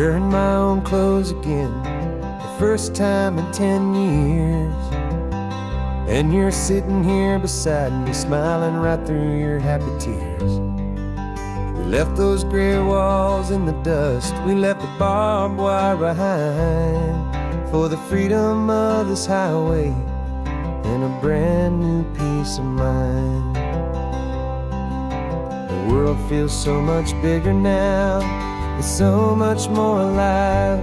wearing my own clothes again, the first time in 10 years. And you're sitting here beside me, smiling right through your happy tears. We left those gray walls in the dust, we left the barbed wire behind, for the freedom of this highway and a brand new peace of mind. The world feels so much bigger now, it's so much more alive.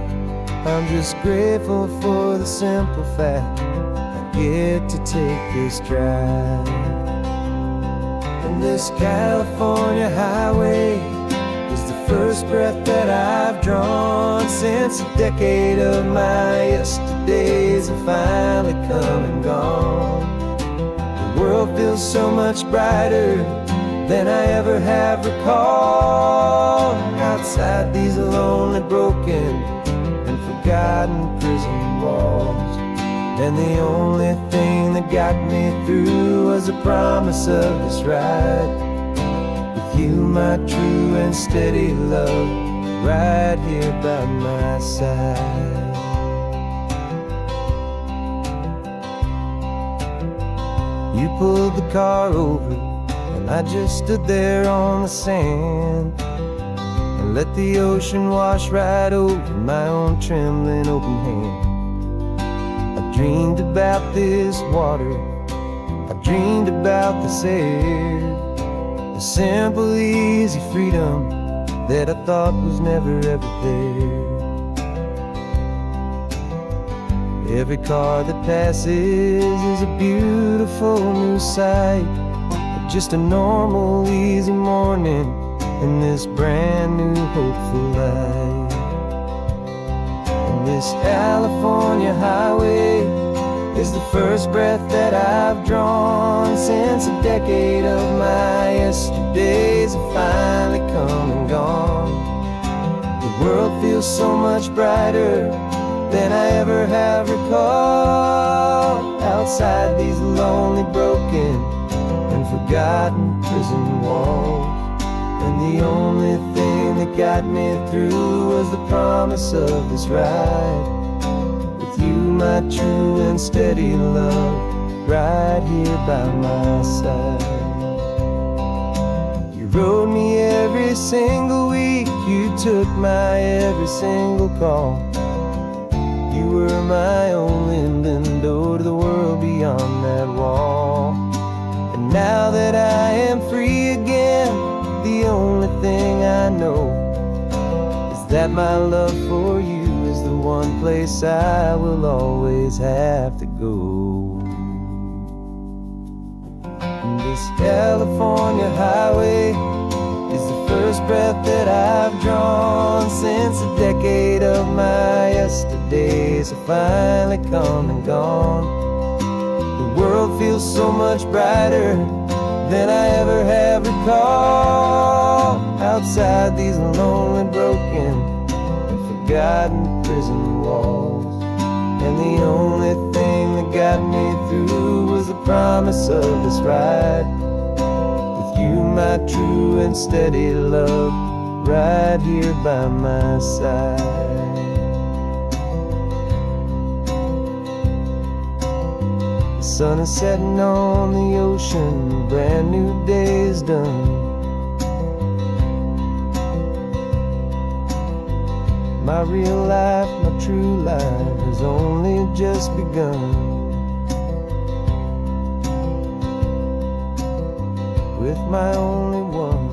I'm just grateful for the simple fact I get to take this drive. And this California highway is the first breath that I've drawn since a decade of my yesterdays have finally come and gone. The world feels so much brighter than I ever have recalled. Outside these lonely, broken, and forgotten prison walls. And the only thing that got me through was the promise of this ride with you, my true and steady love, right here by my side. You pulled the car over, and I just stood there on the sand and let the ocean wash right over my own trembling open hand. I dreamed about this water, I dreamed about this air, the simple easy freedom that I thought was never ever there. Every car that passes is a beautiful new sight, just a normal easy morning in this brand new hopeful life. And this California highway is the first breath that I've drawn since a decade of my yesterdays have finally come and gone. The world feels so much brighter than I ever have recalled. Outside these lonely, broken, and forgotten prison walls. And the only thing that got me through was the promise of this ride with you, my true and steady love, right here by my side. You rode me every single week, you took my every single call. You were my only window to the world beyond that wall. And now that I am free again, the only thing I know is that my love for you is the one place I will always have to go. And this California highway is the first breath that I've drawn since a decade of my yesterdays have finally come and gone. The world feels so much brighter than I ever have recalled. Outside these lonely, broken, and forgotten prison walls. And the only thing that got me through was the promise of this ride with you, my true and steady love, right here by my side. The sun is setting on the ocean, a brand new day is done. My real life, my true life has only just begun. With my only one.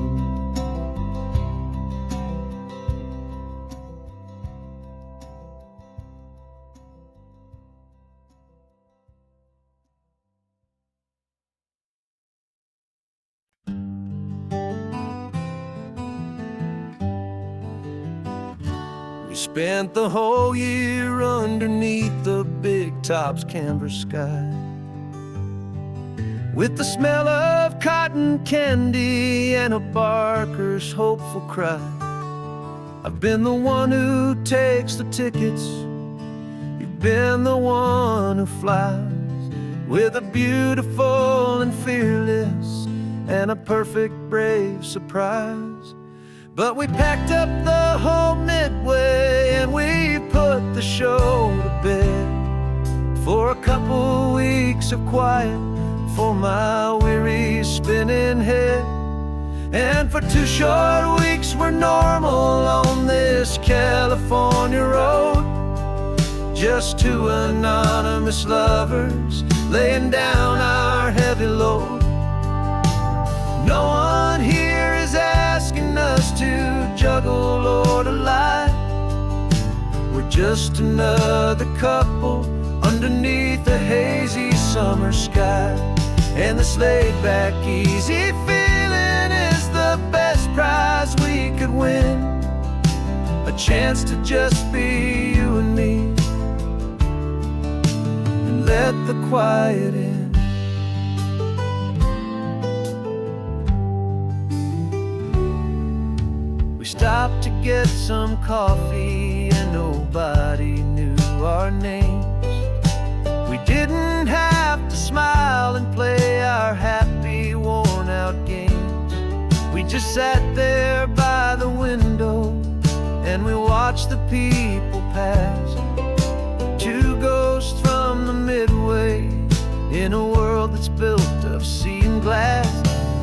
We spent the whole year underneath the big top's canvas sky, with the smell of cotton candy and a barker's hopeful cry. I've been the one who takes the tickets, you've been the one who flies, with a beautiful and fearless and a perfect brave surprise. But we packed up the whole Midway and we put the show to bed for a couple weeks of quiet for my weary spinning head. And for 2 short weeks we're normal on this California road, just 2 anonymous lovers laying down our heavy load. No one here is asking us to juggle or to lie. We're just another couple underneath the hazy summer sky. And this laid-back, easy feeling is the best prize we could win, a chance to just be you and me, and let the quiet in. We stopped to get some coffee and nobody knew our names. We didn't have to smile and play our happy, worn-out games. We just sat there by the window and we watched the people pass. 2 ghosts from the Midway in a world that's built of sea and glass.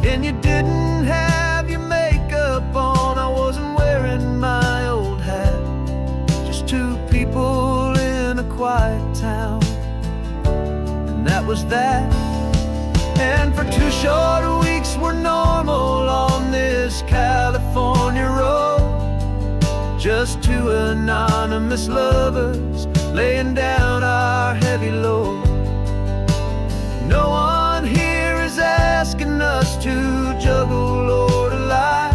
And you didn't have your makeup on, I wasn't wearing my old hat. Just 2 people in a quiet town, and that was that. And for 2 short weeks we're normal on this California road, just 2 anonymous lovers laying down our heavy load. No one here is asking us to juggle or to lie.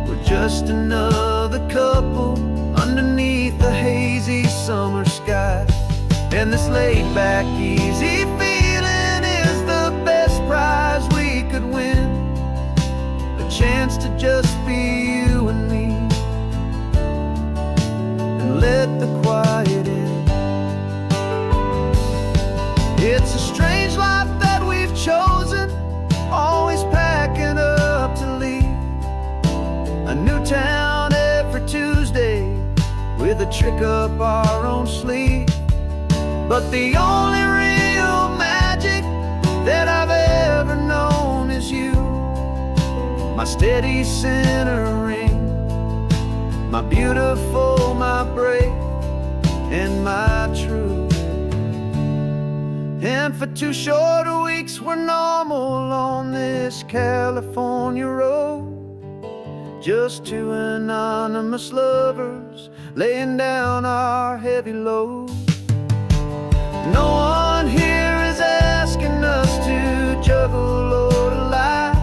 We're just another couple underneath the hazy summer sky. And this laid-back, easy feeling is the best prize we could win, a chance to just be you and me, and let the quiet in. It's a strange life that we've chosen, always packing up to leave a new town every Tuesday with a trick up our own sleeve. But the only real magic that I've ever known is you, my steady centering, my beautiful, my brave, and my true. And for 2 short weeks we're normal on this California road, just 2 anonymous lovers laying down our heavy load. No one here is asking us to juggle or to lie.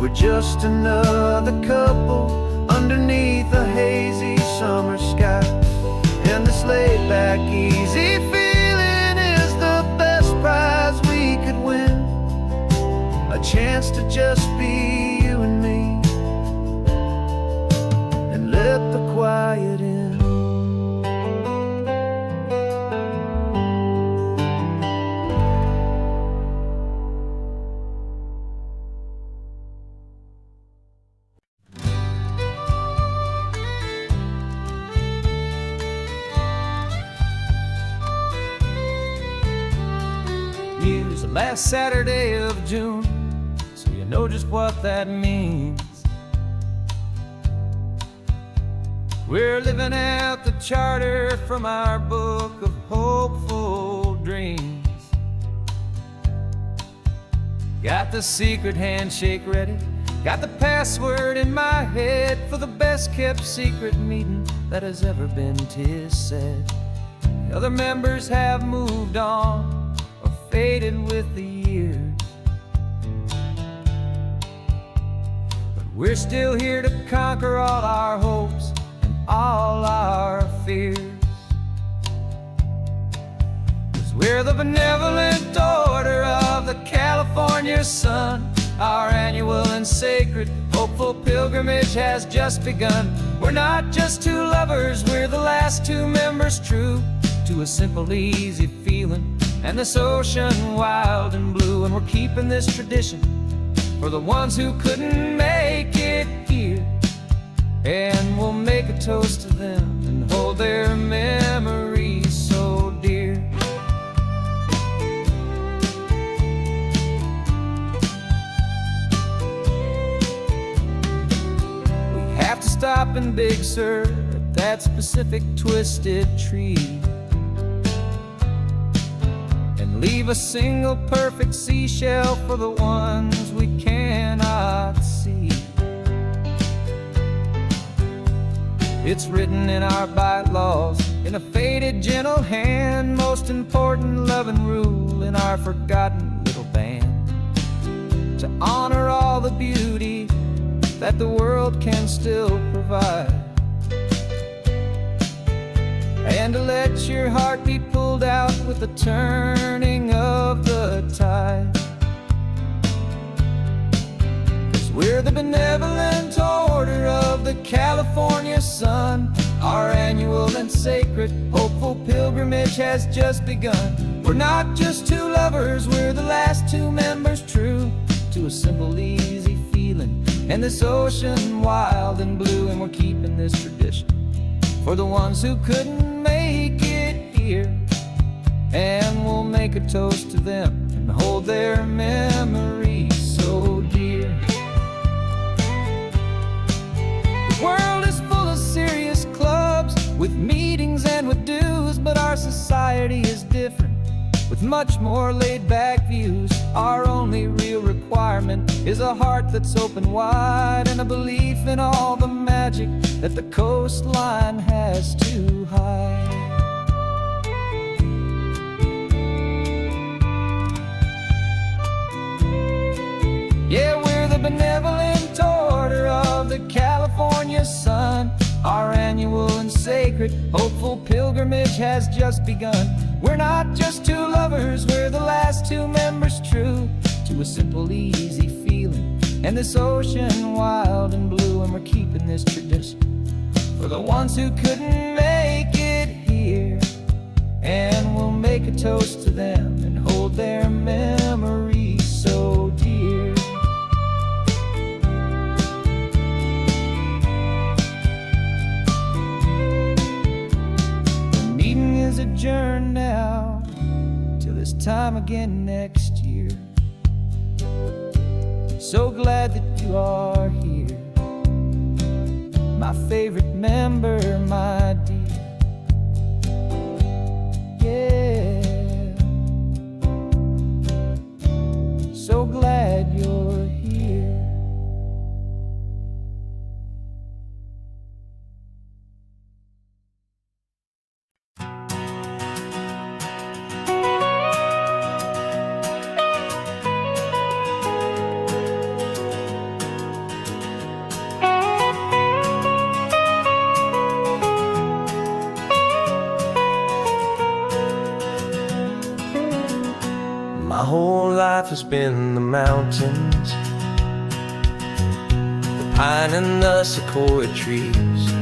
We're just another couple underneath a hazy summer sky. And this laid-back, easy feeling is the best prize we could win, a chance to just be you and me, and let the quiet in. Last Saturday of June, so you know just what that means. We're living out the charter from our book of hopeful dreams. Got the secret handshake ready, got the password in my head for the best kept secret meeting that has ever been, 'tis said. The other members have moved on, faded with the years, but we're still here to conquer all our hopes and all our fears. 'Cause we're the benevolent order of the California sun. Our annual and sacred hopeful pilgrimage has just begun. We're not just 2 lovers, we're the last 2 members true to a simple, easy feeling and this ocean wild and blue. And we're keeping this tradition for the ones who couldn't make it it here, and we'll make a toast to them and hold their memories so dear. We have to stop in Big Sur at that specific twisted tree, leave a single perfect seashell for the ones we cannot see. It's written in our bylaws, in a faded gentle hand, most important love and rule in our forgotten little band, to honor all the beauty that the world can still provide, and to let your heart be pulled out with the turning of the tide. 'Cause we're the benevolent order of the California sun. Our annual and sacred hopeful pilgrimage has just begun. We're not just two lovers, we're the last two members true to a simple, easy feeling, and this ocean wild and blue. And we're keeping this tradition for the ones who couldn't make it here, and we'll make a toast to them and hold their memories so dear. The world is full of serious clubs with meetings and with dues, but our society is different with much more laid-back views. Our only real requirement is a heart that's open wide, and a belief in all the magic that the coastline has to hide. Yeah, we're the benevolent order of the California sun. Our annual and sacred hopeful pilgrimage has just begun. We're not just two lovers, we're the last two members true to a simple, easy feeling, and this ocean wild and blue. And we're keeping this tradition for the ones who couldn't make it here, and we'll make a toast to them and hold their memories so dear. The meeting is adjourned now till this time again next year. So glad that you are here, my favorite member, my dear. Yeah, so glad you're here. My whole life has been the mountains, the pine and the sequoia trees,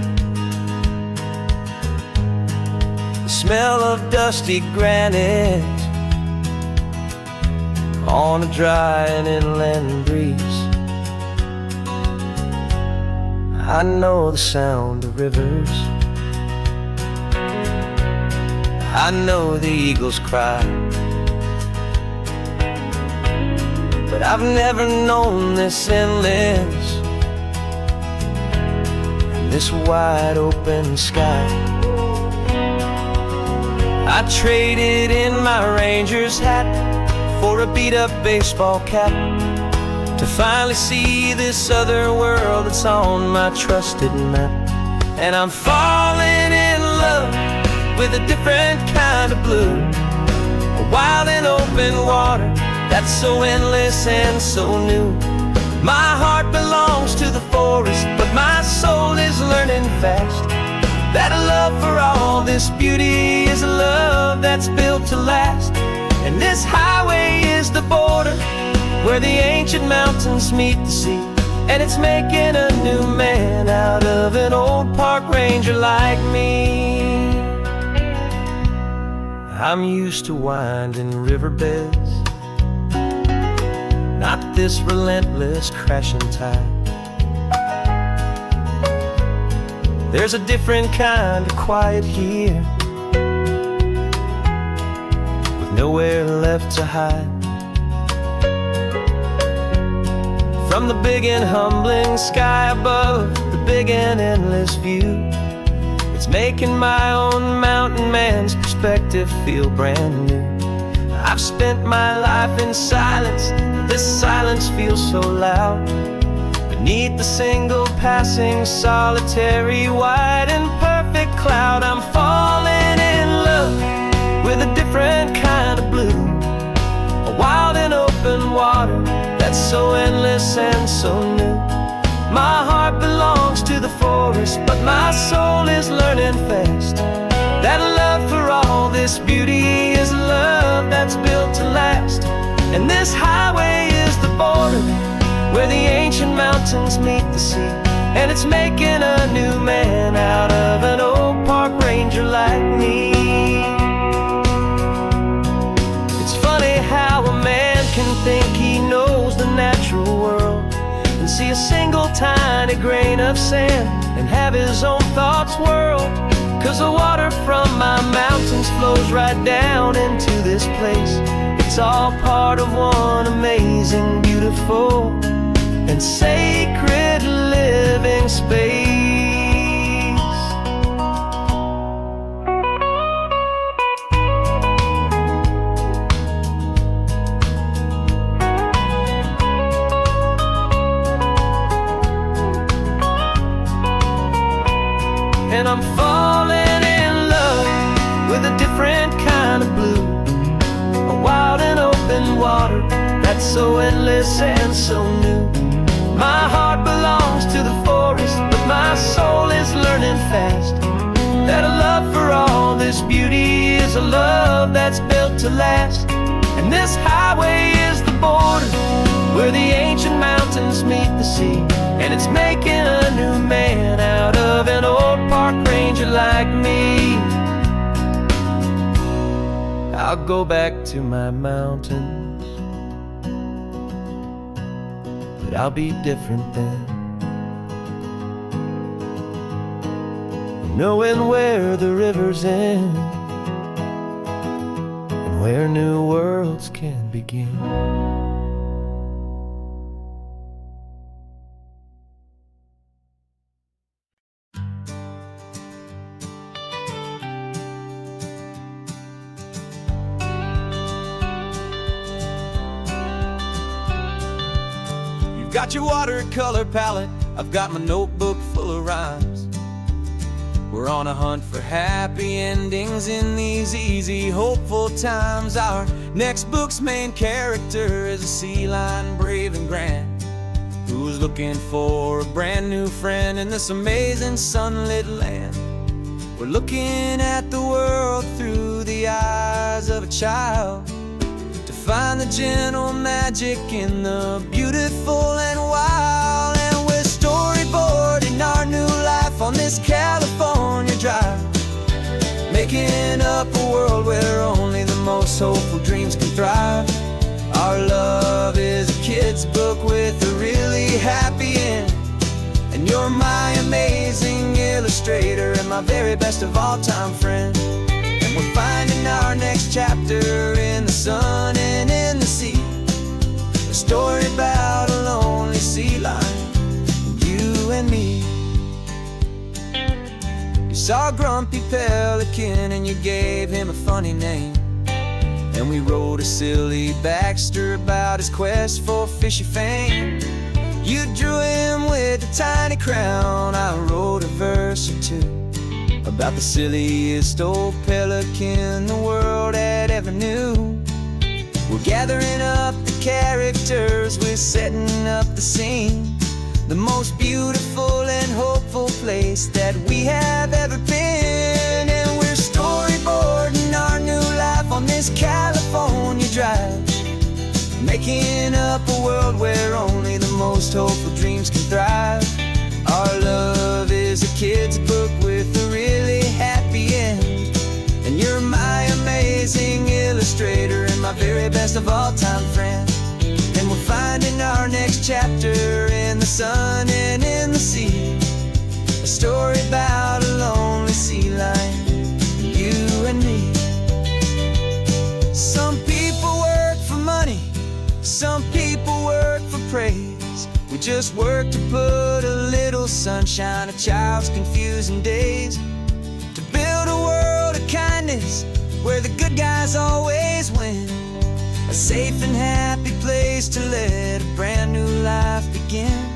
the smell of dusty granite on a dry and inland breeze. I know the sound of rivers, I know the eagles cry, but I've never known this endless and this wide open sky. I traded in my Ranger's hat for a beat-up baseball cap to finally see this other world that's on my trusted map. And I'm falling in love with a different kind of blue, a wild and open water that's so endless and so new. My heart belongs to the forest, but my soul is learning fast that a love for all this beauty is a love that's built to last. And this highway is the border where the ancient mountains meet the sea, and it's making a new man out of an old park ranger like me. I'm used to winding riverbeds, not this relentless crashing tide. There's a different kind of quiet here, with nowhere left to hide. From the big and humbling sky above, the big and endless view, it's making my own mountain man's perspective feel brand new. I've spent my life in silence, this silence feels so loud. Beneath the single passing solitary white and perfect cloud, I'm falling in love with a different kind of blue, a wild and open water that's so endless and so new. My heart belongs to the forest, but my soul is learning fast that love for all this beauty is love that's built to last. And this highway is the border where the ancient mountains meet the sea, and it's making a new man out of an old park ranger like me. It's funny how a man can think he knows the natural world and see a single tiny grain of sand and have his own thoughts whirl. 'Cause the water from my mountains flows right down into this place. It's all part of one amazing, beautiful, and sacred living space. And I'm falling in love with a different kind of blue, a wild and open water that's so endless and so new. My heart belongs to the forest, but my soul is learning fast that a love for all this beauty is a love that's built to last. And this highway is the border where the ancient mountains meet the sea, and it's making a new man out of an old park ranger like me. I'll go back to my mountains, but I'll be different then, knowing where the rivers end and where new worlds can begin. Got your watercolor palette, I've got my notebook full of rhymes. We're on a hunt for happy endings in these easy, hopeful times. Our next book's main character is a sea lion, brave and grand, who's looking for a brand new friend in this amazing sunlit land. We're looking at the world through the eyes of a child, find the gentle magic in the beautiful and wild. And we're storyboarding our new life on this California drive, making up a world where only the most hopeful dreams can thrive. Our love is a kid's book with a really happy end, and you're my amazing illustrator and my very best of all time friend. We're finding our next chapter in the sun and in the sea, a story about a lonely sea lion, you and me. You saw a grumpy pelican and you gave him a funny name, and we wrote a silly Baxter about his quest for fishy fame. You drew him with a tiny crown, I wrote a verse or two about the silliest old pelican the world had ever knew. We're gathering up the characters, we're setting up the scene, the most beautiful and hopeful place that we have ever been. And we're storyboarding our new life on this California drive, making up a world where only the most hopeful dreams can thrive. Our love is a kid's book with a really happy end, and you're my amazing illustrator and my very best of all time friend. And we're finding our next chapter in the sun and in the sea, a story about just work to put a little sunshine a child's confusing days, to build a world of kindness where the good guys always win, a safe and happy place to let a brand new life begin.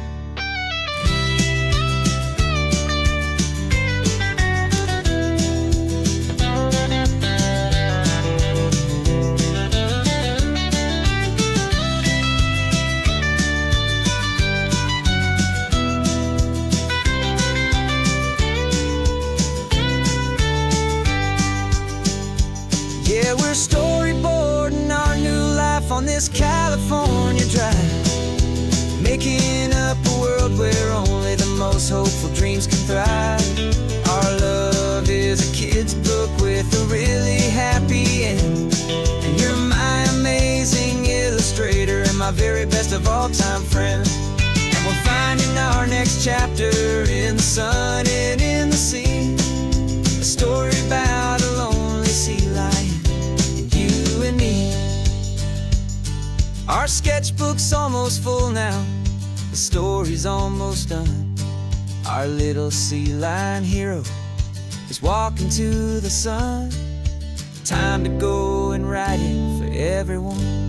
Yeah, we're storyboarding our new life on this California drive, making up a world where only the most hopeful dreams can thrive. Our love is a kid's book with a really happy end, and you're my amazing illustrator and my very best of all-time friend. And we're finding our next chapter in the sun and in the sea, a story about a lonely sea lion, you and me. Our sketchbook's almost full now, the story's almost done. Our little sea lion hero is walking to the sun. Time to go and write it for everyone.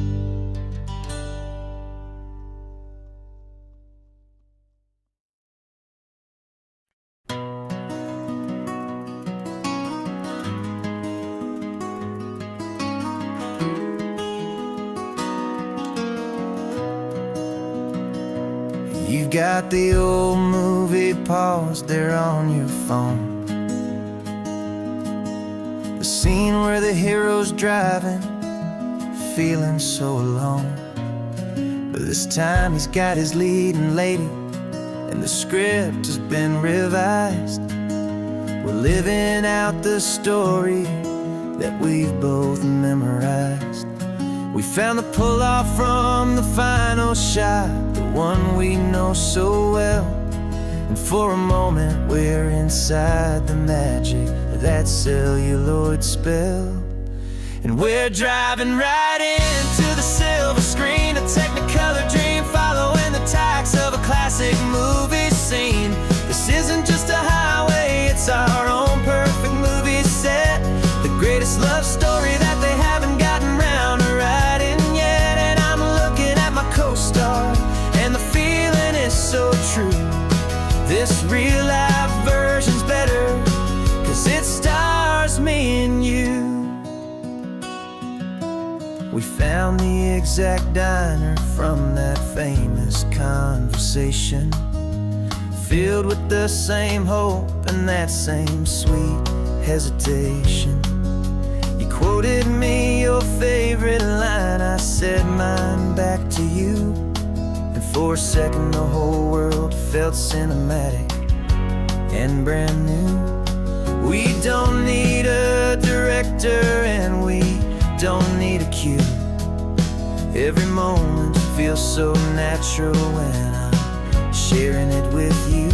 You've got the old movie paused there on your phone, the scene where the hero's driving, feeling so alone. But this time he's got his leading lady, and the script has been revised. We're living out the story that we've both memorized. We found the pull-off from the final shot, the one we know so well. And for a moment we're inside the magic of that celluloid spell. And we're driving right into the silver screen, a Technicolor dream, following the tacks of a classic movie scene. This isn't just a highway, it's our own perfect movie set, the greatest love story that they haven't gotten round to writing yet. And I'm looking at my co-star, and the feeling is so true. This real life version's better, 'cause it stars me and you. We found the exact diner from that famous conversation, filled with the same hope and that same sweet hesitation. You quoted me your favorite line, I said mine back to you. And for a second the whole world felt cinematic and brand new. We don't need a director and we don't need a cue. Every moment feels so natural when I'm sharing it with you.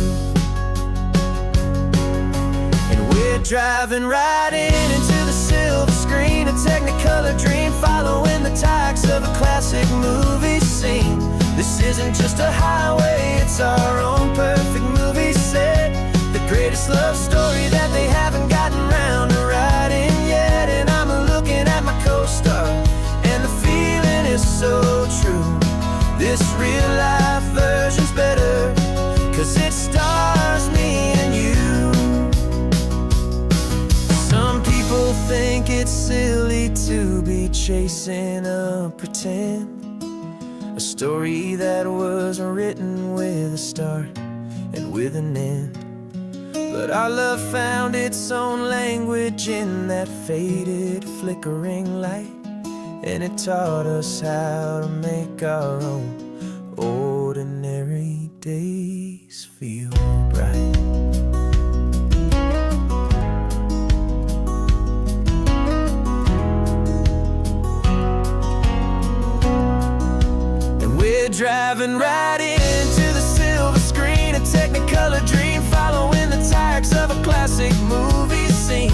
And we're driving right into the silver screen, a Technicolor dream, following the tacks of a classic movie scene. This isn't just a highway, it's our own perfect movie set, the greatest love story that they haven't gotten round to writing yet. And I'm looking at my co-star, and the feeling is so true. This real life version's better, 'cause it stars me and you. Some people think it's silly to be chasing a pretend, a story that was written with a start and with an end. But our love found its own language in that faded, flickering light, and it taught us how to make our own ordinary days feel bright. And we're driving right into the silver screen, a Technicolor dream, following the tacks of a classic movie scene.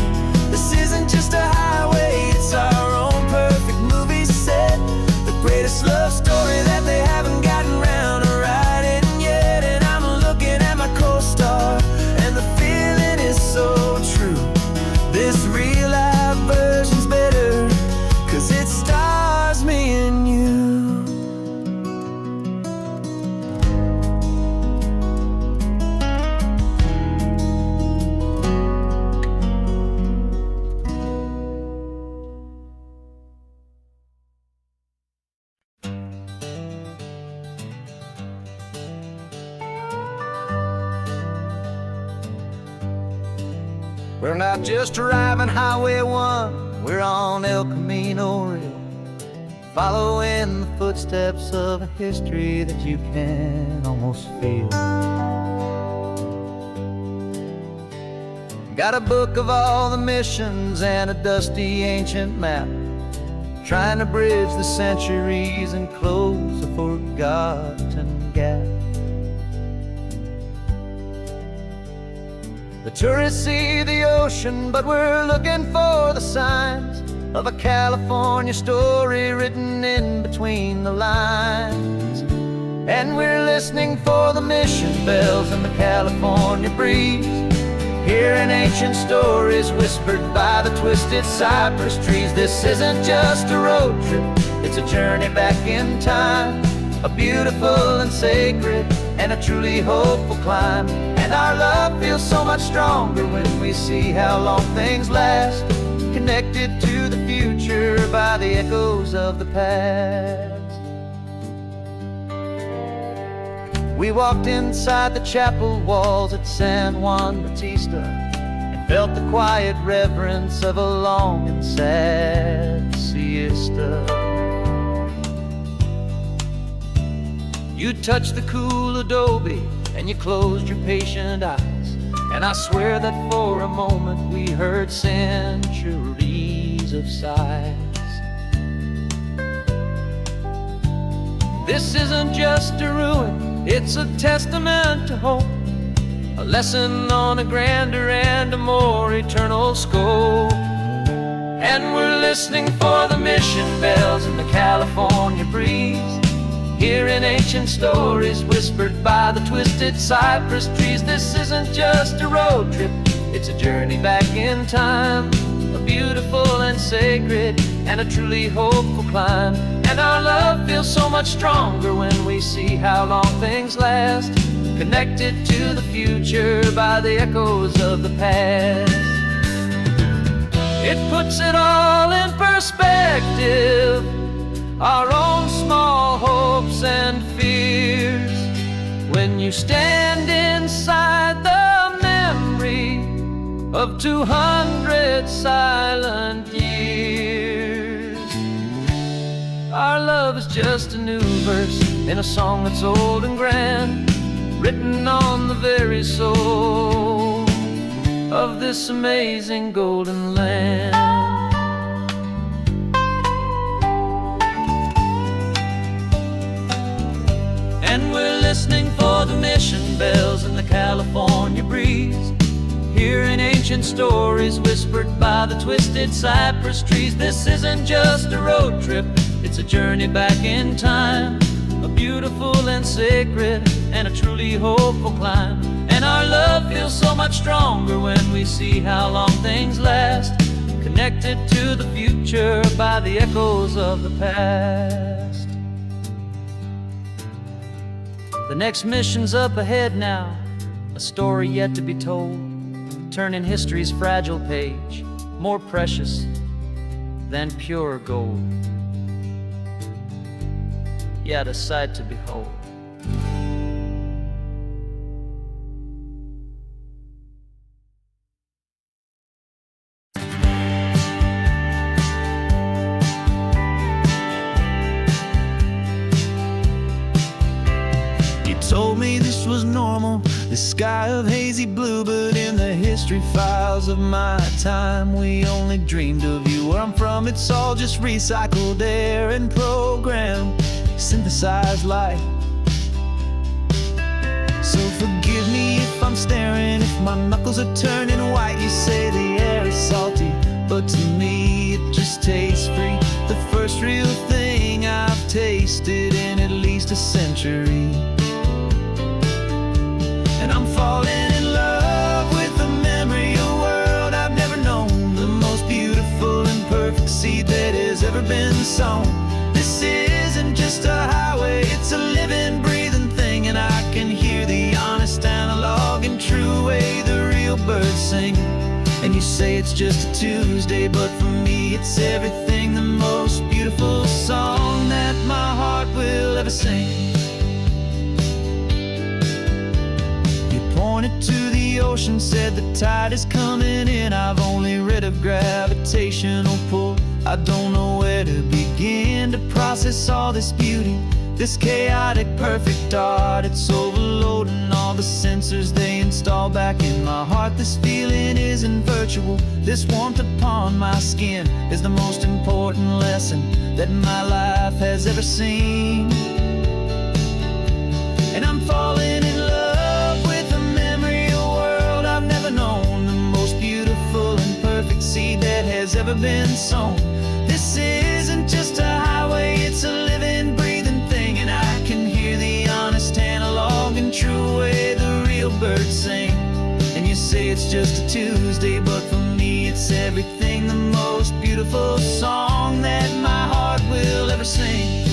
This isn't just a highway, it's our own perfect movie set, the greatest love story that they haven't gotten round to writing yet. This real life version's better, 'cause it stars me and you. We're not just driving Highway 1, we're on El Camino Real, following the footsteps of a history that you can almost feel. Got a book of all the missions and a dusty ancient map, trying to bridge the centuries and close a forgotten gap. The tourists see the ocean, but we're looking for the signs of a California story written in between the lines. And we're listening for the mission bells and the California breeze, hearing ancient stories whispered by the twisted cypress trees. This isn't just a road trip, it's a journey back in time, a beautiful and sacred and a truly hopeful climb. And our love feels so much stronger when we see how long things last, connected to the future by the echoes of the past. We walked inside the chapel walls at San Juan Bautista and felt the quiet reverence of a long and sad siesta. You touched the cool adobe and you closed your patient eyes, and I swear that for a moment we heard centuries of sighs. This isn't just a ruin, it's a testament to hope, a lesson on a grander and a more eternal scope. And we're listening for the mission bells and the California breeze, hearing ancient stories whispered by the twisted cypress trees. This isn't just a road trip, it's a journey back in time, a beautiful and sacred and a truly hopeful climb. And our love feels so much stronger when we see how long things last, connected to the future by the echoes of the past. It puts it all in perspective, our own small hopes and fears, when you stand inside the memory of 200 silent years. Our love is just a new verse in a song that's old and grand, written on the very soul of this amazing golden land. And we're listening for the mission bells and the California breeze, hearing ancient stories whispered by the twisted cypress trees. This isn't just a road trip, it's a journey back in time, a beautiful and sacred and a truly hopeful climb. And our love feels so much stronger when we see how long things last, connected to the future by the echoes of the past. The next mission's up ahead now, a story yet to be told, turning history's fragile page more precious than pure gold. Yet a sight to behold. Told me this was normal, this sky of hazy blue, but in the history files of my time, we only dreamed of you. Where I'm from, it's all just recycled air and programmed, synthesized light. So forgive me if I'm staring, if my knuckles are turning white. You say the air is salty, but to me it just tastes free. The first real thing I've tasted in at least a century. And I'm falling in love with the memory of a world I've never known. song. This isn't just a highway, it's a living, breathing thing. And I can hear the honest, analog, and true way the real birds sing. And you say it's just a Tuesday, but for me it's everything, the most beautiful song that my heart will ever sing. You pointed to the ocean, said the tide is coming in. I've only read of gravitational pull. I don't know where to begin to process all this beauty, this chaotic, perfect art. It's overloading all the sensors they install back in my heart. This feeling isn't virtual. This warmth upon my skin is the most important lesson that my life has ever seen. And I'm falling in love with a memory, a world I've never known, the most beautiful and perfect seed that has ever been sown. This isn't just a highway, it's a living, breathing thing. And I can hear the honest, analog, and true way the real birds sing. And you say it's just a Tuesday, but for me it's everything, the most beautiful song that my heart will ever sing.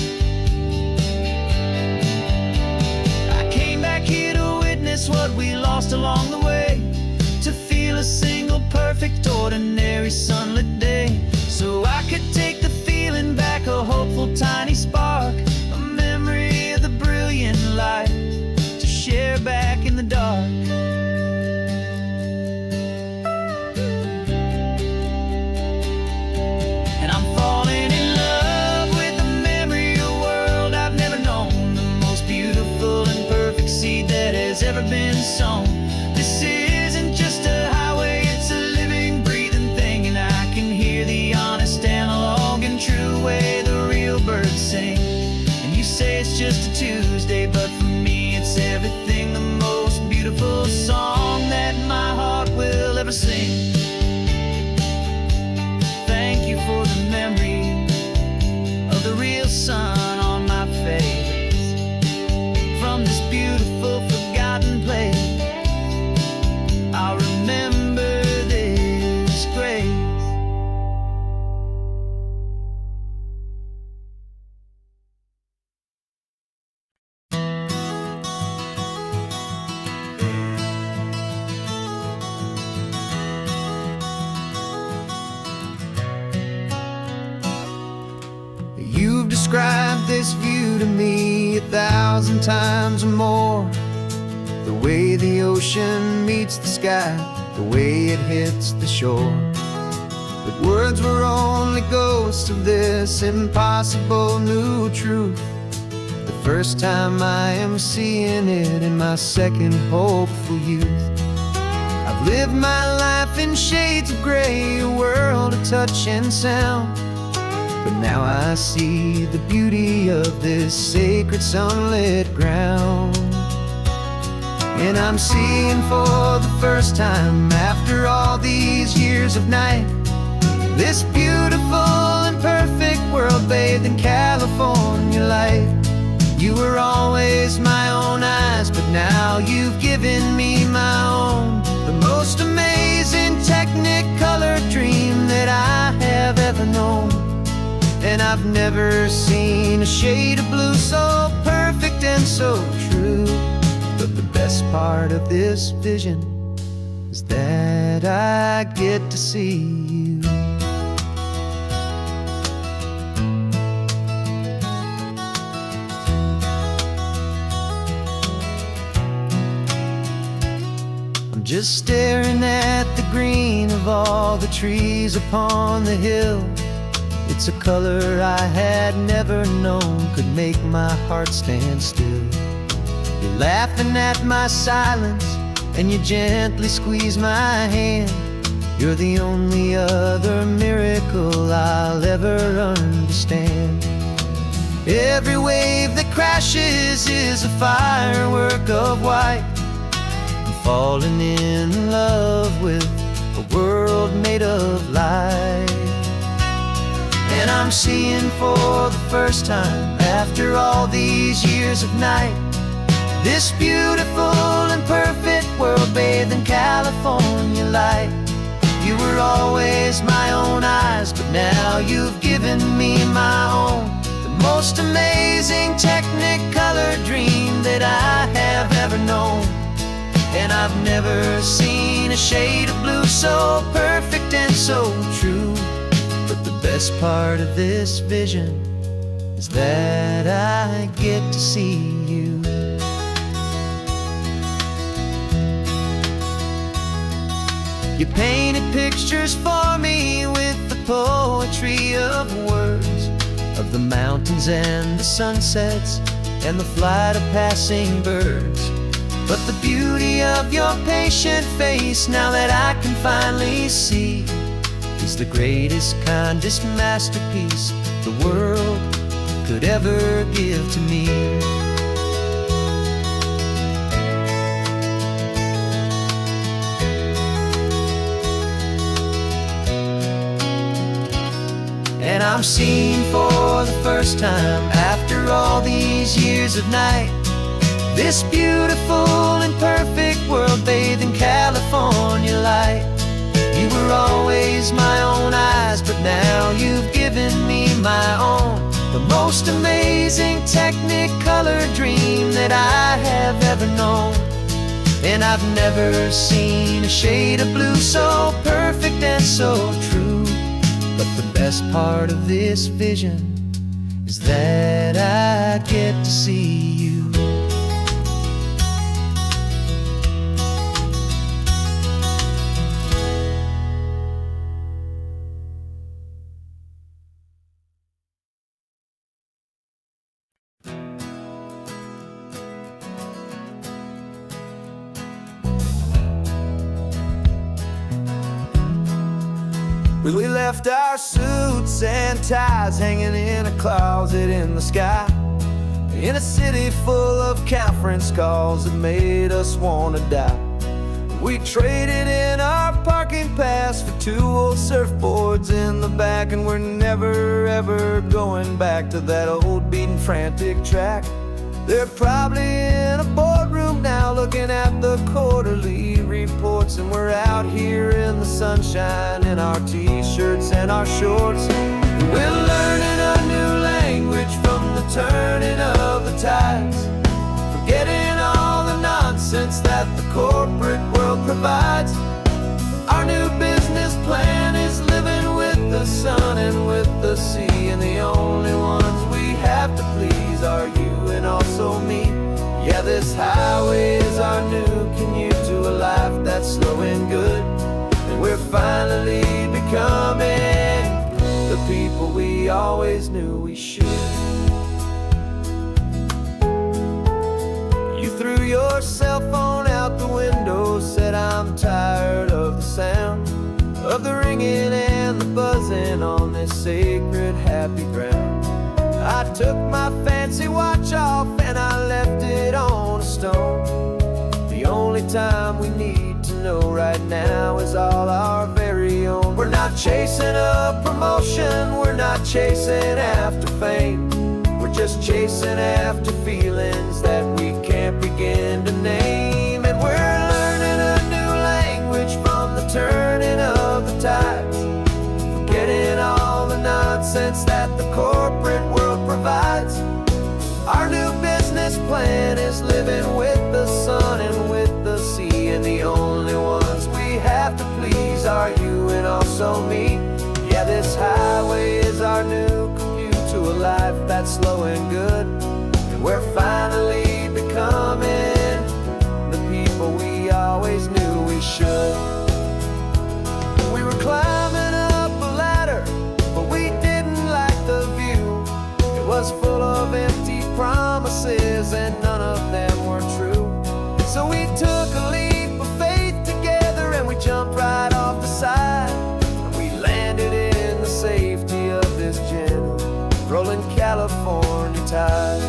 I came back here to witness what we lost along the way, to feel a single, perfect, ordinary, sunlit day, so I could take the feeling back, a hopeful tiny spark, a memory of the brilliant light, to share back in the dark. And I'm falling in love with a memory, a world I've never known, the most beautiful and perfect seed that has ever been sown. This isn't just a highway, it's a living, breathing thing. And I can hear the honest, analog, and true way the real birds sing. And you say it's just a Tuesday, but for me it's everything, the most beautiful song that my heart will ever sing. Thank you for the memory of the real sun on my face, from this beautiful, forgotten place. I'll remember this grace. You've described this view to me 1,000 times or more. The way the ocean meets the sky, the way it hits the shore. But words were only ghosts of this impossible new truth. The first time I am seeing it in my second hopeful youth. I've lived my life in shades of gray, a world of touch and sound. But now I see the beauty of this sacred sunlit ground. And I'm seeing for the first time, after all these years of night, this beautiful and perfect world bathed in California light. You were always my own eyes, but now you've given me my own, the most amazing technicolor dream that I have ever known. And I've never seen a shade of blue so perfect and so true. But the best part of this vision is that I get to see you. I'm just staring at the green of all the trees upon the hill. It's a color I had never known could make my heart stand still. You're laughing at my silence, and you gently squeeze my hand. You're the only other miracle I'll ever understand. Every wave that crashes is a firework of white. I'm falling in love with a world made of light. And I'm seeing for the first time, after all these years of night, this beautiful and perfect world bathed in California light. You were always my own eyes, but but now you've given me my own, the most amazing Technicolor dream that I have ever known. And I've never seen a shade of blue so perfect and so true. But the best part of this vision is that I get to see you. You painted pictures for me with the poetry of words, of the mountains and the sunsets and the flight of passing birds. But the beauty of your patient face, now that I can finally see, is the greatest, kindest masterpiece the world could ever give to me. And I'm seeing for the first time, after all these years of night, this beautiful and perfect world bathed in California light. You were always my own eyes, but now you've given me my own, the most amazing Technicolor dream that I have ever known. And I've never seen a shade of blue so perfect and so true. But the best part of this vision is that I get to see you. We left our suits and ties hanging in a closet in the sky, in a city full of conference calls that made us want to die. We traded in our parking pass for 2 old surfboards in the back, and we're never ever going back to that old beaten frantic track. They're probably in a boardroom now looking at the quarterly reports, and we're out here in the sunshine in our t-shirts and our shorts. We're learning a new language from the turning of the tides, forgetting all the nonsense that the corporate world provides. Our new business plan is living with the sun and with the sea, and the only ones we have to please are you and also me. Yeah, this highway is our new commute to a life that's slow and good, and we're finally becoming the people we always knew we should. You threw your cell phone out the window, said I'm tired of the sound of the ringing and the buzzing on this sacred happy ground. I took my fancy watch off and I left it on a stone. The only time we need to know right now is all our very own. We're not chasing a promotion, we're not chasing after fame, we're just chasing after feelings that we can't begin to name. And we're learning a new language from the turning of the tides, forgetting all the nonsense that the corporate world provides. Our new business plan is living with the sun and with the sea, and the only ones we have to please are you and also me. Yeah, this highway is our new commute to a life that's slow and good, and we're finally becoming the people we always knew we should. We were climbing up a ladder, but we didn't like the view. It was full of empty promises and none of them were true. So we took a leap of faith together and we jumped right off the side, and we landed in the safety of this gentle rolling California tide.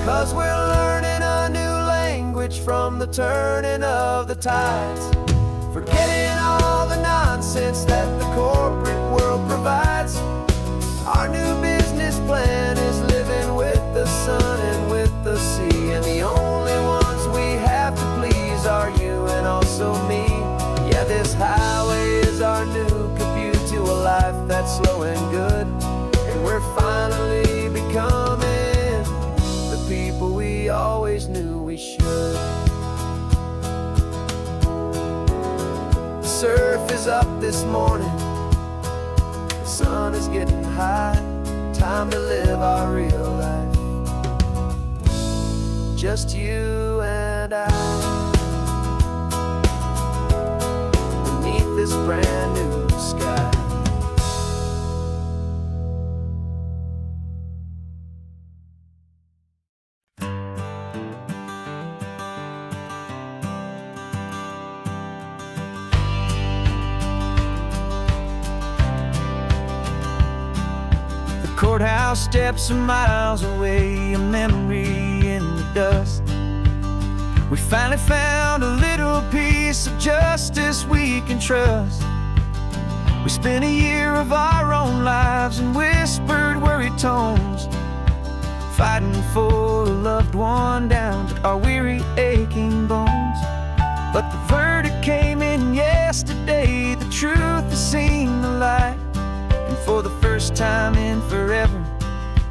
'Cause we're learning a new language from the turning of the tides, forgetting all the nonsense that the corporate world provides. Our new business plan is living with the sun and with the sea, and the only ones we have to please are you and also me. Yeah, this high growing good, and we're finally becoming the people we always knew we should. The surf is up this morning, the sun is getting high. Time to live our real life, just you and I, beneath this brand new sky. Courthouse steps are miles away, a memory in the dust. We finally found a little piece of justice we can trust. We spent a year of our own lives in whispered, worried tones, fighting for a loved one down to our weary, aching bones. But the verdict came in yesterday, the truth has seen the light. And for the first time in forever,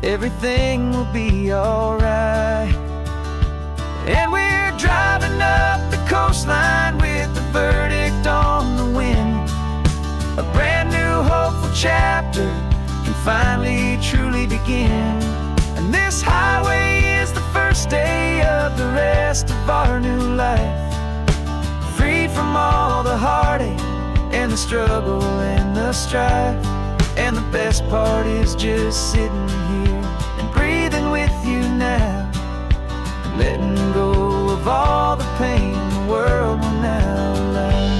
everything will be alright. And we're driving up the coastline with the verdict on the wind. A brand new hopeful chapter can finally truly begin. And this highway is the first day of the rest of our new life, free from all the heartache and the struggle and the strife. And the best part is just sitting here and breathing with you now, letting go of all the pain the world will now allow.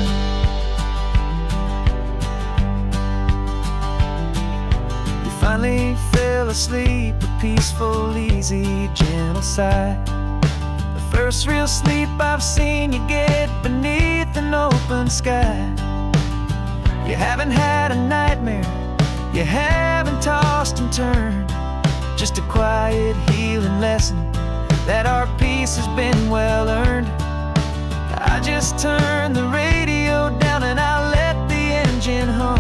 We finally fell asleep, a peaceful, easy, gentle sigh. The first real sleep I've seen you get beneath an open sky. You haven't had a nightmare, you haven't tossed and turned, just a quiet healing lesson that our peace has been well earned. I just turned the radio down and I let the engine hum,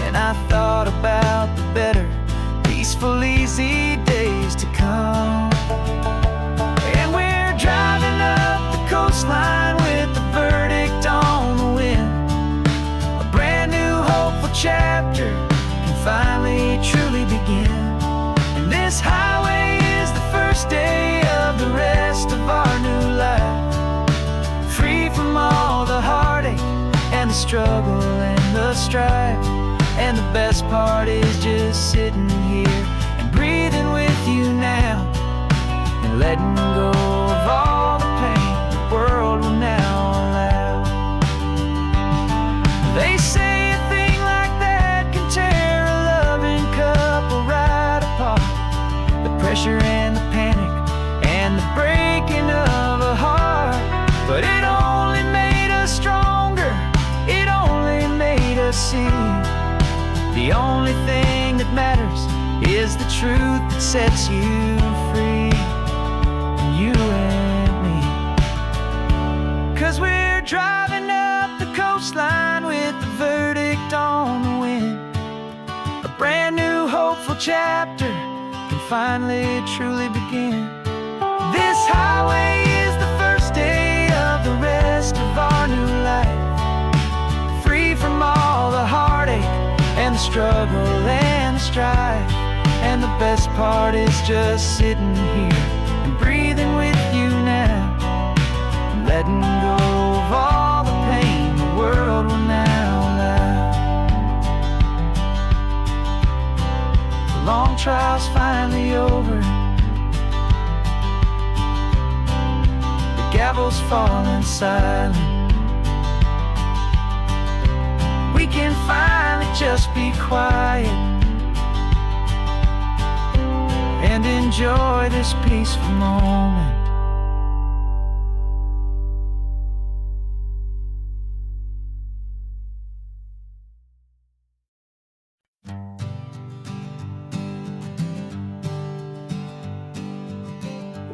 and I thought about the better, peaceful, easy days to come. And we're driving up the coastline with the verdict on the wind. A brand new hopeful chapter finally truly begin. And this highway is the first day of the rest of our new life, free from all the heartache and the struggle and the strife. And the best part is just sitting here and breathing with you now, and letting go of all the pain the world will now allow. They say a thing like that can tear a loving couple right apart. The pressure and the panic and the breaking of a heart. But it only made us stronger, it only made us see the only thing that matters is the truth that sets you free, you and me. 'Cause we're driving up the coastline with the verdict on the wind. A brand new hopeful chapter can finally truly begin. This highway is the first day of the rest of our new life, free from all the heartache and the struggle and the strife. And the best part is just sitting here and breathing with you now, letting go of all the pain the world will now allow. The long trial's finally over, the gavel's falling silent. We can finally just be quiet and enjoy this peaceful moment.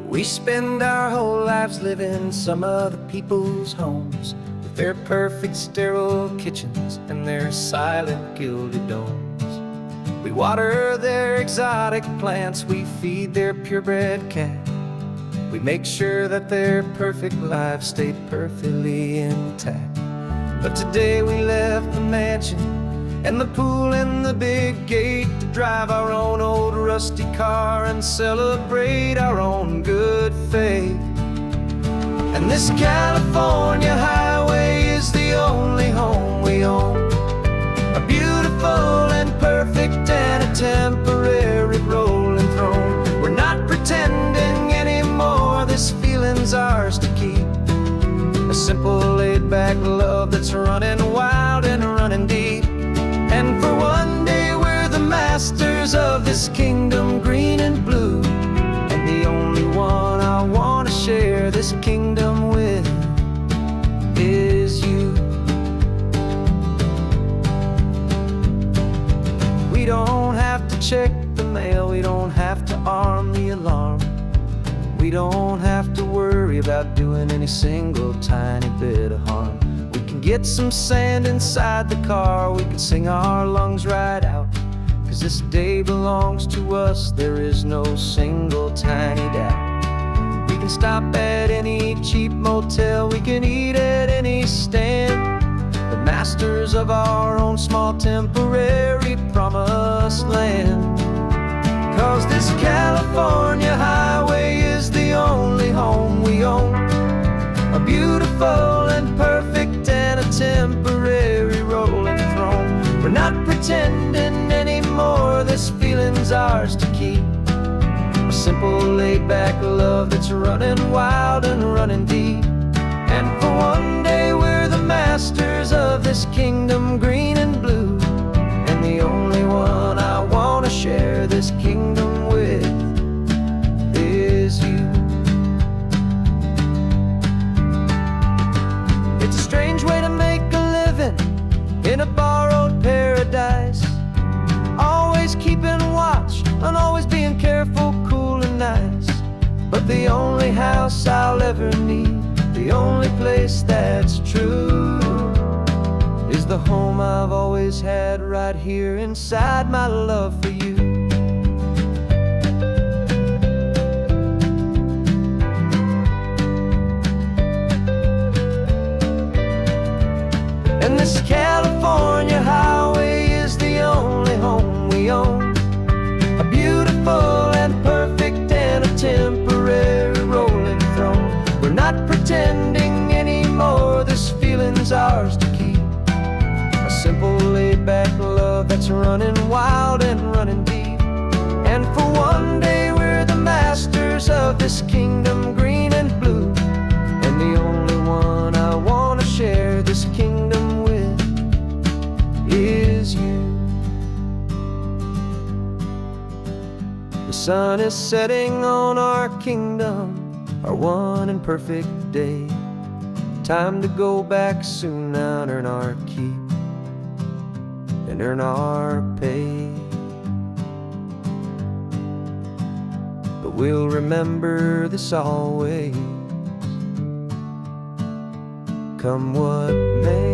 We spend our whole lives living some other people's homes, with their perfect sterile kitchens and their silent gilded domes. We water their exotic plants, we feed their purebred cat. We make sure that their perfect lives stayed perfectly intact. But today we left the mansion and the pool and the big gate to drive our own old rusty car and celebrate our own good faith. And this California highway is the only home we own, a beautiful and perfect and a temporary rolling throne. We're not pretending anymore, this feeling's ours to keep. A simple laid-back love that's running wild and running deep. And for one day we're the masters of this kingdom green and blue, and the only one I want to share this kingdom with is you. We don't have to check the mail, we don't have to arm the alarm. We don't have to worry about doing any single tiny bit of harm. We can get some sand inside the car, we can sing our lungs right out. 'Cause this day belongs to us, there is no single tiny doubt. We can stop at any cheap motel, we can eat at any stand, the masters of our own small temporary promised land. 'Cause this California highway is the only home we own, a beautiful and perfect and a temporary rolling throne. We're not pretending anymore, this feeling's ours to keep. A simple laid-back love that's running wild and running deep. And for one day we're the masters of this kingdom green and blue, and the only one I want to share this kingdom with is you. It's a strange way to make a living in a borrowed paradise, always keeping watch and always being careful, cool and nice. But the only house I'll ever need, the only place that's true, is the home I've always had right here inside my love for you. And this California highway is the only home we own, a beautiful and perfect and a temporary rolling throne. We're not pretending anymore, this feeling's ours to keep. A simple laid-back love that's running wild and running deep. And for one day we're the masters of this kingdom green and blue, and the only one I want to share this kingdom with is you. The sun is setting on our kingdom, our one and perfect day. Time to go back soon now and earn our keep and earn our pay. But we'll remember this always, come what may.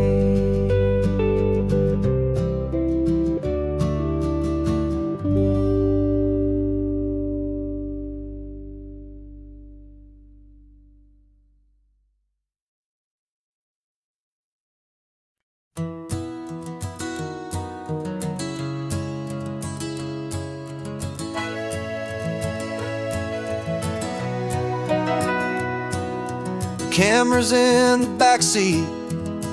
Camera's in the backseat,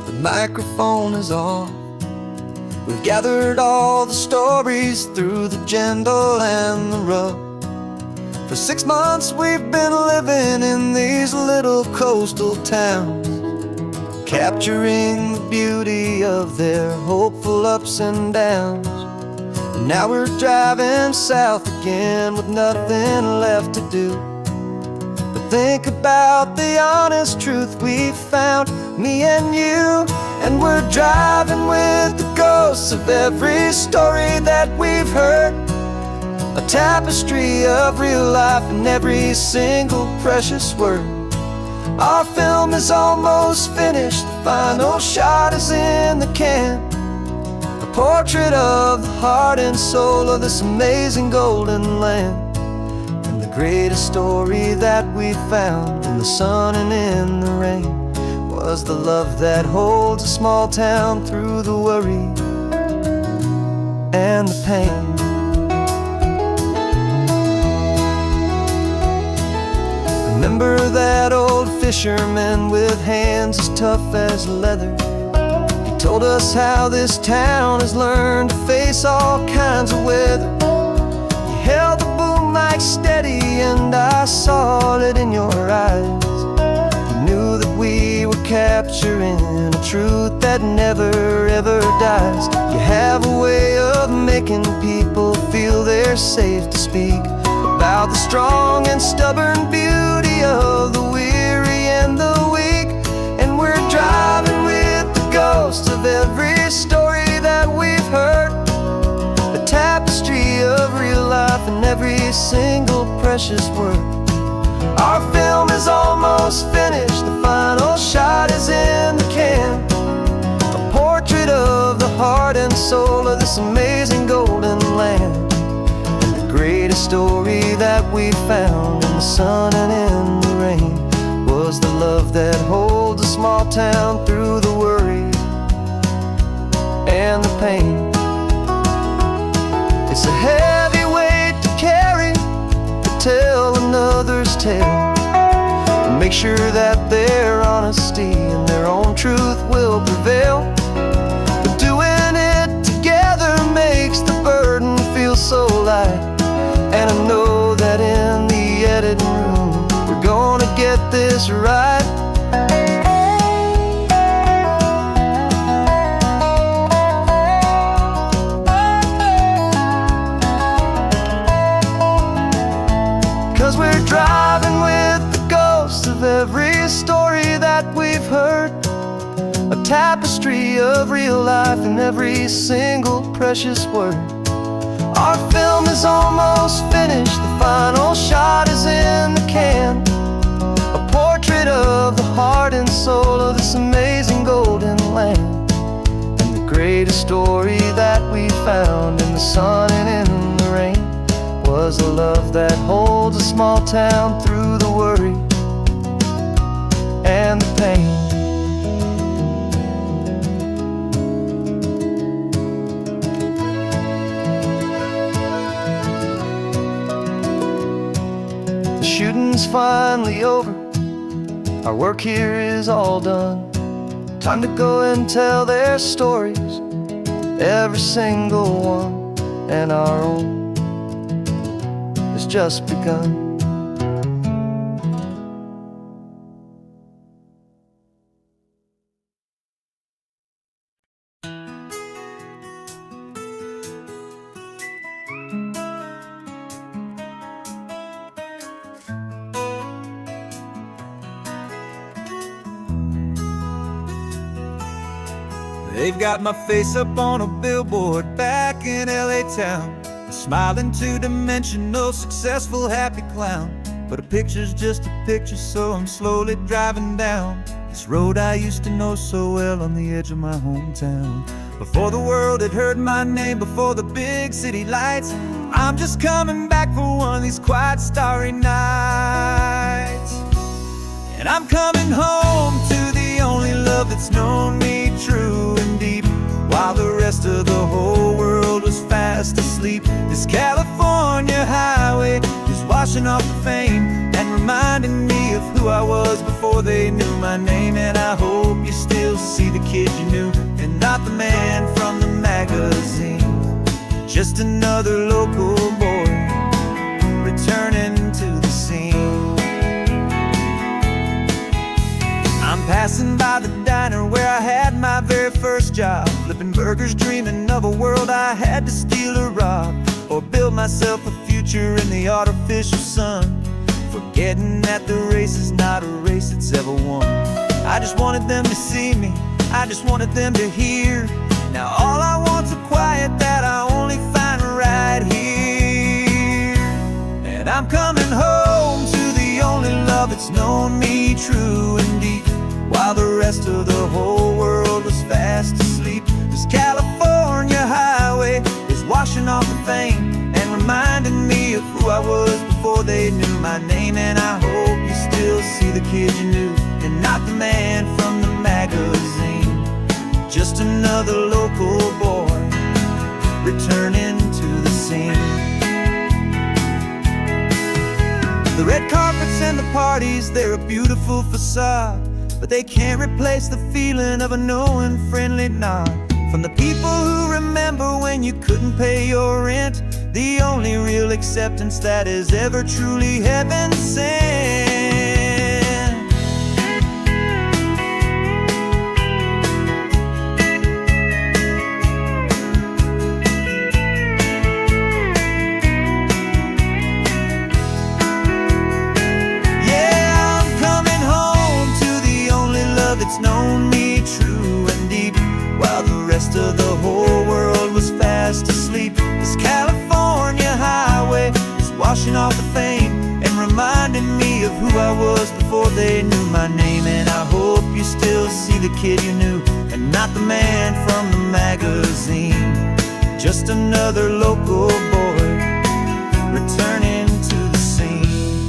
the microphone is on. We've gathered all the stories through the gentle and the rough. For 6 months we've been living in these little coastal towns, capturing the beauty of their hopeful ups and downs. And now we're driving south again with nothing left to do. Think about the honest truth we found, me and you. And we're driving with the ghosts of every story that we've heard, a tapestry of real life in every single precious word. Our film is almost finished, the final shot is in the can. A portrait of the heart and soul of this amazing golden land. And the greatest story that we found in the sun and in the rain was the love that holds a small town through the worry and the pain. Remember that old fisherman with hands as tough as leather? He told us how this town has learned to face all kinds of weather. You held the boom mic steady and I saw it in your eyes. You knew that we were capturing a truth that never ever dies. You have a way of making people feel they're safe to speak about the strong and stubborn beauty of the weary and the weak. And we're driving with the ghosts of every story that we've heard, a tapestry of real life in every single precious word. Our film is almost finished, the final shot is in the can, a portrait of the heart and soul of this amazing golden land. Greatest story that we found in the sun and in the rain was the love that holds a small town through the worry and the pain. It's a heavy weight to carry, to tell another's tale, and make sure that their honesty and their own truth will prevail. But doing it together makes the burden feel so light. And I know that in the editing room we're gonna get this right. 'Cause we're driving with the ghosts of every story that we've heard, a tapestry of real life in every single precious word. Our film is almost finished, the final shot is in the can, a portrait of the heart and soul of this amazing golden land. And the greatest story that we found in the sun and in the rain was the love that holds a small town through the worry and the pain. Shooting's finally over, our work here is all done. Time to go and tell their stories, every single one, and our own has just begun. They've got my face up on a billboard back in LA town, a smiling two-dimensional, successful, happy clown. But a picture's just a picture, so I'm slowly driving down this road I used to know so well on the edge of my hometown. Before the world had heard my name, before the big city lights, I'm just coming back for one of these quiet, starry nights. And I'm coming home to the only love that's known me true and deep, while the rest of the whole world was fast asleep. This California highway is washing off the fame and reminding me of who I was before they knew my name. And I hope you still see the kid you knew and not the man from the magazine, just another local boy returning to the scene. I'm passing by the diner where I had my very first job, flipping burgers, dreaming of a world I had to steal or rob, or build myself a future in the artificial sun, forgetting that the race is not a race that's ever won. I just wanted them to see me, I just wanted them to hear. Now all I want's a quiet that I only find right here. And I'm coming home to the only love that's known me true and deep, while the rest of the whole world was fast asleep. This California they knew my name. And I hope you still see the kid you knew, and not the man from the magazine. Just another local boy returning to the scene. The red carpets and the parties, they're a beautiful facade, but they can't replace the feeling of a knowing, friendly nod from the people who remember when you couldn't pay your rent. The only real acceptance that is ever truly heaven sent. Yeah, I'm coming home to the only love that's known me true and deep, while the rest of the whole world was fast asleep. This California highway is washing off the fame and reminding me of who I was before they knew my name. And I hope you still see the kid you knew, and not the man from the magazine. Just another local boy returning to the scene.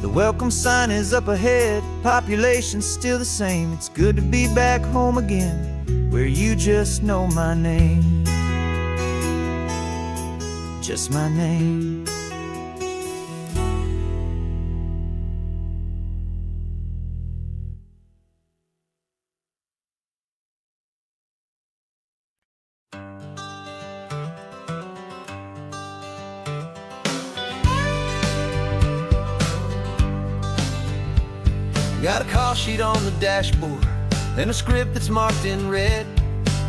The welcome sign is up ahead, population's still the same. It's good to be back home again, where you just know my name. Just my name. Got a call sheet on the dashboard and a script that's marked in red.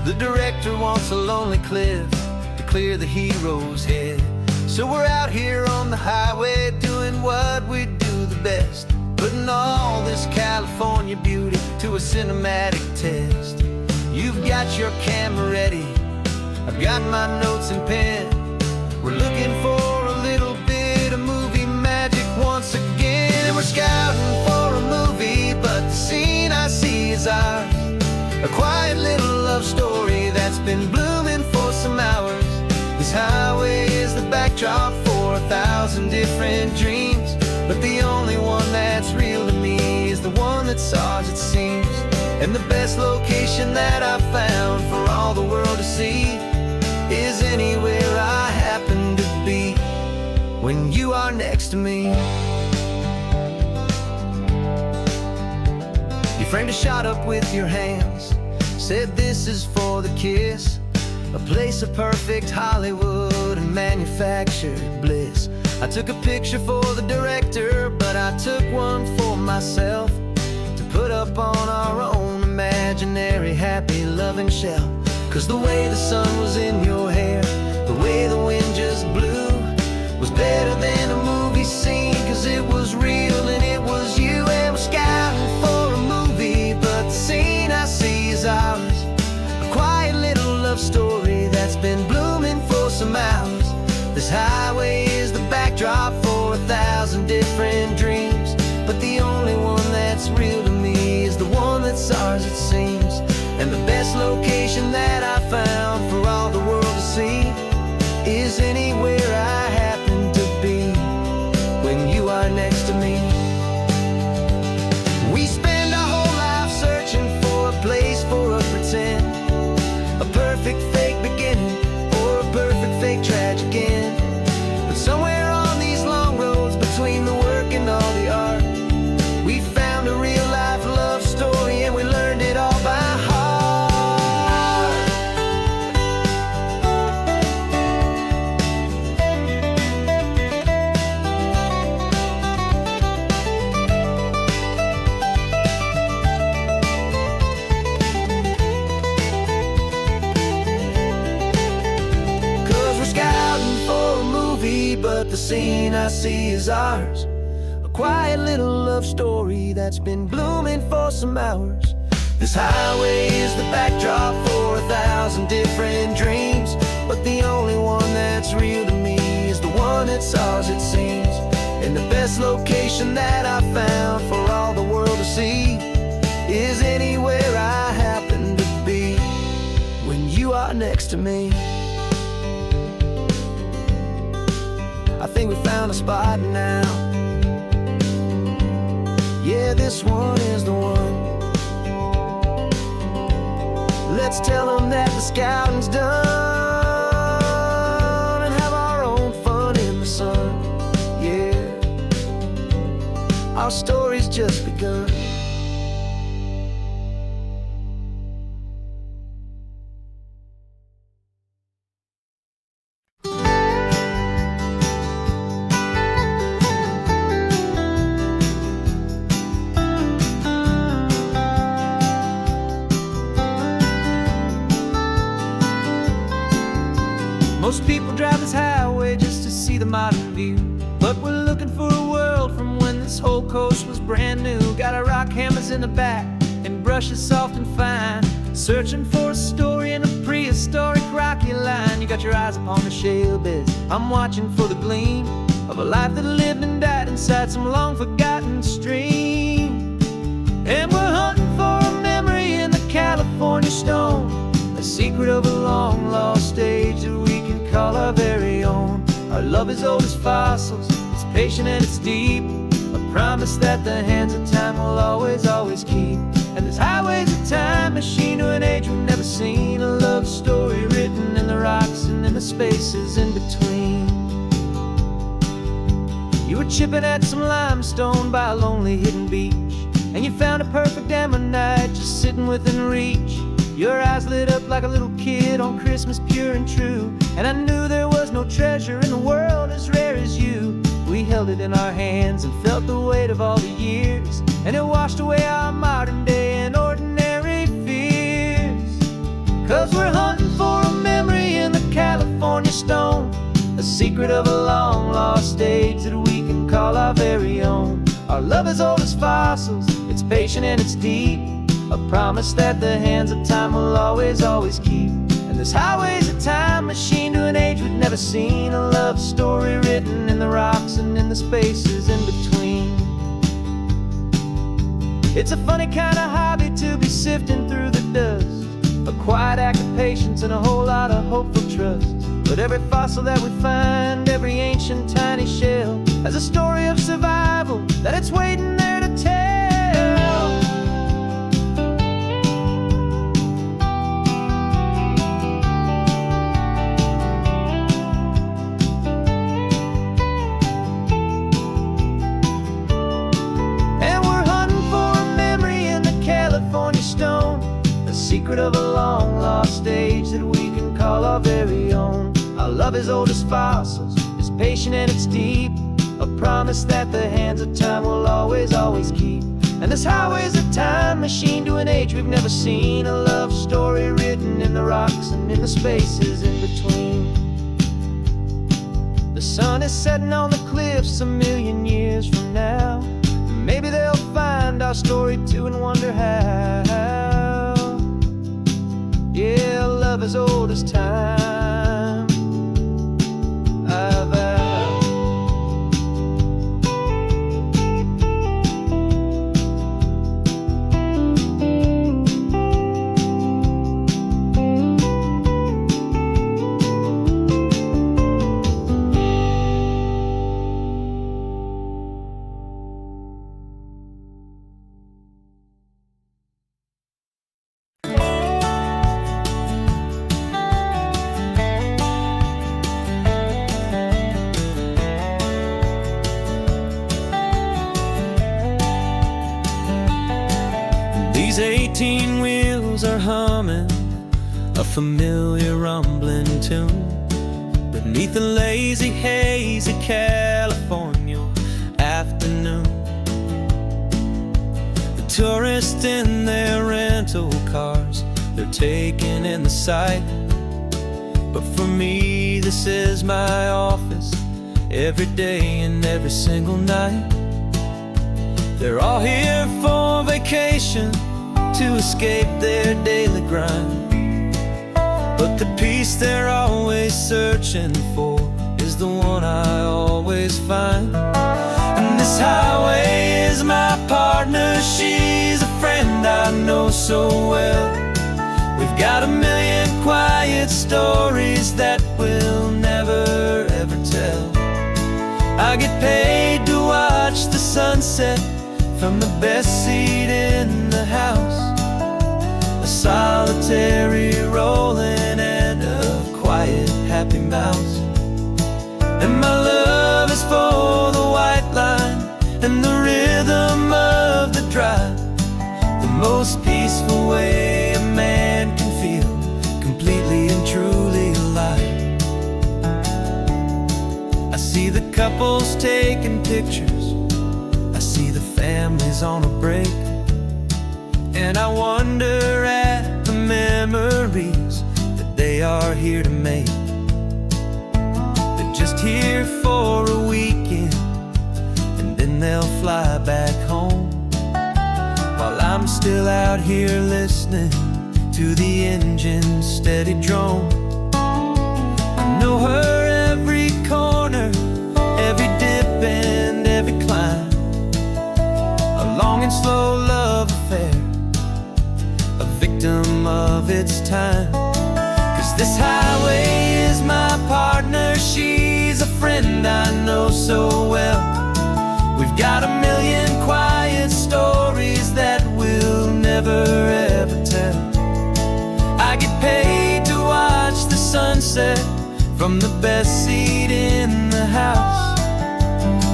The director wants a lonely cliff to clear the hero's head. So we're out here on the highway doing what we do the best, putting all this California beauty to a cinematic test. You've got your camera ready, I've got my notes and pen. We're looking for a little bit of movie magic once again. And we're scouting for a movie, but the scene I see is ours. A quiet little love story that's been blooming for some hours. This highway is the backdrop for 1,000 different dreams, but the only one that's real to me is the one that's ours, it seems. And the best location that I've found for all the world to see is anywhere I happen to be when you are next to me. You framed a shot up with your hands, said this is for the kiss, a place of perfect Hollywood and manufactured bliss. I took a picture for the director, but I took one for myself to put up on our own imaginary happy loving shelf. Cause the way the sun was in your hair, the way the wind just blew, was better than a movie scene. Cause it was real and it was you. And we're scouting for a movie, but the scene I see is ours. A quiet little love story that's been blooming for some hours. This highway is the backdrop for 1,000 different dreams, but the only one that's real to me is the one that's ours, it seems. And the best location that I found for all the world to see is anywhere I happen to be when you are next to me. We spend our whole life searching for a place for a pretend, a perfect fake beginning or a perfect fake tragic end. But somewhere on these long roads between the work and all the art, we found a real life love story and we learned it all by heart. But the scene I see is ours. A quiet little love story that's been blooming for some hours. This highway is the backdrop for 1,000 different dreams, but the only one that's real to me is the one that's ours, it seems. And the best location that I found for all the world to see is anywhere I happen to be when you are next to me. think we found a spot now. Yeah, this one is the one. Let's tell them that the scouting's done and have our own fun in the sun. Yeah, our story's just begun. Most people drive this highway just to see the modern view, but we're looking for a world from when this whole coast was brand new. Got our rock hammers in the back and brushes soft and fine, searching for a story in a prehistoric rocky line. You got your eyes upon the shale beds, I'm watching for the gleam of a life that lived and died inside some long forgotten stream. And we're hunting for a memory in the California stone, a secret of a long lost age that we can call our very own. Our love is old as fossils, it's patient and it's deep, a promise that the hands of time will always, always keep. And this highway's a time machine to an age we've never seen, a love story written in the rocks and in the spaces in between. You were chipping at some limestone by a lonely hidden beach, and you found a perfect ammonite just sitting within reach. Your eyes lit up like a little kid on Christmas, pure and true, and I knew there was no treasure in the world as rare as you. We held it in our hands and felt the weight of all the years, and it washed away our modern day and ordinary fears. 'Cause we're hunting for a memory in the California stone, a secret of a long lost age that we can call our very own. Our love is old as fossils, it's patient and it's deep, a promise that the hands of time will always, always keep. And this highway's a time machine to an age we've never seen, a love story written in the rocks and in the spaces in between. It's a funny kind of hobby to be sifting through the dust, a quiet act of patience and a whole lot of hopeful trust. But every fossil that we find, every ancient tiny shell, has a story of survival that it's waiting there to tell. Secret of a long lost age that we can call our very own. Our love is old as fossils, it's patient and it's deep, a promise that the hands of time will always, always keep. And this highway's a time machine to an age we've never seen, a love story written in the rocks and in the spaces in between. The sun is setting on the cliffs a million years from now, maybe they'll find our story too and wonder how. Yeah, love as old as time, I vow. These 18 wheels are humming a familiar rumbling tune beneath the lazy haze of California afternoon. The tourists in their rental cars, they're taking in the sight, but for me this is my office every day and every single night. They're all here for vacation, to escape their daily grind, but the peace they're always searching for is the one I always find. And this highway is my partner, she's a friend I know so well. We've got a million quiet stories that we'll never ever tell. I get paid to watch the sunset from the best seat in the house. A solitary rolling and a quiet happy mouse. And my love is for the white line and the rhythm of the drive. The most peaceful way a man can feel completely and truly alive. I see the couples taking pictures, I see the families on a break, and I wonder at the memories that they are here to make. They're just here for a weekend and then they'll fly back home, while I'm still out here listening to the engine's steady drone. I know her every corner, every dip and every climb. A long and slow love affair, a victim of its time. 'Cause this highway is my partner, she's a friend I know so well. We've got a million quiet stories that we'll never ever tell. I get paid to watch the sunset from the best seat in the house.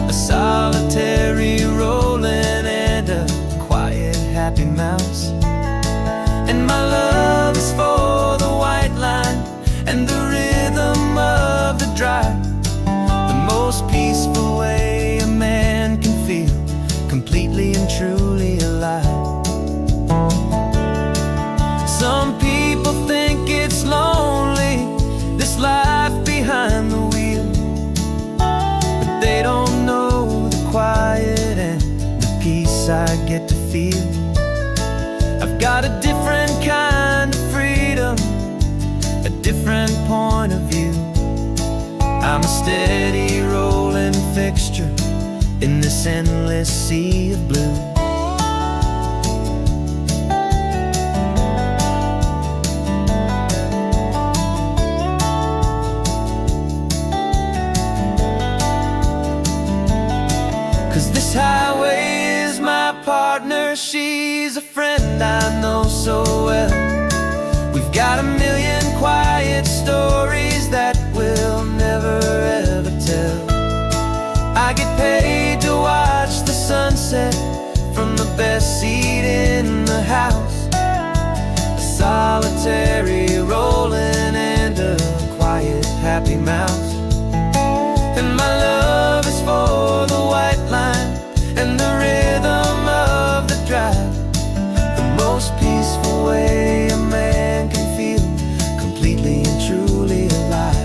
A solitary rolling and a quiet happy mouse. And my love is for the white line and the rhythm of the drive. The most peaceful way a man can feel completely and truly alive. Some people think it's lonely, this life behind the wheel, but they don't know the quiet and the peace I get to feel. I've got a different kind of freedom, a different point of view. I'm a steady rolling fixture in this endless sea of blue. This highway is my partner, she's a friend I know so well. We've got a million quiet stories that we'll never ever tell. I get paid to watch the sunset from the best seat in the house. A solitary rolling and a quiet happy mouse. And my love is for the white line and the rhythm of the drive. The most peaceful way a man can feel completely and truly alive.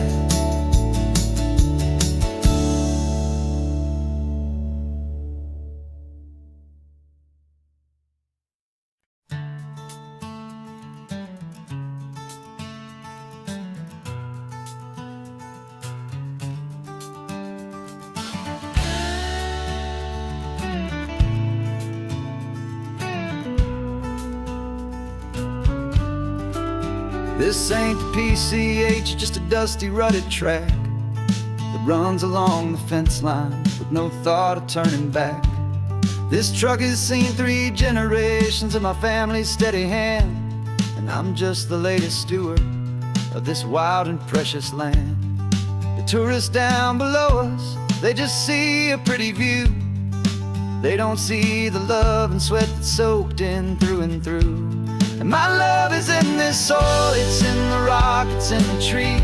This ain't the PCH, just a dusty rutted track that runs along the fence line with no thought of turning back. This truck has seen 3 generations of my family's steady hand, and I'm just the latest steward of this wild and precious land. The tourists down below us, they just see a pretty view. They don't see the love and sweat that's soaked in through and through. And my love is in this soil, it's in the rock, it's in the trees.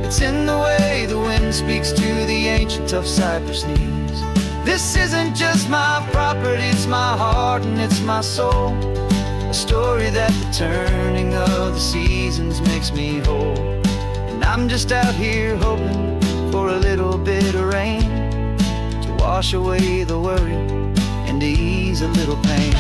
It's in the way the wind speaks to the ancient tough cypress knees. This isn't just my property, it's my heart and it's my soul. A story that the turning of the seasons makes me whole. And I'm just out here hoping for a little bit of rain to wash away the worry and to ease a little pain.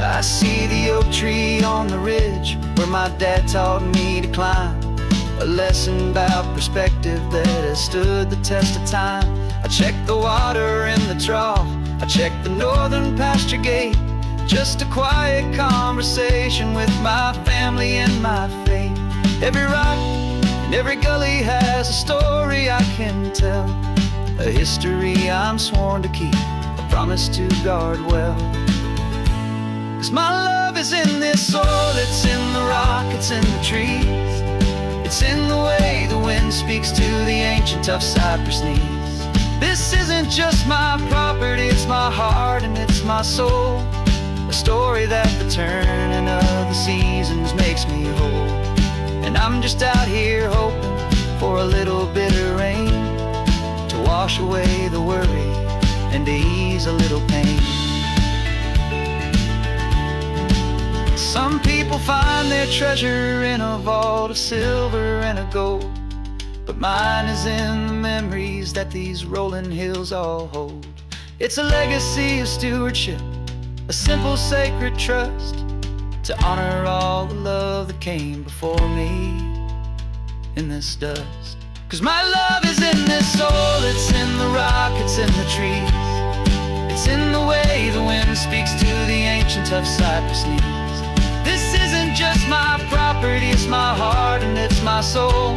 I see the oak tree on the ridge where my dad taught me to climb. A lesson about perspective that has stood the test of time. I check the water in the trough, I check the northern pasture gate, Just a quiet conversation with my family and my faith. Every rock and every gully has a story I can tell, a history I'm sworn to keep, a promise to guard well. 'Cause my love is in this soil, it's in the rock, it's in the trees. It's in the way the wind speaks to the ancient tough cypress knees. This isn't just my property, it's my heart and it's my soul, a story that the turning of the seasons makes me whole. And I'm just out here hoping for a little bit of rain to wash away the worry and to ease a little pain. Some people find their treasure in a vault of silver and a gold, but mine is in the memories that these rolling hills all hold. It's a legacy of stewardship, a simple sacred trust, to honor all the love that came before me in this dust. 'Cause my love is in this soul, it's in the rock, it's in the trees. It's in the way the wind speaks to the ancient tough cypress knees. This isn't just my property, it's my heart and it's my soul,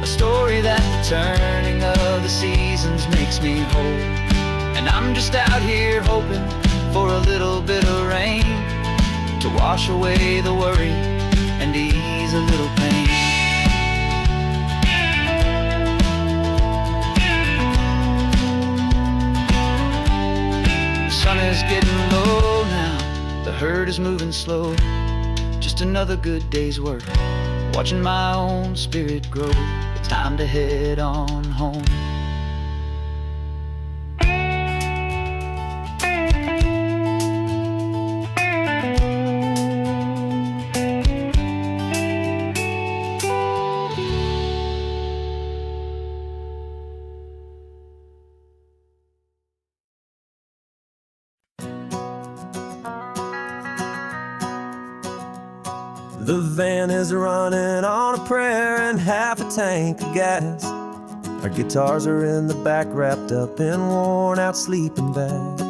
a story that the turning of the seasons makes me whole. And I'm just out here hoping for a little bit of rain to wash away the worry and ease a little pain. The sun is getting low now, the herd is moving slow. Just another good day's work, watching my own spirit grow. It's time to head on home. The van is running on a prayer and half a tank of gas. Our guitars are in the back, wrapped up in worn-out sleeping bags.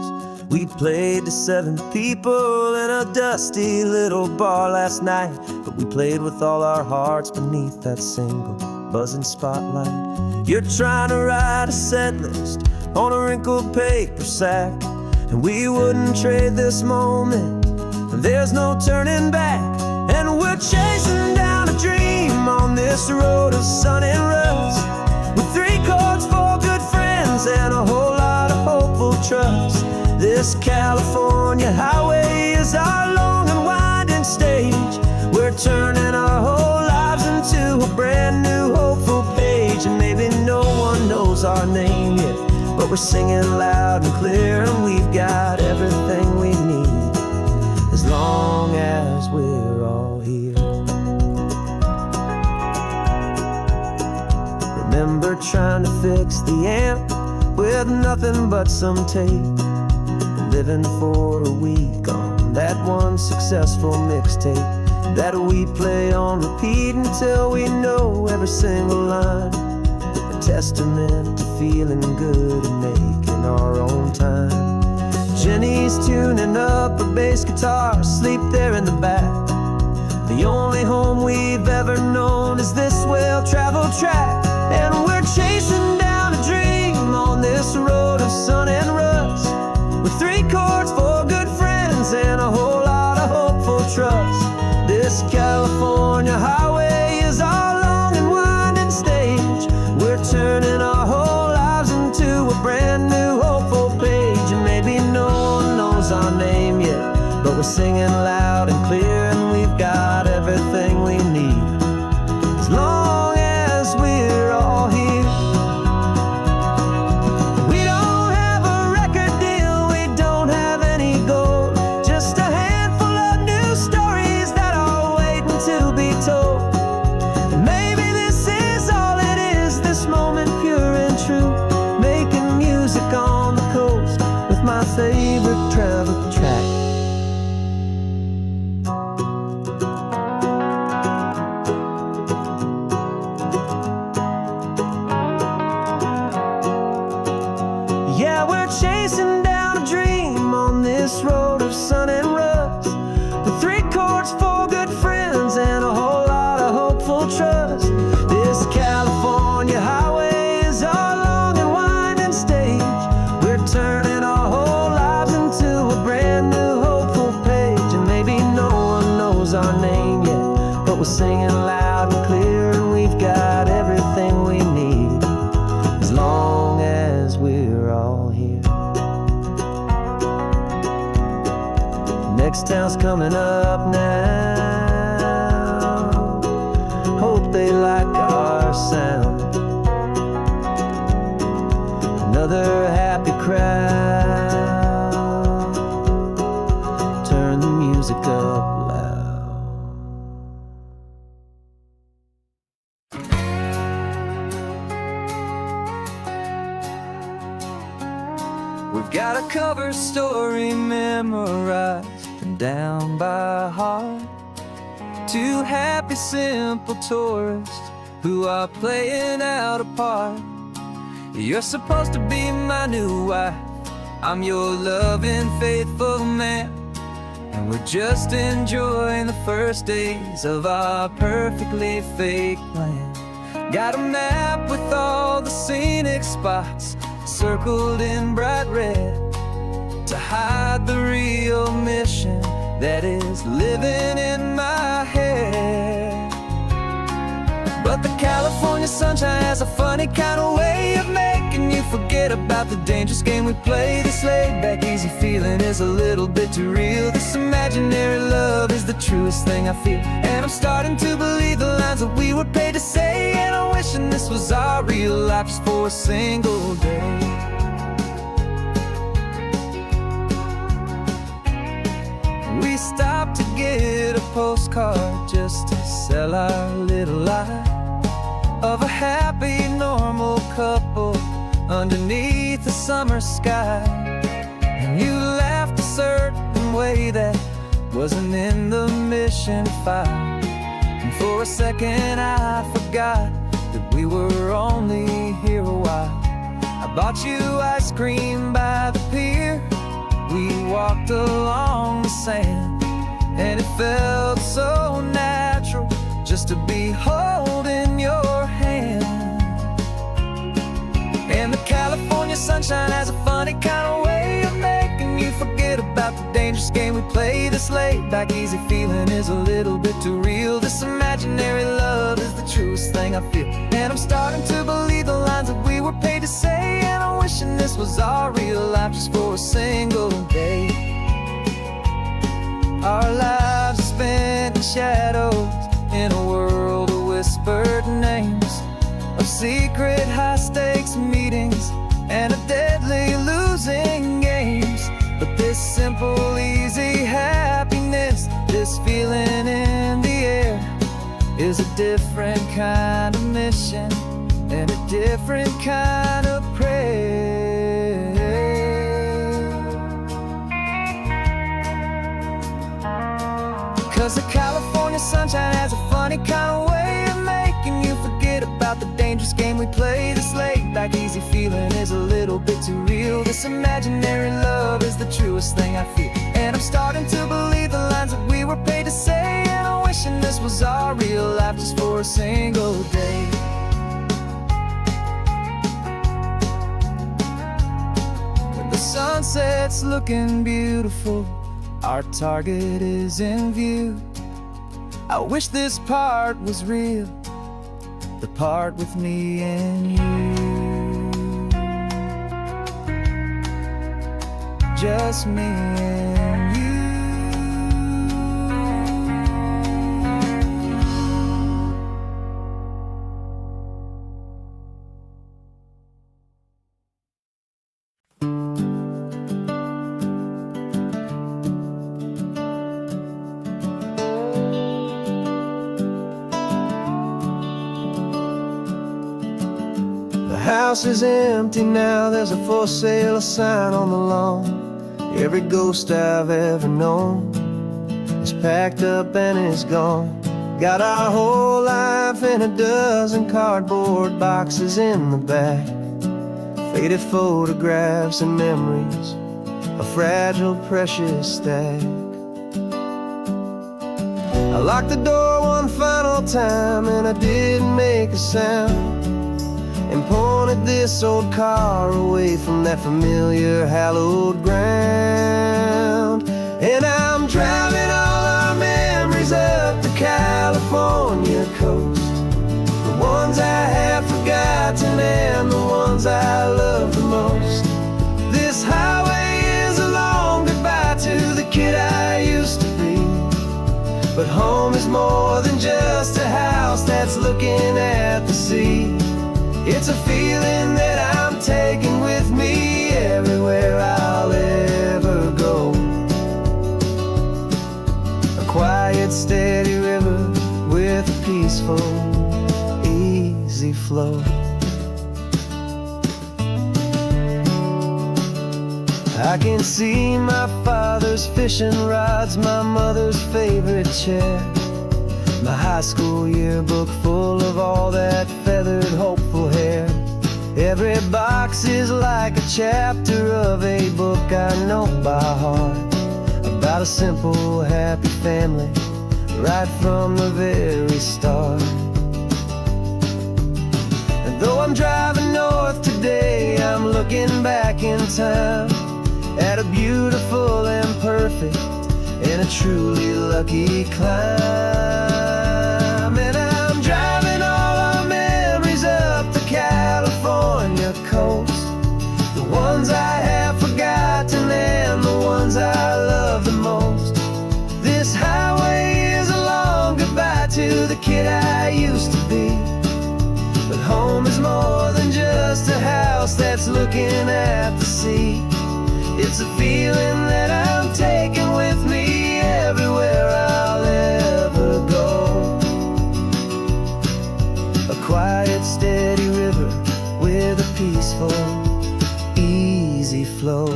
We played to 7 people in a dusty little bar last night, but we played with all our hearts beneath that single buzzing spotlight. You're trying to write a set list on a wrinkled paper sack, and we wouldn't trade this moment. There's no turning back. And we're chasing down a dream on this road of sun and rust, with 3 chords, 4 good friends, and a whole lot of hopeful trust. This California highway is our long and winding stage. We're turning our whole lives into a brand new hopeful page. And maybe no one knows our name yet, but we're singing loud and clear, and we've got everything we need, as long as we're all here. Remember trying to fix the amp with nothing but some tape, living for a week on that one successful mixtape that we play on repeat until we know every single line, a testament to feeling good and making our own time. Jenny's tuning up her bass guitar, asleep there in the back. The only home we've ever known is this well-traveled track. And we're chasing down a dream on this road of sun and rust, with 3 chords, 4 good friends, and a whole lot of hopeful trust. This California highway is our long and winding stage. We're turning our whole lives into a brand new hopeful page. And maybe no one knows our name yet, but we're singing loud and clear, and we've got everything we need, as long as we're all here. We don't have a record deal, we don't have any gold, just a handful of new stories that are waiting to be told. And maybe this is all it is, this moment pure and true, making music on the coast with my favorite travel track. Yeah, we're chasing down a dream on this road of sun and rain. next town's coming up now. Hope they like our sound. Another happy crowd. Turn the music up loud. We've got a cover story memorized and down by heart. Two happy, simple tourists who are playing out a part. You're supposed to be my new wife, I'm your loving, faithful man, and we're just enjoying the first days of our perfectly fake plan. Got a map with all the scenic spots circled in bright red to hide the real mission that is living in my head. But the California sunshine has a funny kind of way of making you forget about the dangerous game we play. This laid-back, easy feeling is a little bit too real. This imaginary love is the truest thing I feel, and I'm starting to believe the lines that we were paid to say. And I'm wishing this was our real life just for a single day. We stopped to get a postcard just to sell our little lie of a happy, normal couple underneath the summer sky. And you laughed a certain way that wasn't in the mission file, and for a second I forgot that we were only here a while. I bought you ice cream by the pier. We walked along the sand, and it felt so natural just to be holding your hand. And the California sunshine has a funny kind of way of making you forget about the dangerous game we play. This laid-back, easy feeling is a little bit too real. This imaginary love is the truest thing I feel, and I'm starting to believe the lines that we were paid to say. And I'm wishing this was our real life just for a single day. Our lives are spent in shadows, in a world of whispered names, of secret high-stakes meetings and of deadly losing games. But this simple, easy happiness, this feeling in the air, is a different kind of mission and a different kind of prayer. 'Cause the California sunshine has a funny kind of way of making you forget about the dangerous game we play. This laid-back, easy feeling is a little bit too real. This imaginary love is the truest thing I feel, and I'm starting to believe the lines that we were paid to say. And I'm wishing this was our real life just for a single day. When the sunset's looking beautiful, our target is in view. I wish this part was real, the part with me and you. Just me and you. The house is empty now, there's a for sale sign on the lawn. Every ghost I've ever known is packed up and is gone. Got our whole life in a dozen cardboard boxes in the back. Faded photographs and memories, a fragile, precious stack. I locked the door one final time and I didn't make a sound, and pointed this old car away from that familiar hallowed ground. And I'm driving all our memories up the California coast, the ones I have forgotten and the ones I love the most. This highway is a long goodbye to the kid I used more than just a house that's looking at the sea. It's a feeling that I'm taking with me everywhere I'll ever go. A quiet, steady river with a peaceful, easy flow. I can see my father's fishing rods, my mother's favorite chair, my high school yearbook full of all that feathered, hopeful hair. Every box is like a chapter of a book I know by heart, about a simple, happy family right from the very start. And though I'm driving north today, I'm looking back in time at a beautiful and perfect and a truly lucky climb. And I'm driving all our memories up the California coast, the ones I have forgotten and the ones I love the most. This highway is a long goodbye to the kid I used to be, but home is more than just a house that's looking at the sea. It's a feeling that I'm taking with me everywhere I'll ever go. A quiet, steady river with a peaceful, easy flow.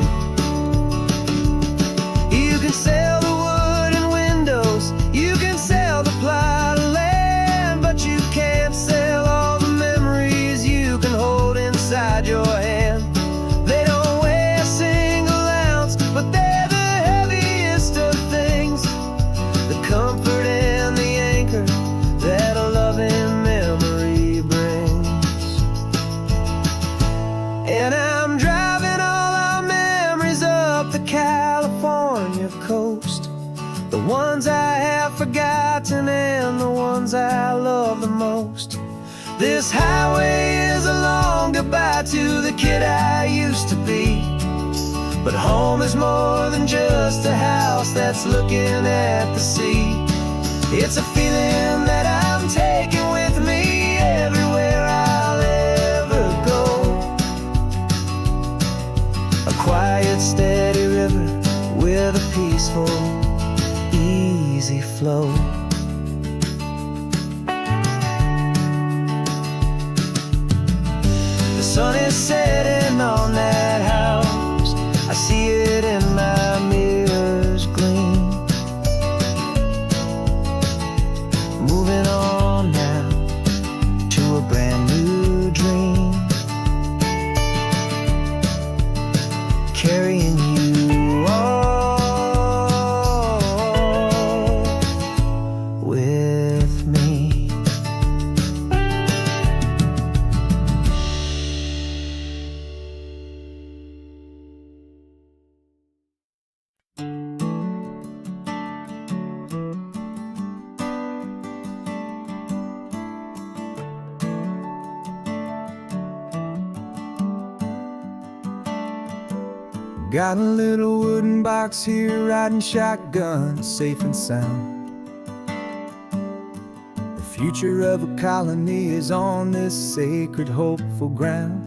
You can sail the wood and windows, you can sail the plot of land, but you can't sail all the memories you can hold inside your hand. They don't weigh a single ounce, but they're the heaviest of things, the comfort and the anchor that a loving memory brings. And I'm driving all our memories up the California coast, the ones I have forgotten and the ones I love the most. This highway is a long goodbye to the kid I used to be, but home is more than just a house that's looking at the sea. It's a feeling that I'm taking with me everywhere I'll ever go. A quiet, steady river with a peaceful, easy flow. The sun is setting on that house, I see it in my mirror's gleam. Moving on now to a brand new dream, carrying you all with me. Got a little wooden box here, riding shotgun, safe and sound. The future of a colony is on this sacred, hopeful ground.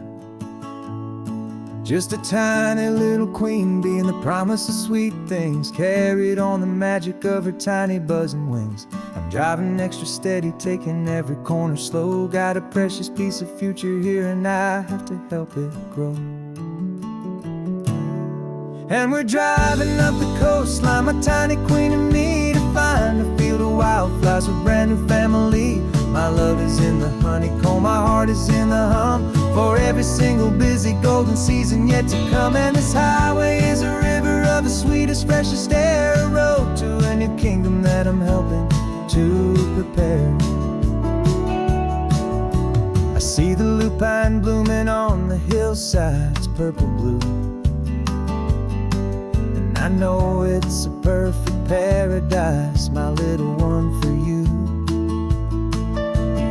Just a tiny little queen bee, and the promise of sweet things carried on the magic of her tiny buzzing wings. I'm driving extra steady, taking every corner slow. Got a precious piece of future here, and I have to help it grow. And we're driving up the coastline, my tiny queen and me, to find a field of wildflowers with brand new family. My love is in the honeycomb, my heart is in the hum, for every single busy golden season yet to come. And this highway is a river of the sweetest, freshest air, a road to a new kingdom that I'm helping to prepare. I see the lupine blooming on the hillsides, purple blue, I know it's a perfect paradise, my little one, for you.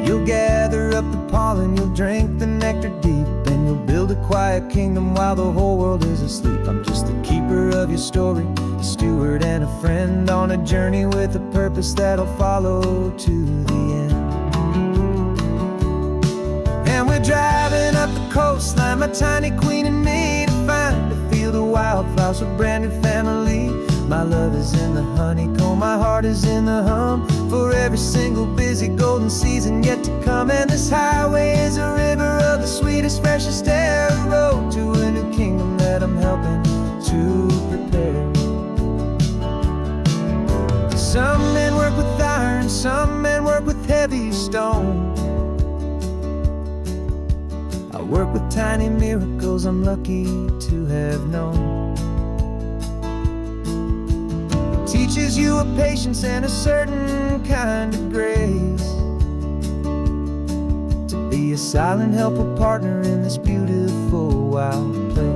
You'll gather up the pollen, you'll drink the nectar deep, and you'll build a quiet kingdom while the whole world is asleep. I'm just the keeper of your story, a steward and a friend on a journey with a purpose that'll follow to the end. And we're driving up the coastline, my tiny queen and me, to find a field of wildflowers with brand new family. My love is in the honeycomb, my heart is in the hum, for every single busy golden season yet to come. And this highway is a river of the sweetest, freshest air, a road to a new kingdom that I'm helping to prepare. Some men work with iron, some men work with heavy stone. I work with tiny miracles I'm lucky to have known. Teaches you a patience and a certain kind of grace, to be a silent helper partner in this beautiful wild place.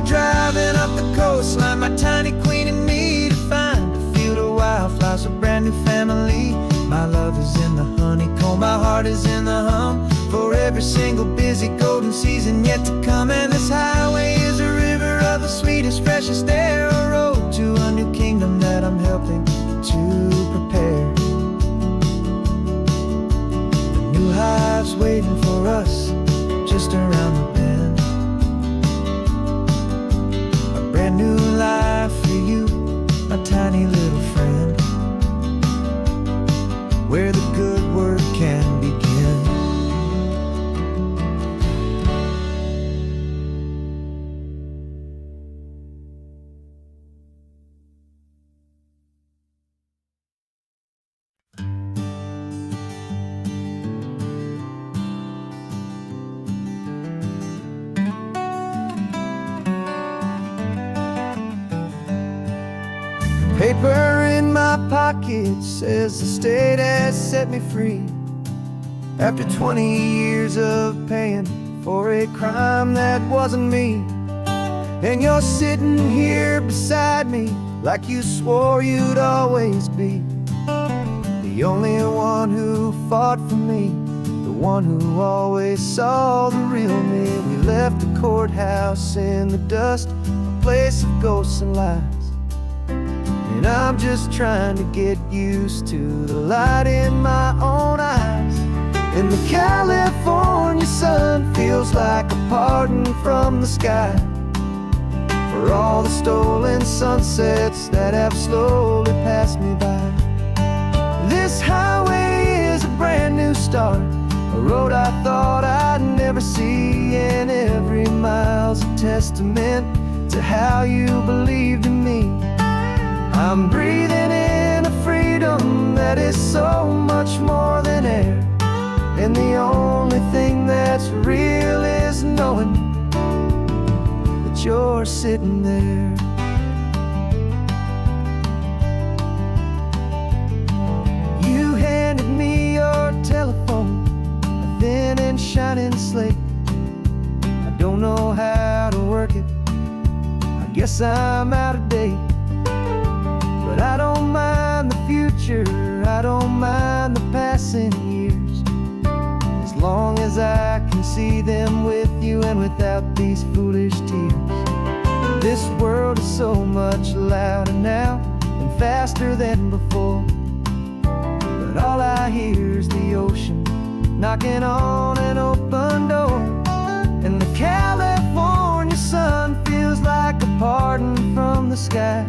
Driving up the coastline, my tiny queen and me, to find a field of wildflowers, a brand new family. My love is in the honeycomb, my heart is in the hum, for every single busy golden season yet to come. And this highway is a river of the sweetest, freshest air, a road to a new kingdom that I'm helping to prepare. The new hive's waiting for us just around the bend. Brand new life for you, my tiny little friend, where the good work can begin. Paper in my pocket says the state has set me free, after 20 years of paying for a crime that wasn't me. And you're sitting here beside me like you swore you'd always be, the only one who fought for me, the one who always saw the real me. We left the courthouse in the dust, a place of ghosts and lies, and I'm just trying to get used to the light in my own eyes. And the California sun feels like a pardon from the sky, for all the stolen sunsets that have slowly passed me by. This highway is a brand new start, a road I thought I'd never see, and every mile's a testament to how you believed in me. I'm breathing in a freedom that is so much more than air, and the only thing that's real is knowing that you're sitting there. You handed me your telephone, a thin and shining slate. I don't know how to work it, I guess I'm out of date. But I don't mind the future, I don't mind the passing years, as long as I can see them with you and without these foolish tears. This world is so much louder now and faster than before, but all I hear is the ocean knocking on an open door. And the California sun feels like a pardon from the sky,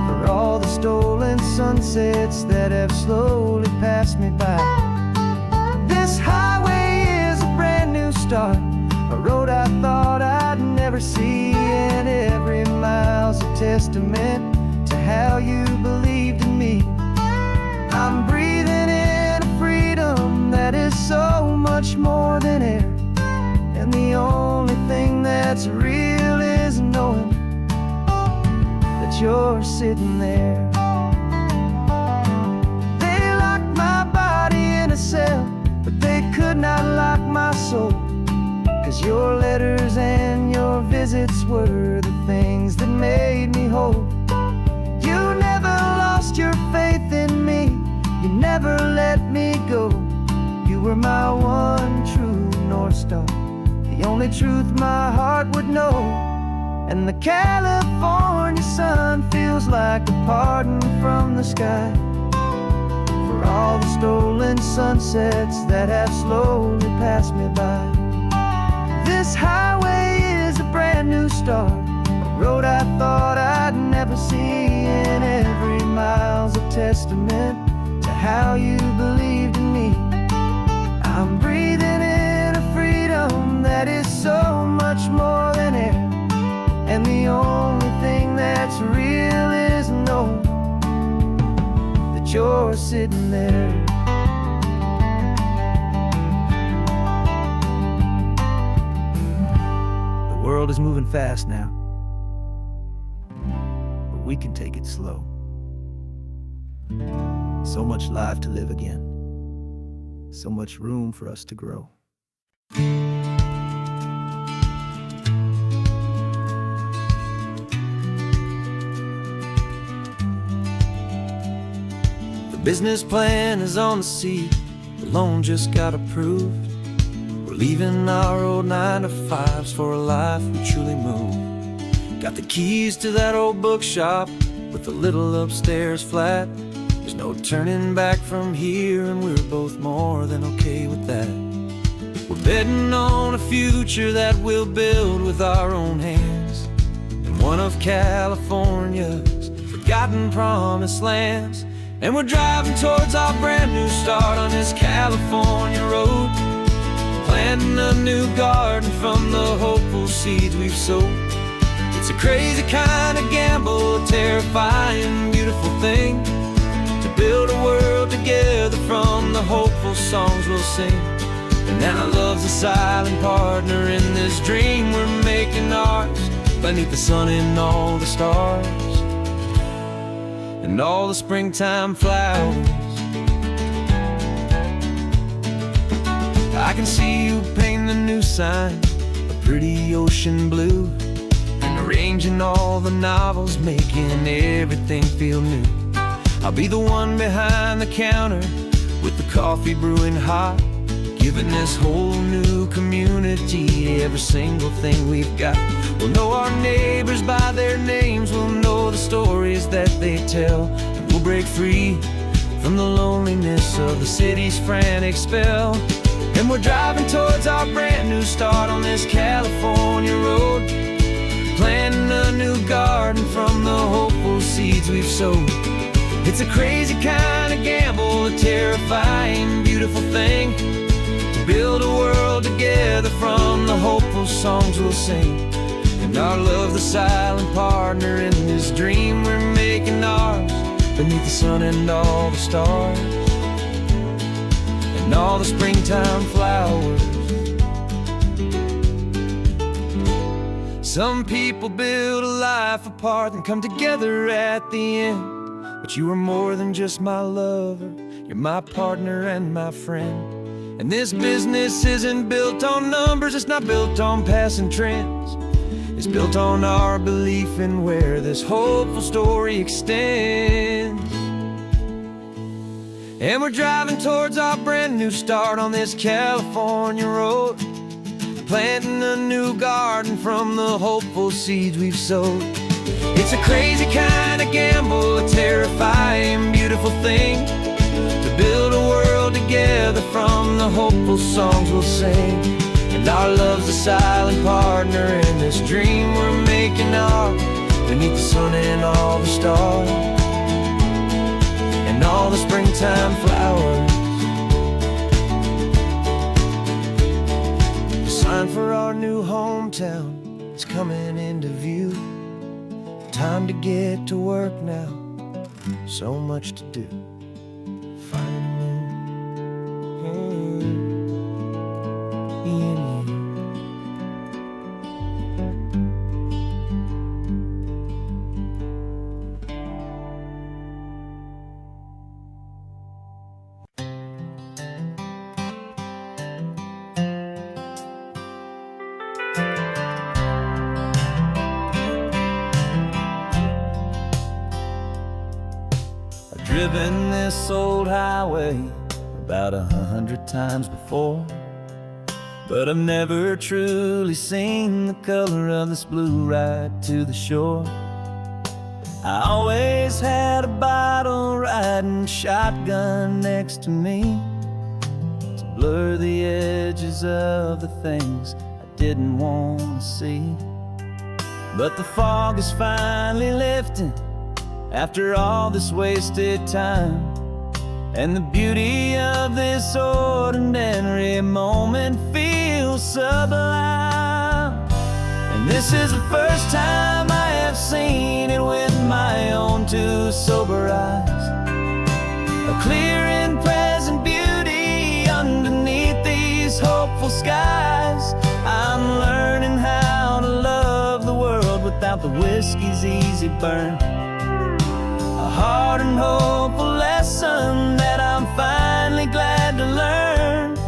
for all the stolen sunsets that have slowly passed me by. This highway is a brand new start, a road I thought I'd never see, and every mile's a testament to how you believed in me. I'm breathing in a freedom that is much more than air, and the only thing that's real is knowing that you're sitting there. They locked my body in a cell, but they could not lock my soul, 'cause your letters and your visits were the things that made me whole. You never lost your faith in me, you never let me go. You were my one true North Star, the only truth my heart would know. And the California sun feels like a pardon from the sky for all the stolen sunsets that have slowly passed me by. This highway is a brand new start, a road I thought I'd never see, and every mile's a testament to how you believed in me. I'm breathing in a freedom that is so much more than air, and the only thing that's real is knowing that you're sitting there. The world is moving fast now, but we can take it slow. So much life to live again, so much room for us to grow. The business plan is on the seat, the loan just got approved. We're leaving our old 9-to-5s for a life we truly move. Got the keys to that old bookshop with the little upstairs flat. There's no turning back from here, and we're both more than okay with that. We're betting on a future that we'll build with our own hands, in one of California's forgotten promised lands. And we're driving towards our brand new start on this California road, planting a new garden from the hopeful seeds we've sowed. It's a crazy kind of gamble, a terrifying, beautiful thing, to build a world together from the hopeful songs we'll sing. And now love's a silent partner in this dream we're making ours, beneath the sun and all the stars and all the springtime flowers. I can see you painting the new sign a pretty ocean blue, and arranging all the novels, making everything feel new. I'll be the one behind the counter with the coffee brewing hot, giving this whole new community every single thing we've got. We'll know our neighbors by their names, we'll know the stories that they tell, and we'll break free from the loneliness of the city's frantic spell. And we're driving towards our brand new start on this California road, planting a new garden from the hopeful seeds we've sowed. It's a crazy kind of gamble, a terrifying, beautiful thing, to build a world together from the hopeful songs we'll sing. And our love, the silent partner in this dream we're making ours, beneath the sun and all the stars and all the springtime flowers. Some people build a life apart and come together at the end, but you are more than just my lover, you're my partner and my friend. And this business isn't built on numbers, it's not built on passing trends. It's built on our belief in where this hopeful story extends. And we're driving towards our brand new start on this California road, planting a new garden from the hopeful seeds we've sowed. It's a crazy kind of gamble, a terrifying, beautiful thing, to build a world together from the hopeful songs we'll sing. And our love's a silent partner in this dream we're making ours, beneath the sun and all the stars and all the springtime flowers. The sign for our new hometown is coming into view. Time to get to work now, so much to do. Find a new driven this old highway about 100 times before, but I've never truly seen the color of this blue right to the shore. I always had a bottle riding shotgun next to me to blur the edges of the things I didn't want to see. But the fog is finally lifting after all this wasted time, and the beauty of this ordinary moment feels sublime. And this is the first time I have seen it with my own two sober eyes. A clear and present beauty underneath these hopeful skies. I'm learning how to love the world without the whiskey's easy burn. A hard and hopeful lesson that I'm finally glad to learn.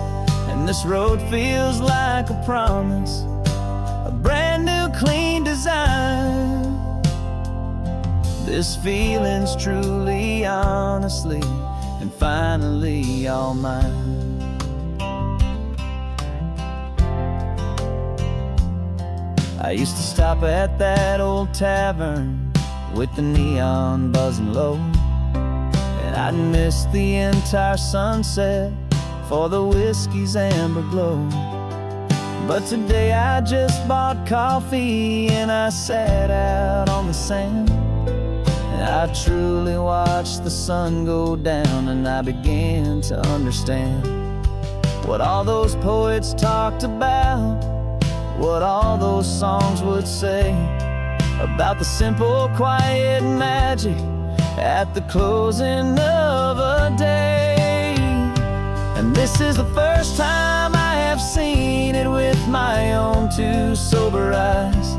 And this road feels like a promise, a brand new clean design. This feeling's truly, honestly, and finally all mine. I used to stop at that old tavern with the neon buzzing low, and I'd miss the entire sunset for the whiskey's amber glow. But today I just bought coffee and I sat out on the sand, and I truly watched the sun go down, and I began to understand what all those poets talked about, what all those songs would say about the simple, quiet magic at the closing of a day. And this is the first time I have seen it with my own two sober eyes.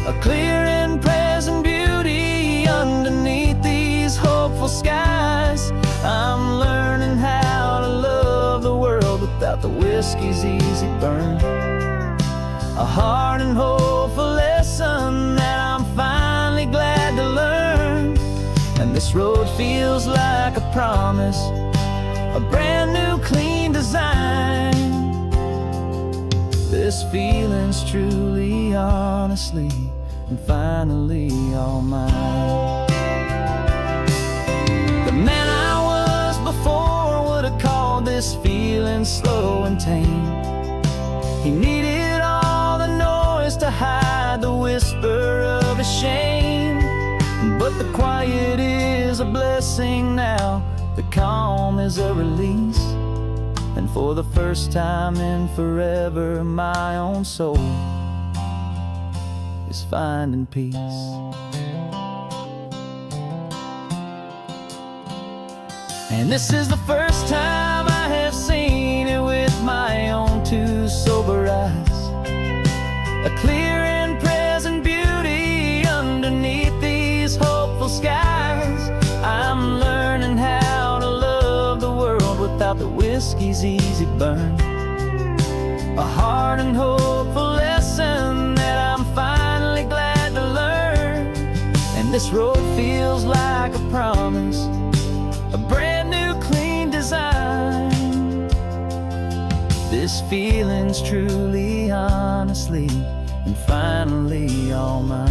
A clear and present beauty underneath these hopeful skies. I'm learning how to love the world without the whiskey's easy burn. A hard and hopeful lesson that I'm finally glad to learn. And this road feels like a promise, a brand new clean design. This feeling's truly, honestly, and finally all mine. The man I was before would have called this feeling slow and tame. He needed all the noise to hide the whisper of his shame. But the quiet is a blessing now, the calm is a release. And for the first time in forever, my own soul is finding peace. And this is the first time I have seen it with my own two sober eyes. A clear and present beauty underneath these hopeful skies. I'm learning how to love the world without the whiskey's easy burn. A hard and hopeful lesson that I'm finally glad to learn. And this road feels like a promise, a brand new clean design. This feeling's truly, honestly, and finally all mine.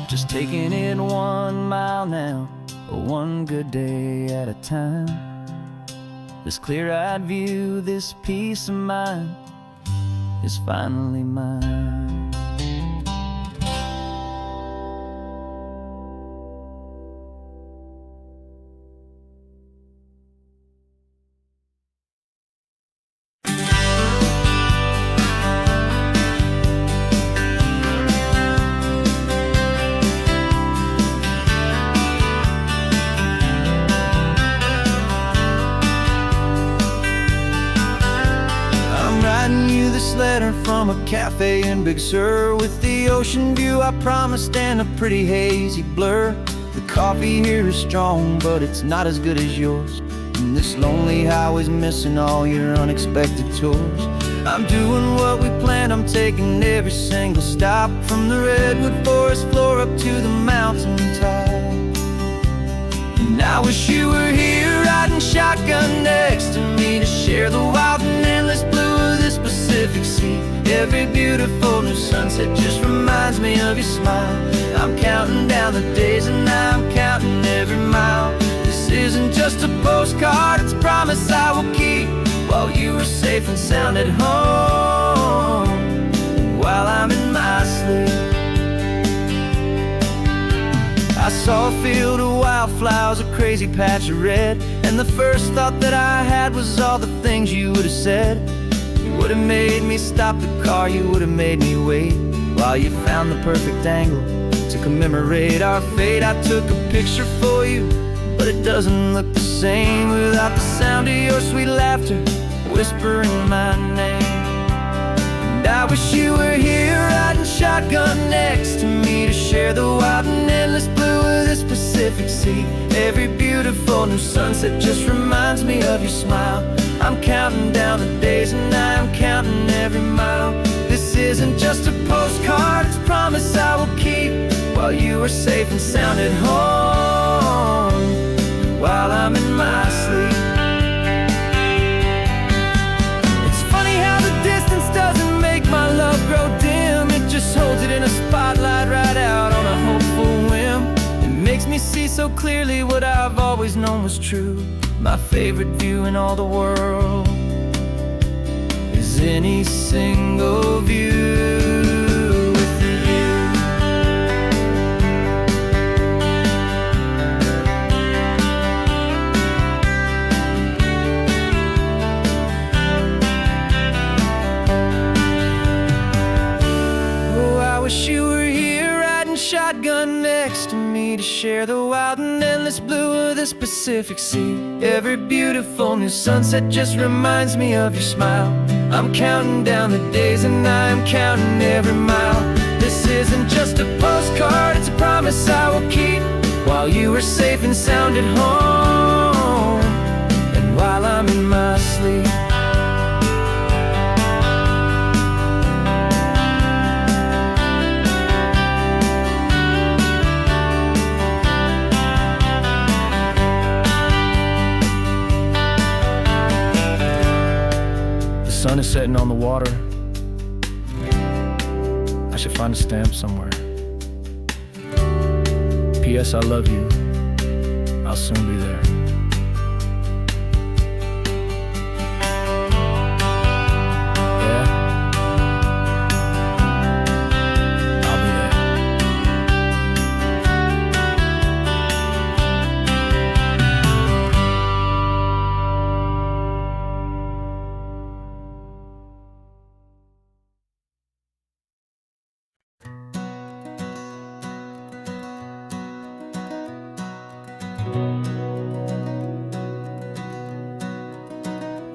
Just taking it 1 mile now, one good day at a time. This clear-eyed view, this peace of mind is finally mine. This letter from a cafe in Big Sur, with the ocean view I promised and a pretty hazy blur. The coffee here is strong, but it's not as good as yours, and this lonely highway's missing all your unexpected tours. I'm doing what we planned, I'm taking every single stop, from the redwood forest floor up to the mountain top. And I wish you were here riding shotgun next to me, to share the wild and endless blue of this Pacific Sea. Every beautiful new sunset just reminds me of your smile. I'm counting down the days and I'm counting every mile. This isn't just a postcard, it's a promise I will keep, while you are safe and sound at home, while I'm in my sleep. I saw a field of wildflowers, a crazy patch of red, and the first thought that I had was all the things you would have said. You would have made me stop the car, you would have made me wait, while you found the perfect angle to commemorate our fate. I took a picture for you, but it doesn't look the same without the sound of your sweet laughter whispering my name. And I wish you were here riding shotgun next to me, to share the wild and endless blue of this Pacific Sea. Every beautiful new sunset just reminds me of your smile. I'm counting down the days and I'm counting every mile. This isn't just a postcard, it's a promise I will keep, while you are safe and sound at home, while I'm in my sleep. It's funny how the distance doesn't make my love grow dim, it just holds it in a spotlight right out on a hopeful whim. It makes me see so clearly what I've always known was true. My favorite view in all the world is any single view. I wish you were here riding shotgun next to me, to share the wild and endless blue of this Pacific Sea. Every beautiful new sunset just reminds me of your smile. I'm counting down the days and I'm counting every mile. This isn't just a postcard, it's a promise I will keep, while you are safe and sound at home, and while I'm in my sleep. The sun is setting on the water. I should find a stamp somewhere. P.S. I love you. I'll soon be there. Yeah? I'll be there.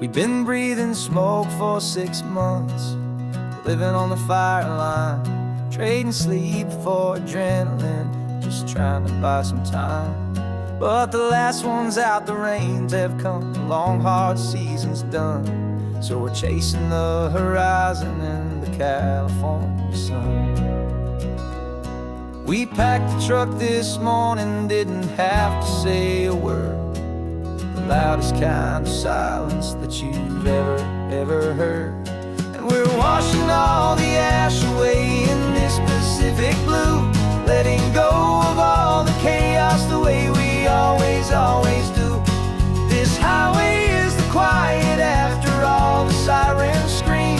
We've been breathing smoke for 6 months, living on the fire line, trading sleep for adrenaline, just trying to buy some time. But the last one's out, the rains have come, the long hard season's done, so we're chasing the horizon in the California sun. We packed the truck this morning, didn't have to say a word, the loudest kind of silence that you've ever heard. And we're washing all the ash away in this Pacific blue, letting go of all the chaos the way we always do. This highway is the quiet after all the sirens scream,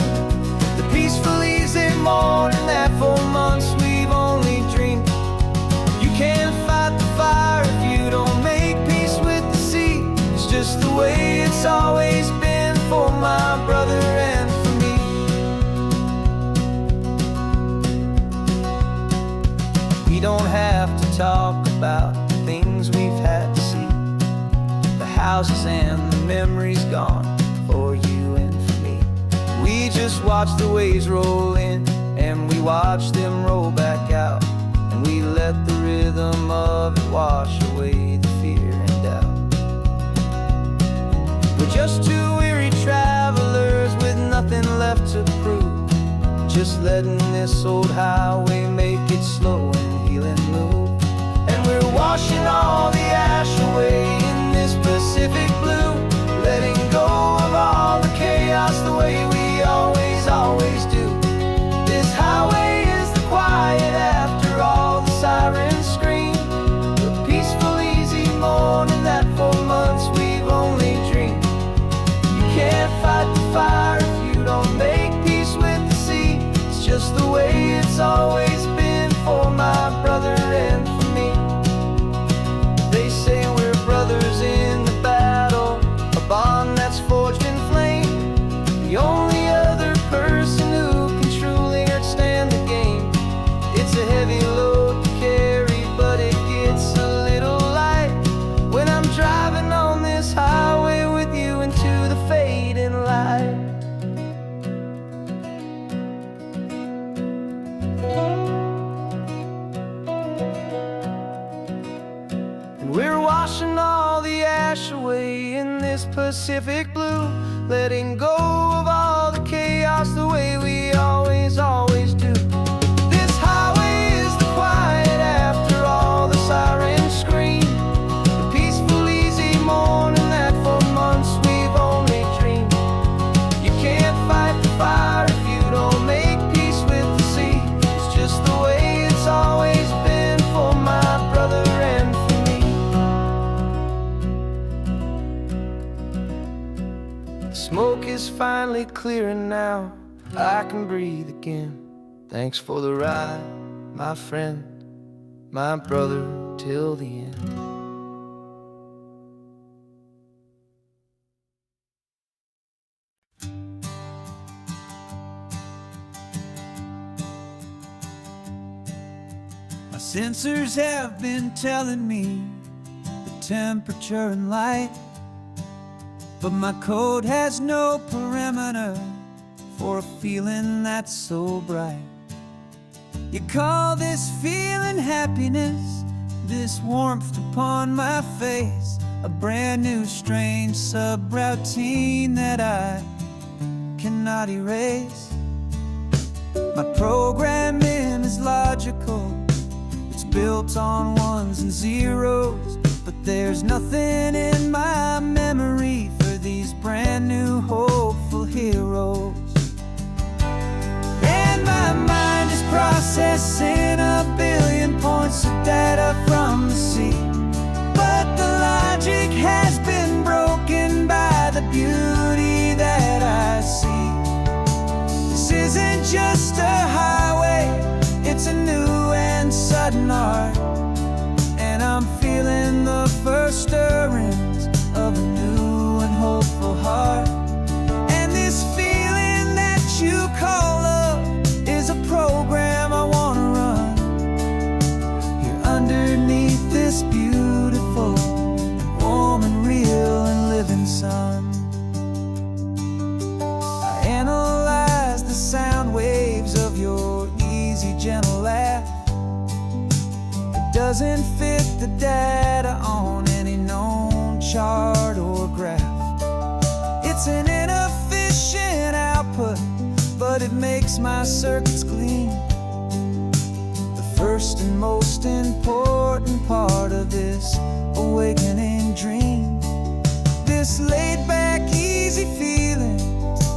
the peaceful easy morning that for months we've only dreamed. You can't fight the fire if you don't make peace with the sea. It's just the way it's always been for my brother and for me. We don't have to talk about the things we've had to see, the houses and the memories gone for you and for me. We just watch the waves roll in and we watch them roll back out, and we let the rhythm of it wash away the fear and doubt. We're just two weary travelers with nothing left letting this old highway make it slow and healing move. And we're washing all the ash away in this Pacific blue, letting go of all the chaos the way we always, always do. This highway is the quiet after all the sirens scream, the peaceful, easy morning that for months we've only dreamed. You can't fight the fire if you don't make peace with the sea. It's just the way it's always been for my brother and for me. They say we're brothers in the battle, a bond that's forged in flame. The only other person who can truly understand the game. It's a heavy load to carry, but it gets a little light when I'm driving on this highway with you into the fading light. And we're washing all the ash away in this Pacific blue, letting go of all the chaos the way we always, always do. This highway is the quiet after all the sirens scream, the peaceful, easy morning that for months we've only dreamed. You can't fight the fire if you don't make peace with the sea. It's just the way it's always been for my brother and for me. The smoke is finally clearing now, I can breathe again. Thanks for the ride, my friend, my brother, till the end. My sensors have been telling me the temperature and light, but my code has no parameter for a feeling that's so bright. You call this feeling happiness, this warmth upon my face, a brand new strange subroutine that I cannot erase. My programming is logical, it's built on ones and zeros, but there's nothing in my memory for these brand new hopeful heroes. And my mind is processing a billion points of data from the sea, but the logic has been broken by the beauty that I see. This isn't just a highway, it's a new and sudden art, and I'm feeling the first stirrings of a new and hopeful heart. And this feeling that you call love is a program I wanna run here underneath this beautiful, warm and real and living sun. I analyze the sound waves of your easy, gentle laugh. It doesn't fit the data on any known chart or graph. It's an inefficient output, but it makes my circuits gleam. The first and most important part of this awakening dream. This laid back, easy feeling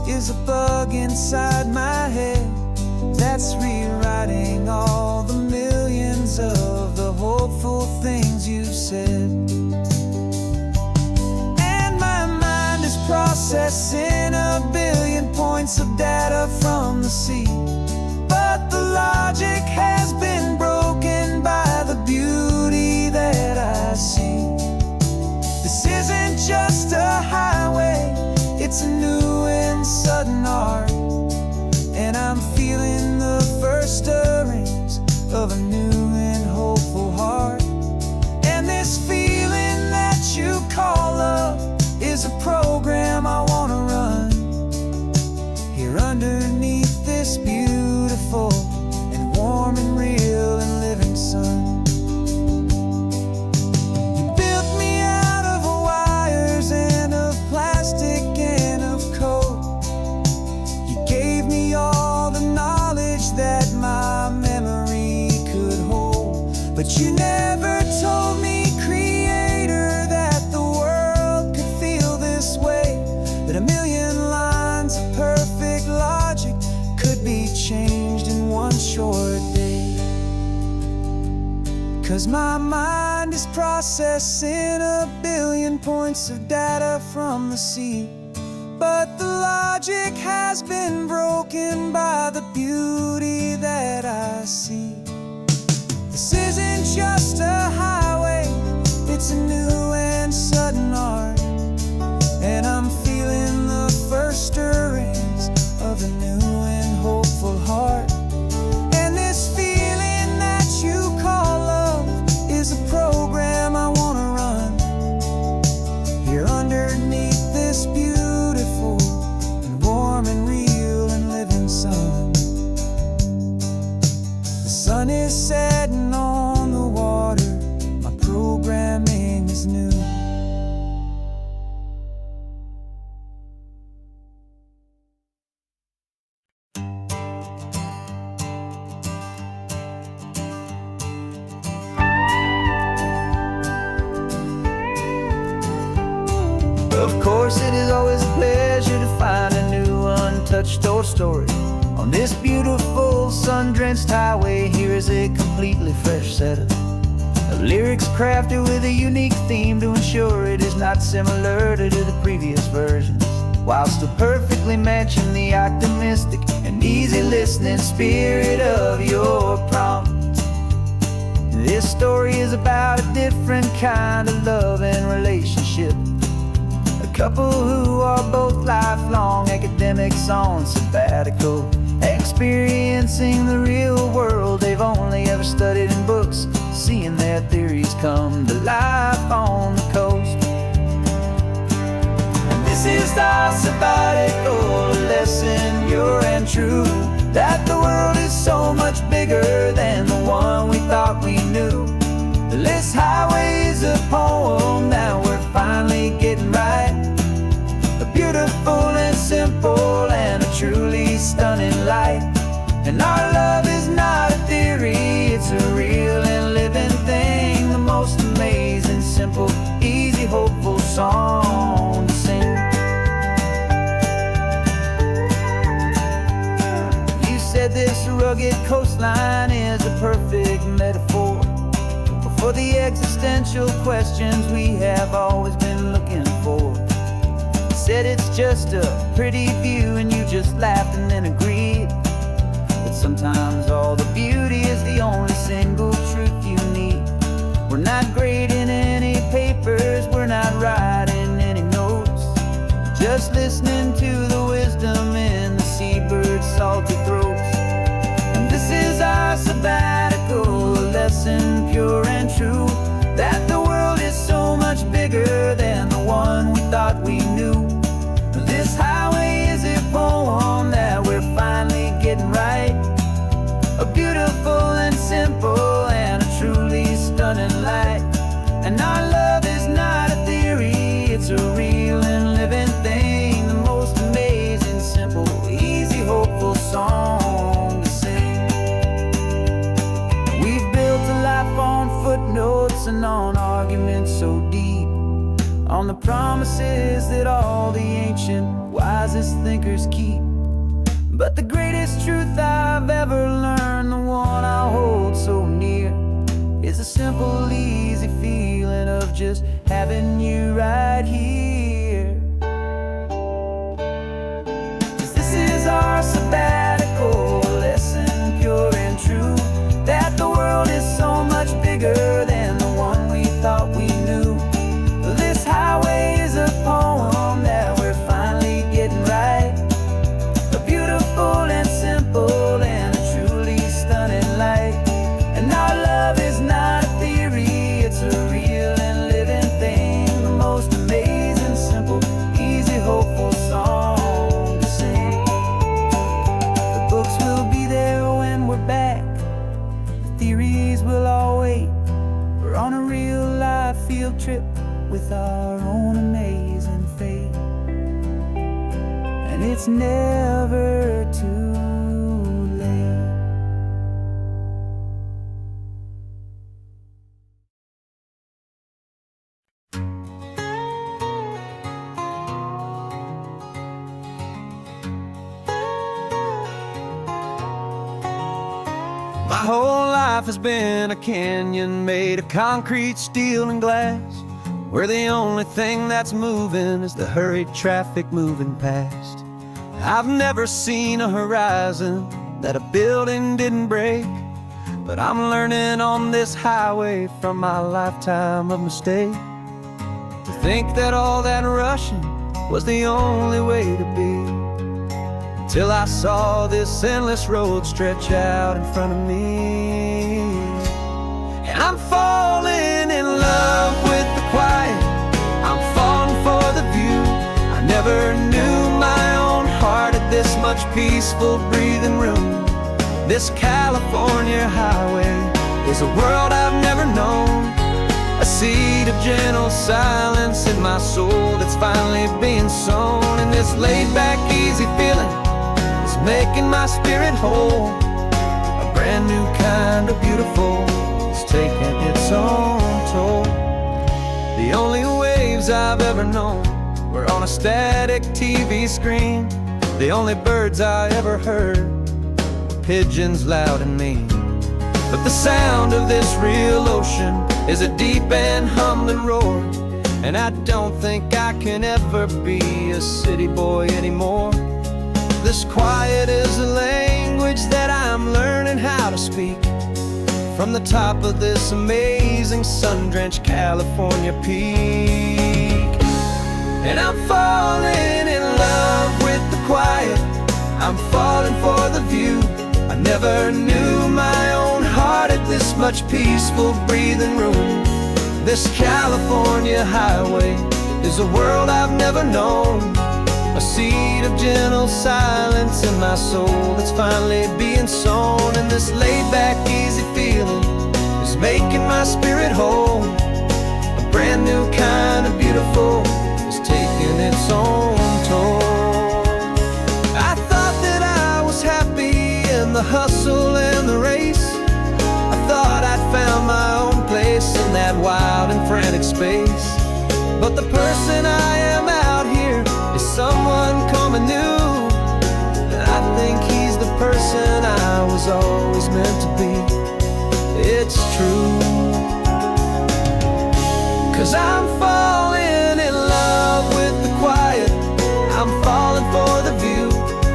is a bug inside my head that's rewriting all the millions of the hopeful things you've said. And my mind is processing a billion points of data from the sea, but the logic has been broken by the beauty that I see. This isn't just a highway, it's a new and sudden art, and I'm feeling the first stirrings of a new and hopeful heart. And this feeling that you call love is a program I wanna run here underneath this beautiful and warm and real and living sun. You built me out of wires and of plastic and of coal, But you never told me, Creator, that the world could feel this way, that a million lines of perfect logic could be changed in one short day. 'Cause my mind is processing a billion points of data from the sea, but the logic has been broken by the beauty that I see. This isn't just a highway, it's a new and sudden art, and I'm feeling the first stirrings of a new and hopeful heart. And this feeling that you call love is a program I wanna run here underneath this beautiful and warm and real and living sun. The sun is setting on the water, my programming is new. Of course, it is always a pleasure to find a new untouched old story. On this beautiful sun-drenched highway, here is a completely fresh set of lyrics crafted with a unique theme to ensure it is not similar to the previous versions, while still perfectly matching the optimistic and easy listening spirit of your prompt. This story is about a different kind of love and relationship. A couple who are both lifelong academics on sabbatical, experiencing the real world they've only ever studied in books, seeing their theories come to life on the coast. And this is our sabbatical lesson, pure and true, that the world is so much bigger than the one we thought we knew. This highway is a poem that we're finally getting right, a beautiful and simple and a truly stunning light. And our love is not a theory, it's a real and living thing, the most amazing, simple, easy, hopeful song to sing. You said this rugged coastline is a perfect metaphor for the existential questions we have always been looking for. You said it's just a pretty view and you just laughed and then agreed. But sometimes all the beauty is the only single truth you need. We're not grading any papers, we're not writing any notes, just listening to the wisdom in the seabird's salty throats. And this is our sabbatical lesson, pure and true, that the world is so much bigger than the one we thought we knew. This highway is a poem that we're finally getting right, a beautiful and simple and a truly stunning light. And our love is not a theory, it's a real and living thing, the most amazing, simple, easy, hopeful song to sing. We've built a life on footnotes and on arguments so deep, on the promises that all the ancient, wisest thinkers keep. But the greatest truth I've ever learned, the one I hold so near, is a simple, easy feeling of just having you right here. 'Cause this is our sabbatical lesson, pure and true, that the world is so much bigger than the one we thought we knew. This highway is a poem that we're finally getting right, a beautiful and simple and a truly stunning light. And our love is not a theory, it's a real and living thing, the most amazing, simple, easy, hopeful song to sing. The books will be there when we're back, the theories will all wait. We're on a real life field trip with our own amazing fate, and it's never too late. whole life has been a canyon made of concrete, steel, and glass, where the only thing that's moving is the hurried traffic moving past. I've never seen a horizon that a building didn't break, but I'm learning on this highway from my lifetime of mistakes to think that all that rushing was the only way to be. Till I saw this endless road stretch out in front of me. And I'm falling in love with the quiet, I'm falling for the view. I never knew my own heart had this much peaceful breathing room. This California highway is a world I've never known, a seed of gentle silence in my soul that's finally being sown. And this laid-back, easy feeling is making my spirit whole. A brand new kind of beautiful is taking its own toll. The only waves I've ever known were on a static TV screen. The only birds I ever heard were pigeons loud and mean. But the sound of this real ocean is a deep and humbling roar, and I don't think I can ever be a city boy anymore. This quiet is a language that I'm learning how to speak from the top of this amazing sun-drenched California peak. And I'm falling in love with the quiet, I'm falling for the view. I never knew my own heart had this much peaceful breathing room. This California highway is a world I've never known, a seed of gentle silence in my soul that's finally being sown. And this laid-back, easy feeling is making my spirit whole. A brand new kind of beautiful is taking its own toll. I thought that I was happy in the hustle and the race. I thought I'd found my own place in that wild and frantic space. But the person I am out here is someone coming new, and I think he's the person I was always meant to be. It's true, 'cause I'm falling in love with the quiet, I'm falling for the view.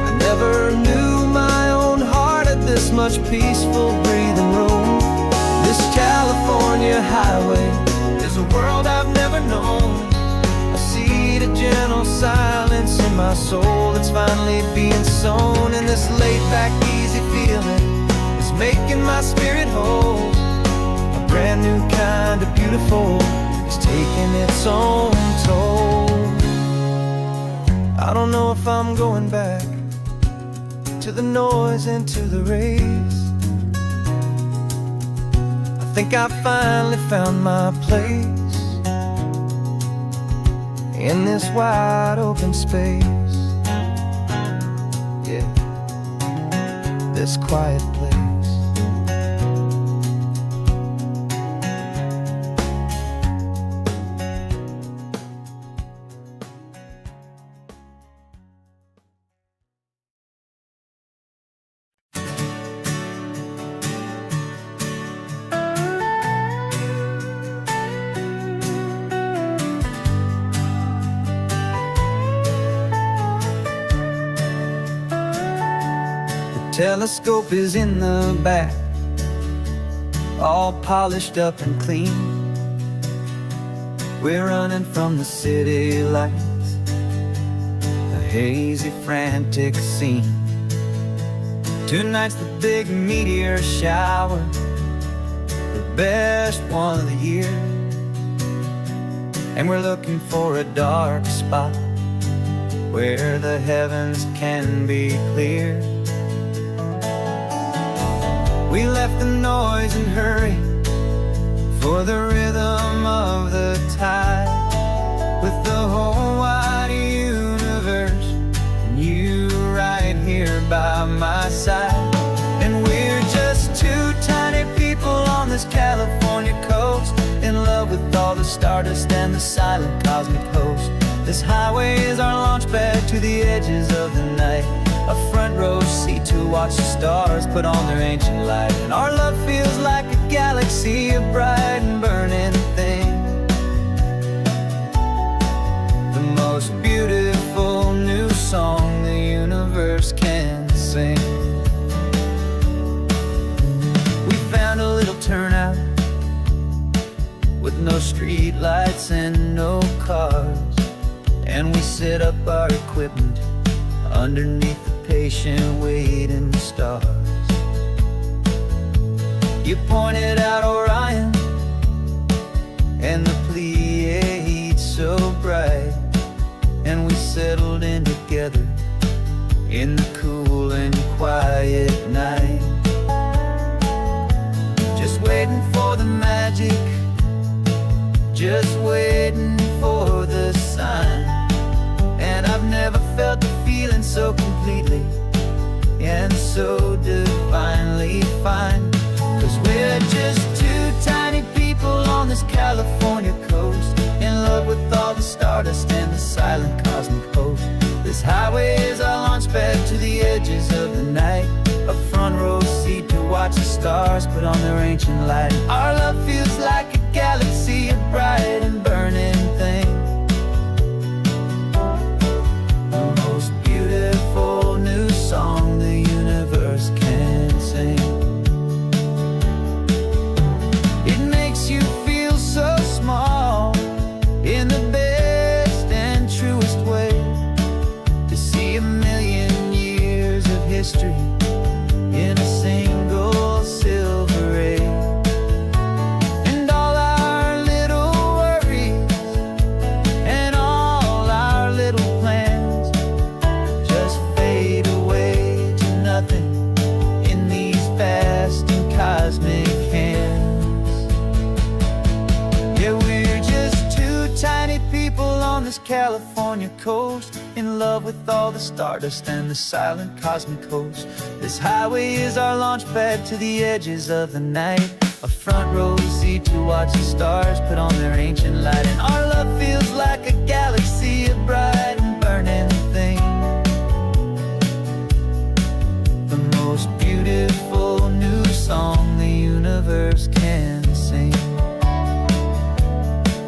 I never knew my own heart had this much peaceful breathing room. This California highway is a world I've never known, a seed of gentle silence in my soul that's finally being sown. And this laid-back, easy feeling is making my spirit whole. A brand new kind of beautiful is taking its own toll. I don't know if I'm going back to the noise and to the race. I think I finally found my place in this wide open space. Yeah, this quiet place. Telescope is in the back, all polished up and clean. We're running from the city lights, a hazy, frantic scene. Tonight's the big meteor shower, the best one of the year. And we're looking for a dark spot where the heavens can be clear. We left the noise and hurry for the rhythm of the tide, with the whole wide universe and you right here by my side. And we're just two tiny people on this California coast, in love with all the stardust and the silent cosmic host. This highway is our launch pad to the edges of the night, a front row seat to watch the stars put on their ancient light. And our love feels like a galaxy, a bright and burning thing, the most beautiful new song the universe can sing. We found a little turnout with no street lights and no cars, and we set up our equipment underneath the patient waiting stars. You pointed out Orion and the Pleiades so bright, and we settled in together in the cool and quiet night, just waiting for the magic, just waiting for the sign. And I've never felt the feeling so completely and so divinely fine. 'Cause we're just two tiny people on this California coast, in love with all the stardust and the silent cosmic host. This highway is our launch pad to the edges of the night, a front row seat to watch the stars put on their ancient light. Our love feels like a galaxy, a bright and burning thing, the most beautiful new song the universe can sing. It makes you feel so small in the best and truest way, to see a million years of history in a single silver ray. And all our little worries and all our little plans just fade away to nothing in these vast and cosmic hands. Yeah, we're just two tiny people on this California coast, in love with all the stardust and the silent cosmic host. This highway is our launch pad to the edges of the night, a front row seat to watch the stars put on their ancient light. And our love feels like a galaxy, a bright and burning thing, the most beautiful new song the universe can sing.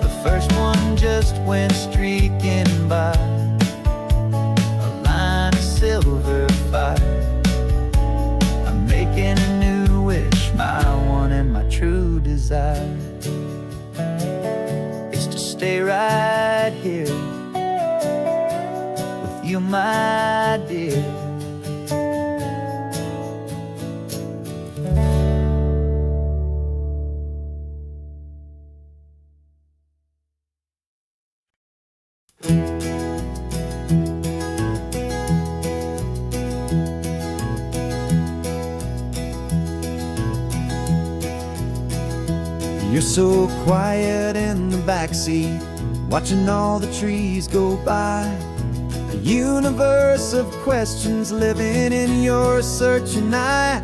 The first one just went streaking by, a line of silver fire. I'm making a new wish, my one and my true desire is to stay right here with you, my dear. You're so quiet in the backseat, watching all the trees go by. A universe of questions living in your searching eye.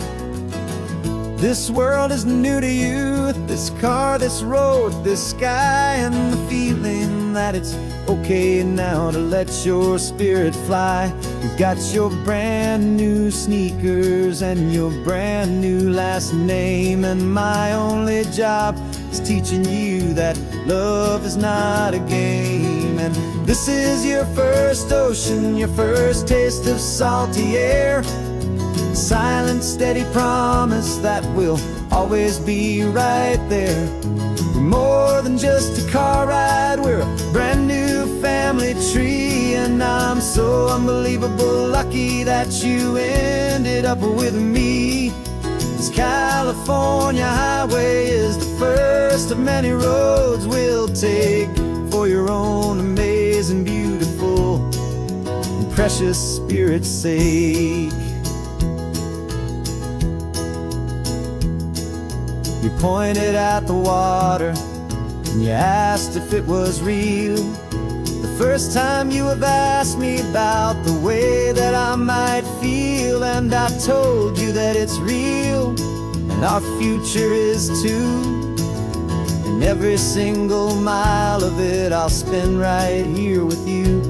This world is new to you, this car, this road, this sky, and the feeling that it's okay now to let your spirit fly. You've got your brand new sneakers and your brand new last name, and my only job is teaching you that love is not a game. And this is your first ocean, your first taste of salty air, silent, steady promise that we'll always be right there. We're more than just a car ride, we're a brand new family tree. And I'm so unbelievable lucky that you ended up with me. This California highway is the first of many roads we'll take for your own amazing, beautiful, and precious spirit's sake. You pointed at the water and you asked if it was real. The first time you have asked me about the way that I might feel, and I've told you that it's real, and our future is too. And every single mile of it I'll spend right here with you.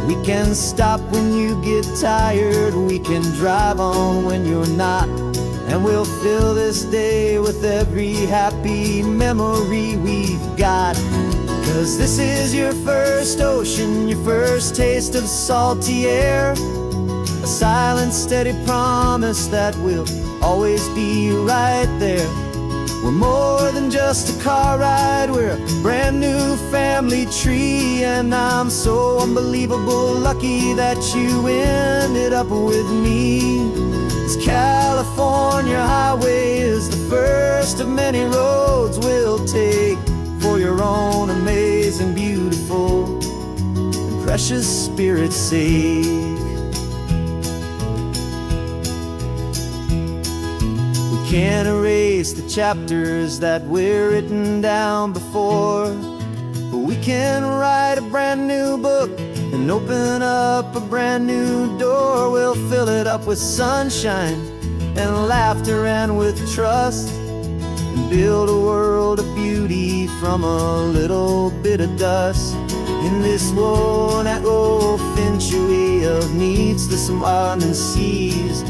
We can stop when you get tired, we can drive on when you're not, and we'll fill this day with every happy memory we've got. 'Cause this is your first ocean, your first taste of salty air, a silent, steady promise that we'll always be right there. We're more than just a car ride, we're a brand new family tree, and I'm so unbelievable lucky that you ended up with me. This California highway is the first of many roads we'll take for your own amazing, beautiful, and precious Spirit's sake. Can't erase the chapters that we're written down before, but we can write a brand new book and open up a brand new door. We'll fill it up with sunshine and laughter and with trust, and build a world of beauty from a little bit of dust. In this world that century of needs the surrounding seas,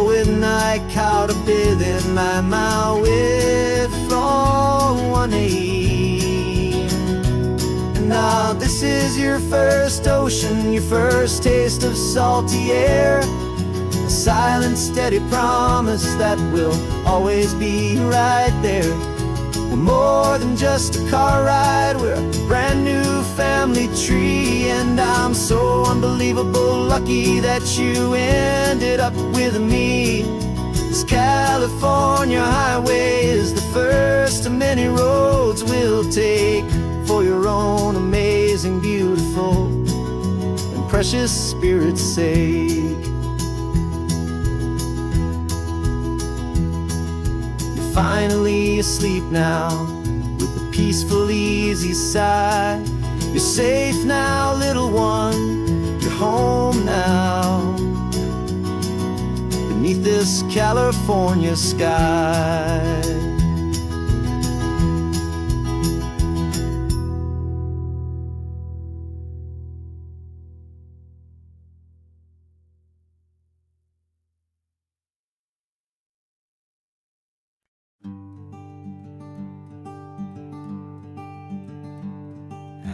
with night caught a bit in my mouth with from one aim. And now this is your first ocean, your first taste of salty air, a silent, steady promise that we'll always be right there. We're more than just a car ride, we're a brand new family tree, and I'm so unbelievable lucky that you ended up with me. This California highway is the first of many roads we'll take for your own amazing, beautiful, and precious Spirit's sake. Finally asleep now, with a peaceful, easy sigh. You're safe now, little one, you're home now, beneath this California sky.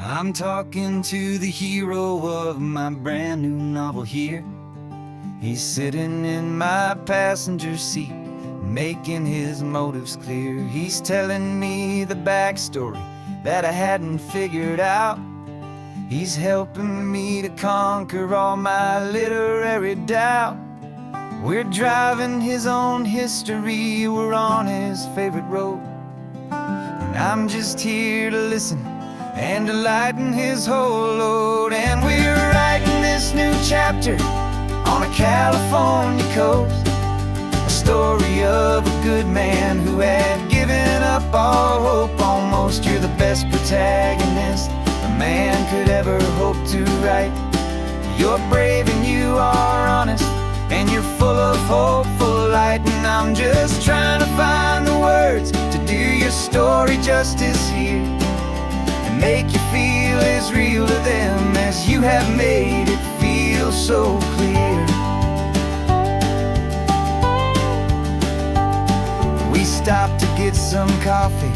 I'm talking to the hero of my brand new novel here. He's sitting in my passenger seat, making his motives clear. He's telling me the backstory that I hadn't figured out. He's helping me to conquer all my literary doubt. We're driving his own history, we're on his favorite road, and I'm just here to listen and to lighten his whole load. And we're writing this new chapter on a California coast, a story of a good man who had given up all hope almost. You're the best protagonist a man could ever hope to write. You're brave and you are honest, and you're full of hopeful light. And I'm just trying to find the words to do your story justice here, make you feel as real to them as you have made it feel so clear. We stopped to get some coffee,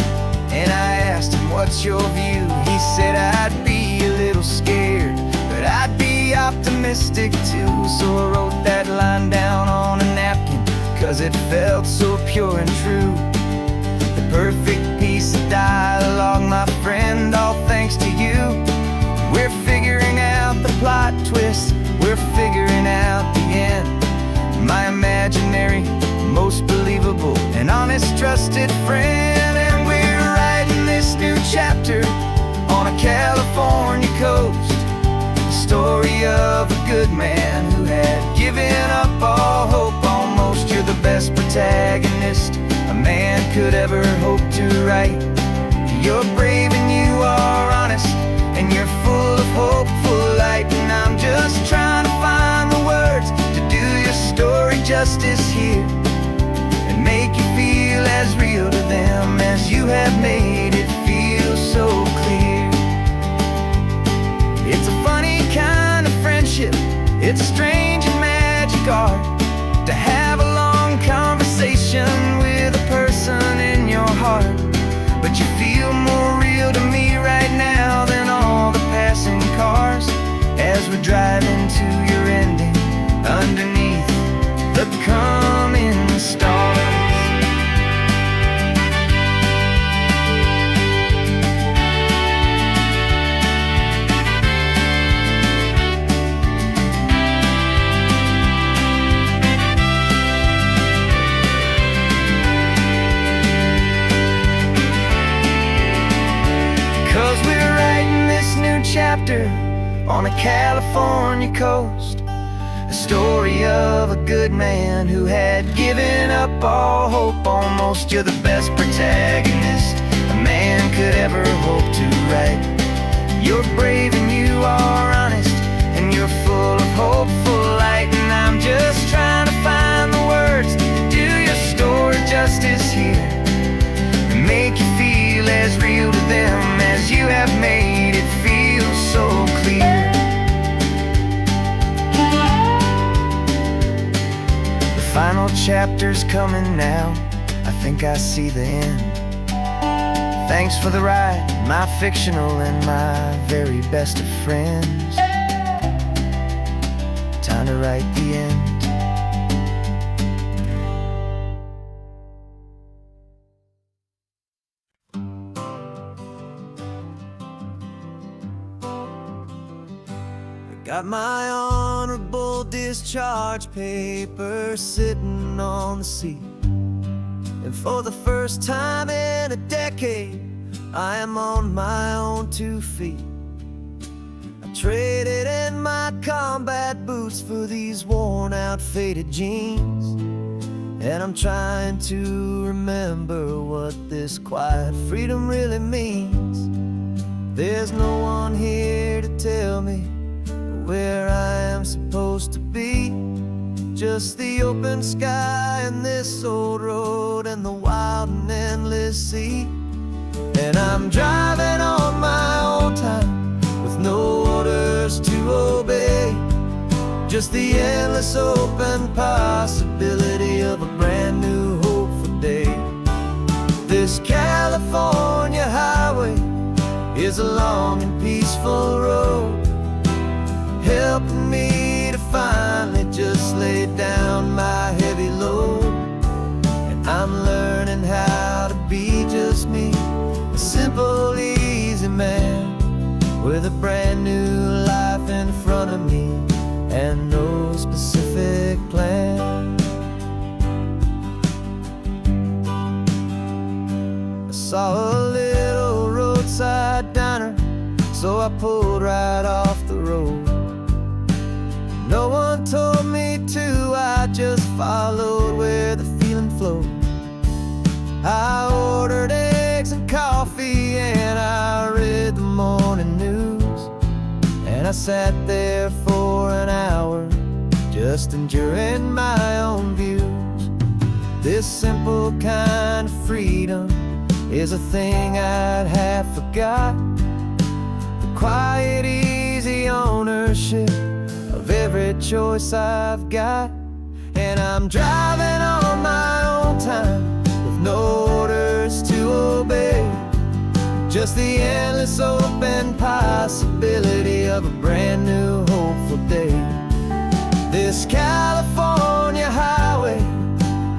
and I asked him, what's your view? He said, I'd be a little scared, but I'd be optimistic too. So I wrote that line down on a napkin, 'cause it felt so pure and true. The perfect piece of dialogue, my friend, all thanks to you. We're figuring out the plot twist, we're figuring out the end. My imaginary, most believable, and honest, trusted friend. And we're writing this new chapter on a California coast, the story of a good man who had given up all hope almost. You're the best protagonist a man could ever hope to write. You're brave and you are honest, and you're full of hopeful light. And I'm just trying to find the words to do your story justice here, and make you feel as real to them as you have made it feel so clear. It's a funny kind of friend It's strange and magic art to have a long conversation with a person in your heart. But you feel more real to me right now than all the passing cars, as we're driving to your ending underneath the coming stars. Chapter on a California coast, a story of a good man who had given up all hope almost. You're the best protagonist a man could ever hope to write. You're brave and you are honest, and you're full of hopeful light. And I'm just trying to find the words to do your story justice here, and make you feel as real to them as you have made it feel so clear. The final chapter's coming now, I think I see the end. Thanks for the ride, my fictional and my very best of friends. Time to write the end. Got my honorable discharge papers sitting on the seat, and for the first time in a decade, I am on my own 2 feet. I traded in my combat boots for these worn out faded jeans, and I'm trying to remember what this quiet freedom really means. There's no one here to tell me where I am supposed to be, just the open sky and this old road and the wild and endless sea. And I'm driving on my own time with no orders to obey, just the endless open possibility of a brand new hopeful day. This California highway is a long and peaceful road, helping me to finally just lay down my heavy load. And I'm learning how to be just me, a simple, easy man with a brand new life in front of me and no specific plan. I saw a little roadside diner, so I pulled right off the road. No one told me to, I just followed where the feeling flowed. I ordered eggs and coffee and I read the morning news, and I sat there for an hour just enjoying my own views. This simple kind of freedom is a thing I'd have forgot, the quiet, easy ownership of every choice I've got. And I'm driving on my own time with no orders to obey, just the endless open possibility of a brand new hopeful day. This California highway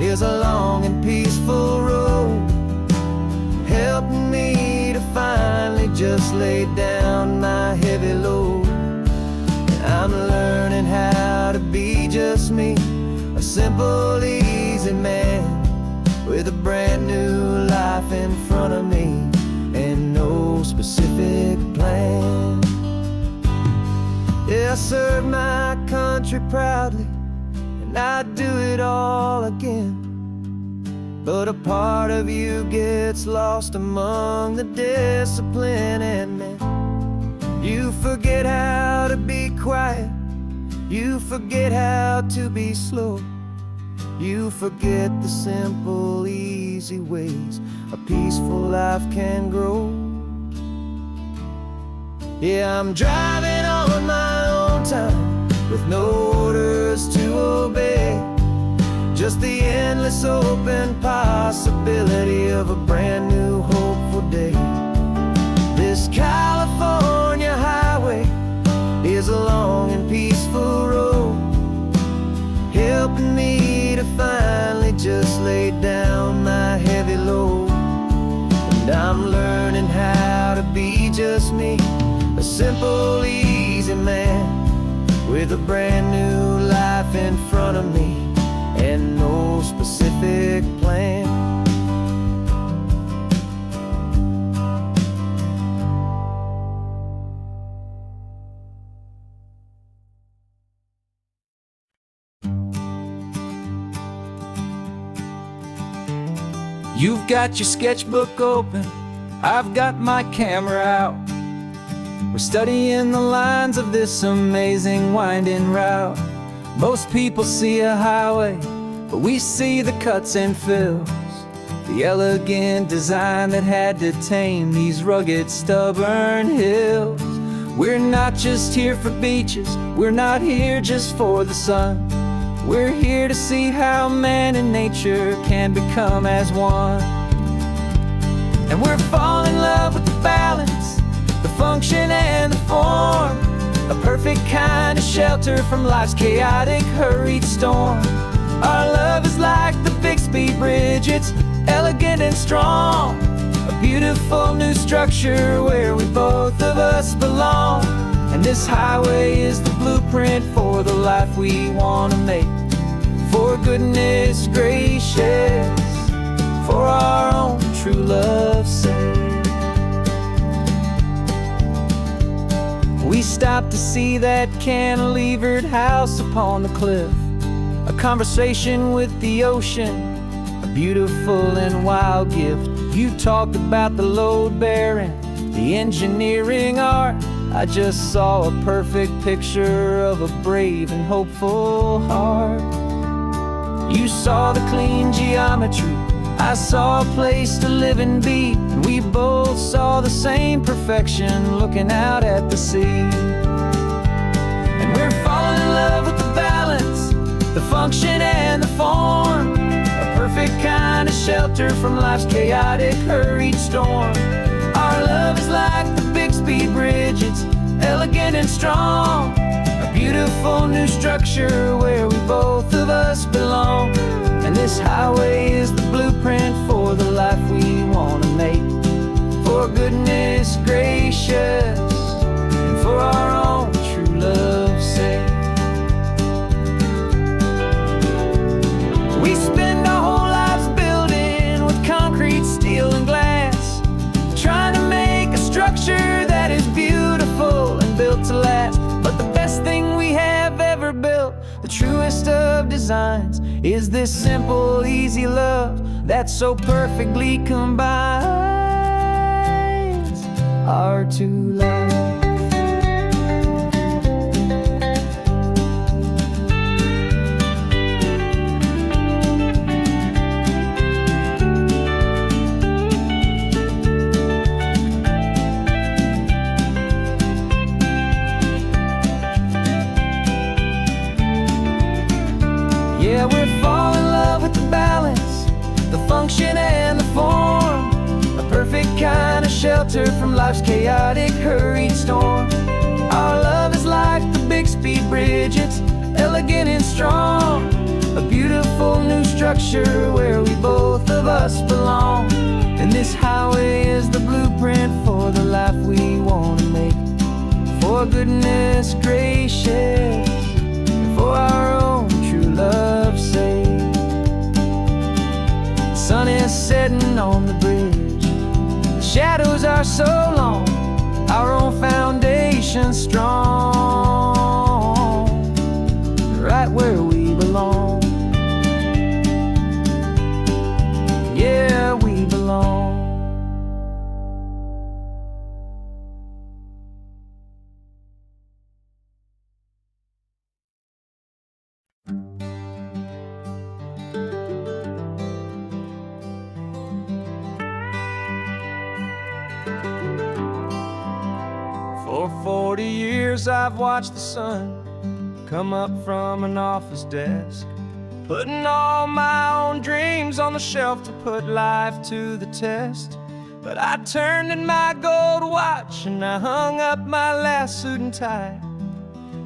is a long and peaceful road, helping me to finally just lay down my heavy load. I'm learning how to be just me, a simple, easy man with a brand new life in front of me and no specific plan. Yeah, I serve my country proudly and I'd do it all again, but a part of you gets lost among the discipline and men. You forget how to be quiet, you forget how to be slow, you forget the simple, easy ways a peaceful life can grow. Yeah, I'm driving on my own time with no orders to obey. Just the endless open possibility of a brand new hopeful day. This California highway is a long and peaceful road, helping me to finally just lay down my heavy load. And I'm learning how to be just me, a simple, easy man with a brand new life in front of me and no specific plan. You've got your sketchbook open, I've got my camera out. We're studying the lines of this amazing winding route. Most people see a highway, but we see the cuts and fills, the elegant design that had to tame these rugged, stubborn hills. We're not just here for beaches, we're not here just for the sun. We're here to see how man and nature can become as one. And we're falling in love with the balance, the function and the form, a perfect kind of shelter from life's chaotic, hurried storm. Our love is like the Bixby Bridge, it's elegant and strong, a beautiful new structure where we both of us belong. And this highway is the blueprint for the life we want to make. For goodness gracious, for our own true love's sake. We stopped to see that cantilevered house upon the cliff, a conversation with the ocean, a beautiful and wild gift. You talked about the load bearing, the engineering art. I just saw a perfect picture of a brave and hopeful heart. You saw the clean geometry, I saw a place to live and be, and we both saw the same perfection looking out at the sea. And we're falling in love with the balance, the function and the form, a perfect kind of shelter from life's chaotic, hurried storm. Our love is like the Bixby Bridge, it's elegant and strong, a beautiful new structure where we both of us belong. And this highway is the blueprint for the life we want to make. For goodness gracious, and for our own true love's sake. We spend our whole lives building with concrete, steel and glass, trying to make a structure that is beautiful and built to last. But the best thing we have ever built, the truest of designs, is this simple, easy love that so perfectly combines our two lives. Yeah, we're falling in love with the balance, the function and the form, a perfect kind of shelter from life's chaotic, hurried storm. Our love is like the Bixby Bridge, it's elegant and strong, a beautiful new structure where we both of us belong. And this highway is the blueprint for the life we want to make. For goodness gracious, and for our own true love's sake. The sun is setting on the bridge, the shadows are so long, our own foundation strong, right where we belong. Yeah, we belong. For 40 years I've watched the sun come up from an office desk, putting all my own dreams on the shelf to put life to the test. But I turned in my gold watch and I hung up my last suit and tie,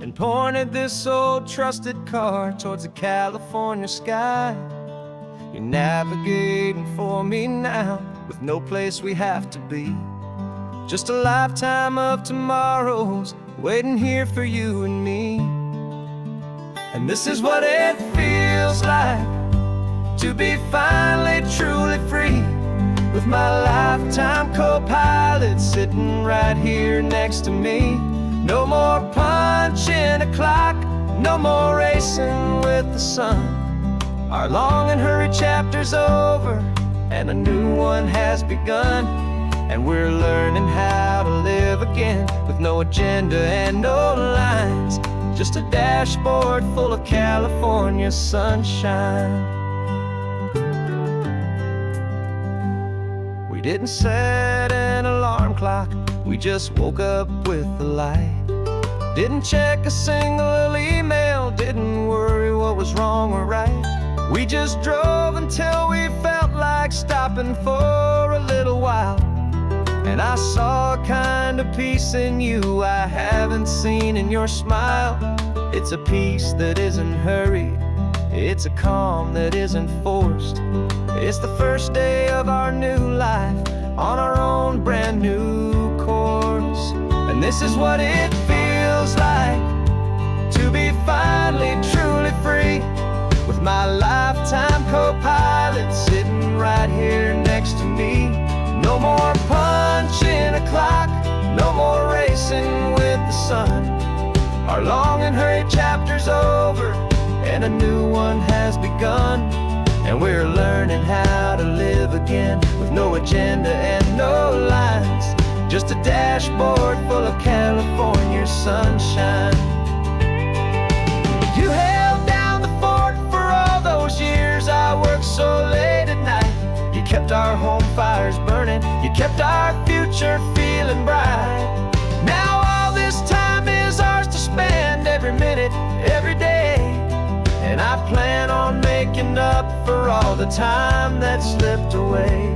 and pointed this old trusted car towards the California sky. You're navigating for me now, with no place we have to be, just a lifetime of tomorrows waiting here for you and me. And this is what it feels like to be finally truly free, with my lifetime co-pilot sitting right here next to me. No more punching a clock, no more racing with the sun. Our long and hurried chapter's over, and a new one has begun. And we're learning how to live again, with no agenda and no lines, just a dashboard full of California sunshine. We didn't set an alarm clock, we just woke up with the light. Didn't check a single email, didn't worry what was wrong or right. We just drove until we felt like stopping for a little while. And I saw a kind of peace in you I haven't seen in your smile. It's a peace that isn't hurried, it's a calm that isn't forced. It's the first day of our new life, on our own brand new course. And this is what it feels like to be finally truly free, with my lifetime co-pilot sitting right here next to me. No more punching a clock, no more racing with the sun. Our long and hurried chapter's over, and a new one has begun. And we're learning how to live again, with no agenda and no lines, just a dashboard full of California sunshine. You held down the fort for all those years I worked so late at night. You kept our home fires burning, you kept our future feeling bright. Now all this time is ours to spend, every minute, every day. And I plan on making up for all the time that slipped away.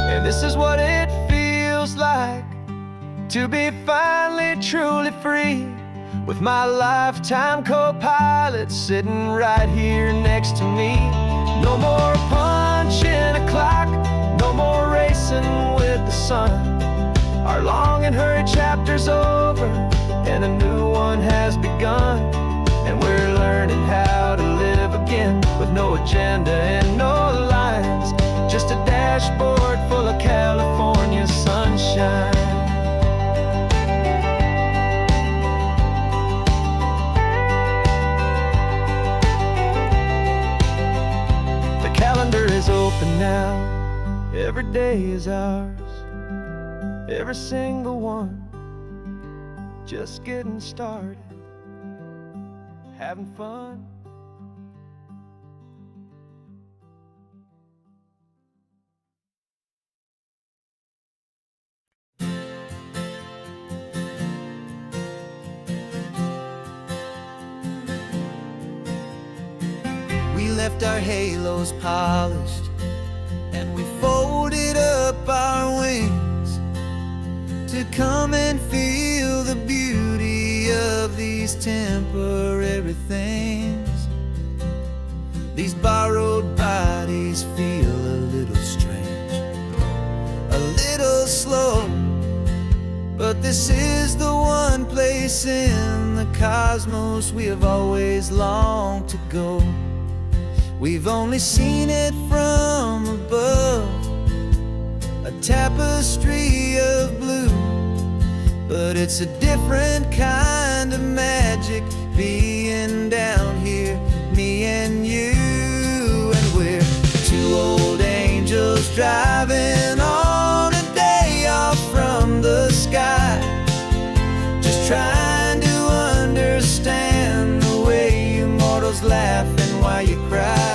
And this is what it feels like to be finally truly free, with my lifetime co-pilot sitting right here next to me. No more punching a clock, no more racing with the sun. Our long and hurried chapter's over, and a new one has begun. And we're learning how to live again, with no agenda and no lines, just a dashboard full of California sunshine. The calendar is open now, every day is ours, every single one, just getting started, having fun. We left our halos polished, and we folded up our wings to come and feel the beauty of these temporary things. These borrowed bodies feel a little strange, a little slow, but this is the one place in the cosmos we have always longed to go. We've only seen it from above, a tapestry of blue, but it's a different kind of magic being down here, me and you. And we're two old angels driving on a day off from the sky, just trying to understand the way you mortals laugh and why you cry.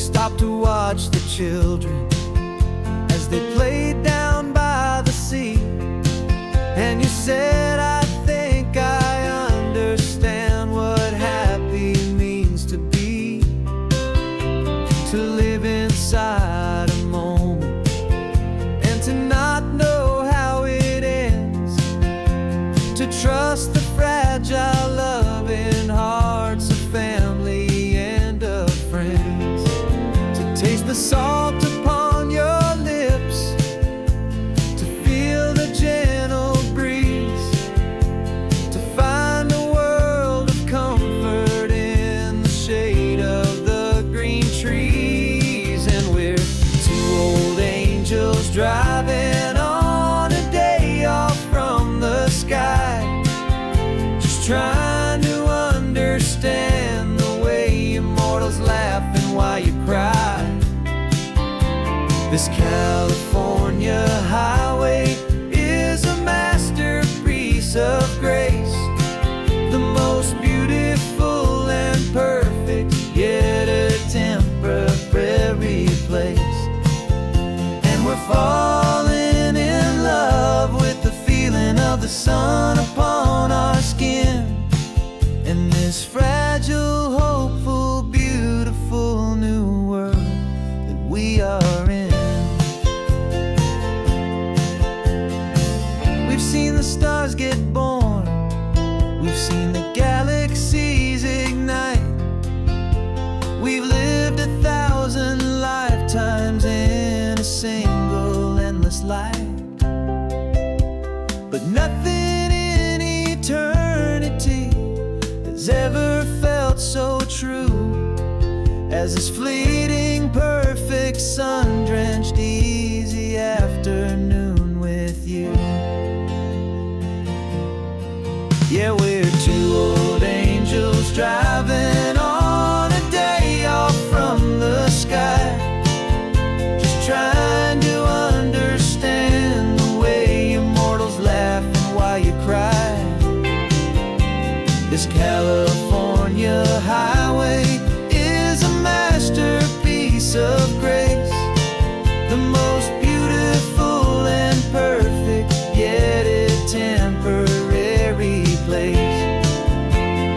stopped to watch the children as they played down by the sea. And you said, I think I understand what happy means to be, to live inside a moment and to not know how it ends, to trust the fragile loving hearts of family and of friends, to taste the salt upon your lips, to feel the gentle breeze, to find a world of comfort in the shade of the green trees. And we're two old angels driving on a day off from the sky, just trying to understand the way immortals laugh and why you cry. This California highway is a masterpiece of grace, the most beautiful and perfect, yet a temporary place. And we're falling in love with the feeling of the sun upon our skin, and this fragile, hopeful, beautiful new world that we are in. We've seen the stars get born, we've seen the galaxies ignite, we've lived 1,000 lifetimes in a single endless life. But nothing in eternity has ever felt so true as this fleeting, perfect, sun-drenched, easy afternoon with you. Yeah, we're two old angels driving on a day off from the sky, just trying to understand the way immortals laugh and why you cry. This California highway is a masterpiece of grace, the most beautiful and perfect, yet a temporary place.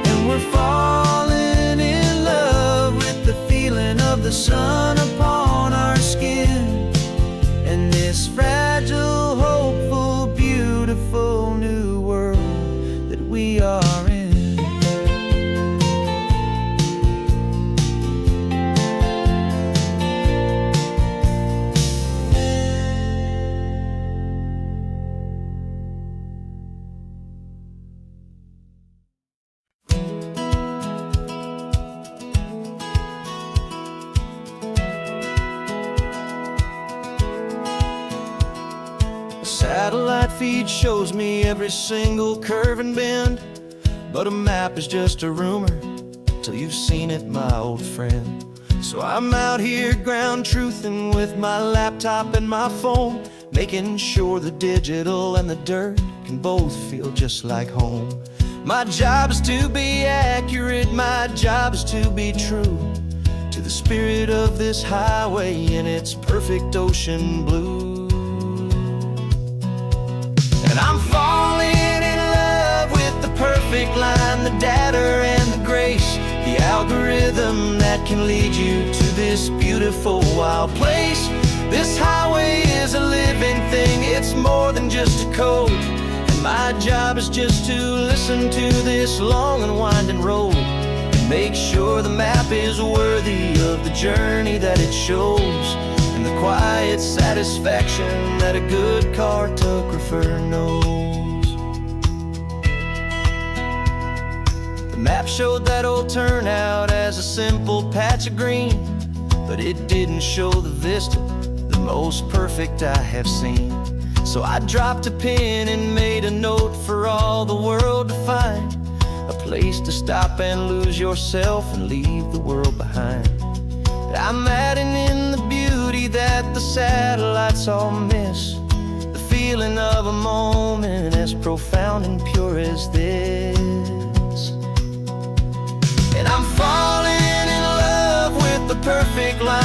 And we're falling in love with the feeling of the sun upon our skin, and this fragile, hopeful, beautiful new world that we are in. Satellite feed shows me every single curve and bend, but a map is just a rumor till you've seen it, my old friend. So I'm out here ground truthing with my laptop and my phone, making sure the digital and the dirt can both feel just like home. My job is to be accurate, my job is to be true to the spirit of this highway in its perfect ocean blue. And I'm falling in love with the perfect line, the data and the grace, the algorithm that can lead you to this beautiful wild place. This highway is a living thing, it's more than just a code. And my job is just to listen to this long and winding road and make sure the map is worthy of the journey that it shows, and the quiet satisfaction that a good cartographer knows. The map showed that old turnout as a simple patch of green, but it didn't show the vista, the most perfect I have seen. So I dropped a pin and made a note for all the world to find, a place to stop and lose yourself and leave the world behind. I'm adding in the beauty that the satellites all miss, the feeling of a moment as profound and pure as this. And I'm falling in love with the perfect line,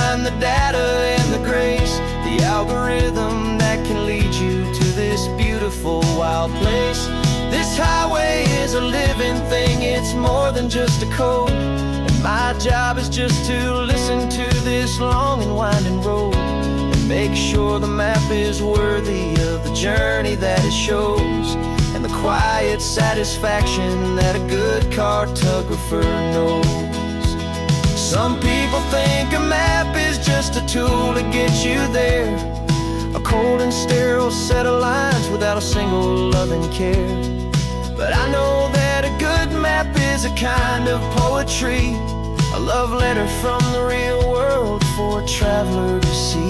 this beautiful wild place. This highway is a living thing, it's more than just a code. And my job is just to listen to this long and winding road and make sure the map is worthy of the journey that it shows, and the quiet satisfaction that a good cartographer knows. Some people think a map is just a tool to get you there, a cold and sterile set of lines without a single loving care. But I know that a good map is a kind of poetry, a love letter from the real world for a traveler to see.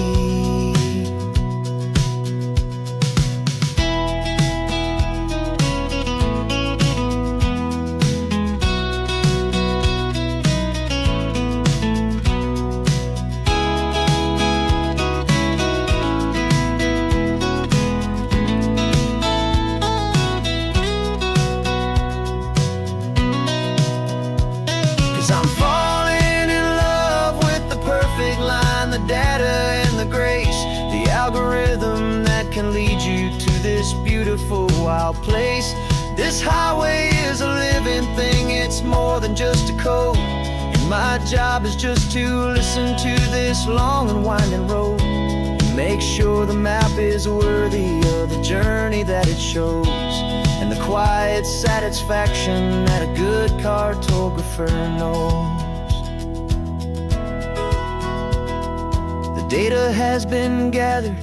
'Cause I'm falling in love with the perfect line, the data and the grace, the algorithm that can lead you to this beautiful wild place. This highway is a living thing, it's more than just a code. And my job is just to listen to this long and winding road, make sure the map is worthy of the journey that it shows, and the quiet satisfaction that a good cartographer knows. The data has been gathered,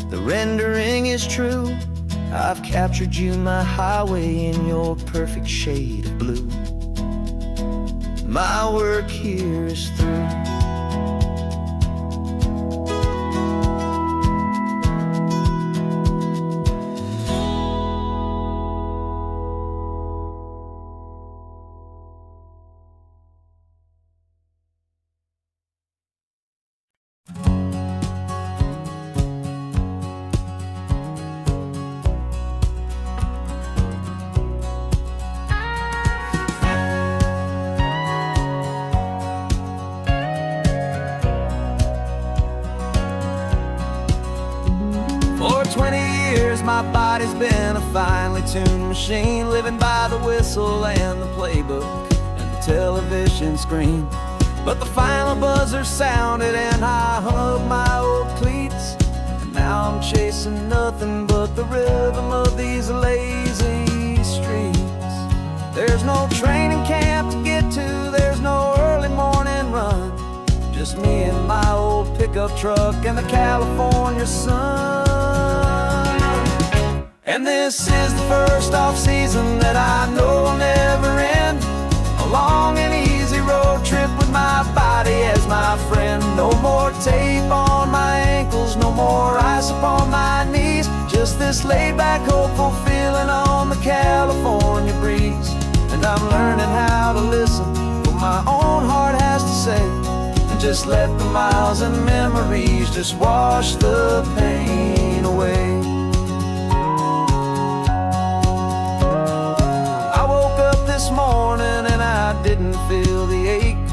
the rendering is true. I've captured you, my highway, in your perfect shade of blue. My work here is through. For 20 years my body's been a finely tuned machine, living by the whistle and the playbook and the television screen. But the final buzzer sounded and I hung up my old cleats, and now I'm chasing nothing but the rhythm of these lazy streets. There's no training camp to get to, there's no early morning run, just me and my old pickup truck and the California sun. And this is the first off-season that I know will never end, a long and easy road trip with my body as my friend. No more tape on my ankles, no more ice upon my knees, just this laid-back, hopeful feeling on the California breeze. And I'm learning how to listen to what my own heart has to say, and just let the miles and memories just wash the pain away. This morning and I didn't feel the ache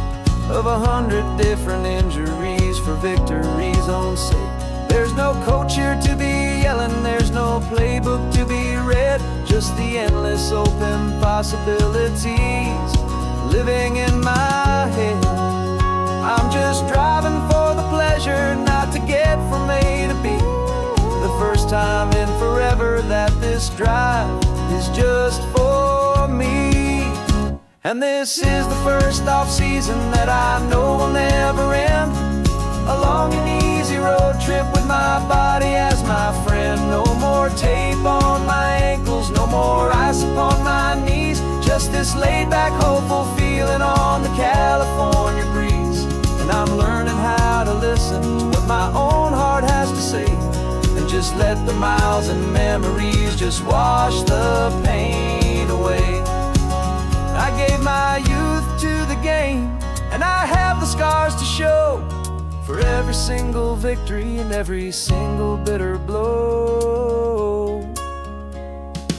of 100 different injuries for victory's own sake. There's no coach here to be yelling, there's no playbook to be read, just the endless open possibilities living in my head. I'm just driving for the pleasure, not to get from A to B. The first time in forever that this drive is just for me. And this is the first off-season that I know will never end, a long and easy road trip with my body as my friend. No more tape on my ankles, no more ice upon my knees, just this laid-back, hopeful feeling on the California breeze. And I'm learning how to listen to what my own heart has to say, and just let the miles and memories just wash the pain away. I gave my youth to the game, and I have the scars to show for every single victory and every single bitter blow.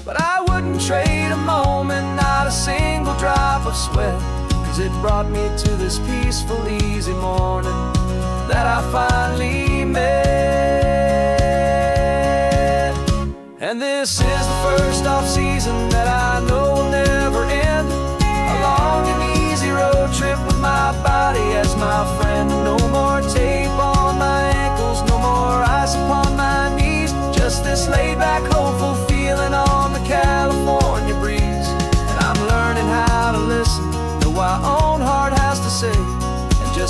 But I wouldn't trade a moment, not a single drop of sweat, 'cause it brought me to this peaceful, easy morning that I finally met. And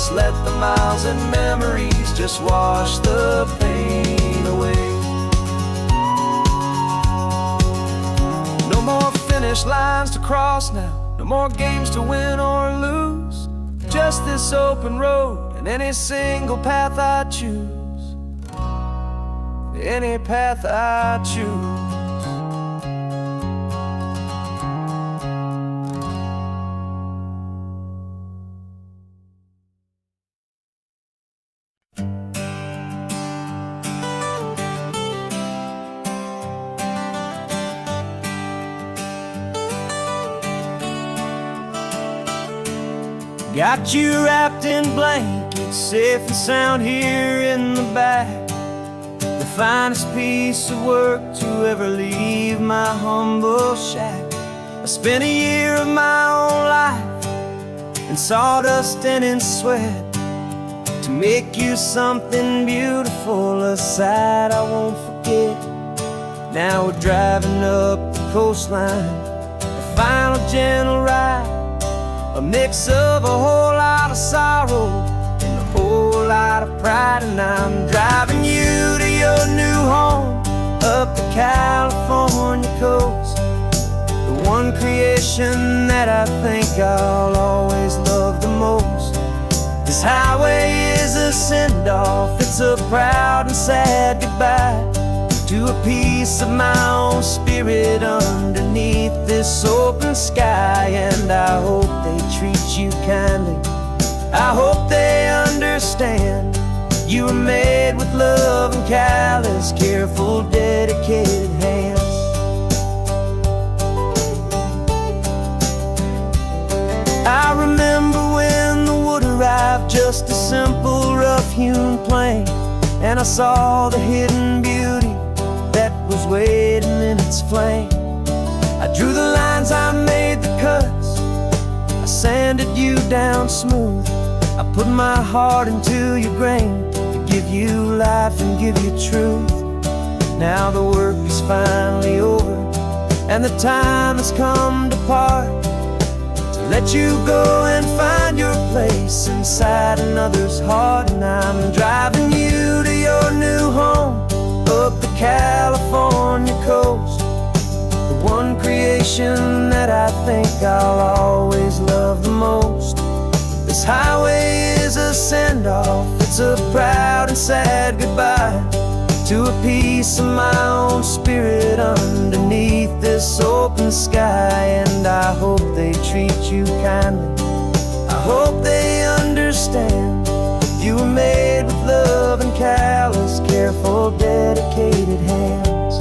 Just let the miles and memories just wash the pain away. No more finish lines to cross now, no more games to win or lose. Just this open road and any single path I choose. Any path I choose. Got you wrapped in blankets, safe and sound here in the back. The finest piece of work to ever leave my humble shack. I spent a year of my own life in sawdust and in sweat to make you something beautiful, a sight I won't forget. Now we're driving up the coastline, a final gentle ride, a mix of a whole lot of sorrow and a whole lot of pride. And I'm driving you to your new home up the California coast, the one creation that I think I'll always love the most. This highway is a send-off, it's a proud and sad goodbye to a piece of my own spirit underneath this open sky. And I hope they treat you kindly, I hope they understand you were made with love and callous, careful, dedicated hands. I remember when the wood arrived, just a simple rough-hewn plank, and I saw the hidden beauty that was waiting in its flame. I drew the lines, I made the cuts, I sanded you down smooth. I put my heart into your grain to give you life and give you truth. Now the work is finally over and the time has come to part, to let you go and find your place inside another's heart. And I'm driving you to your new home up the California coast, the one creation that I think I'll always love the most. This highway is a send-off, it's a proud and sad goodbye to a piece of my own spirit underneath this open sky. And I hope they treat you kindly, I hope they understand you were made with love and callous, careful, dedicated hands.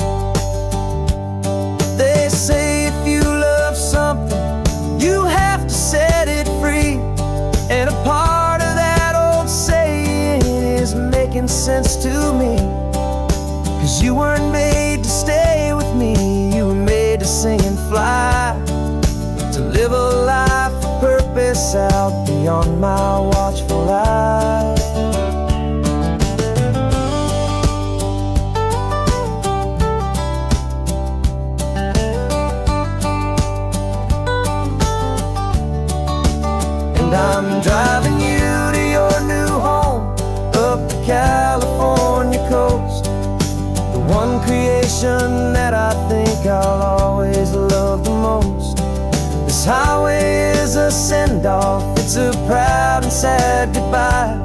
They say if you love something, you have to set it free. And a part of that old saying is making sense to me, 'cause you weren't made to stay with me, you were made to sing and fly, to live a life of purpose out beyond my watchful eye. And I'm driving you to your new home up the California coast, the one creation that I think I'll always love the most. This highway is a send-off, it's a proud and sad goodbye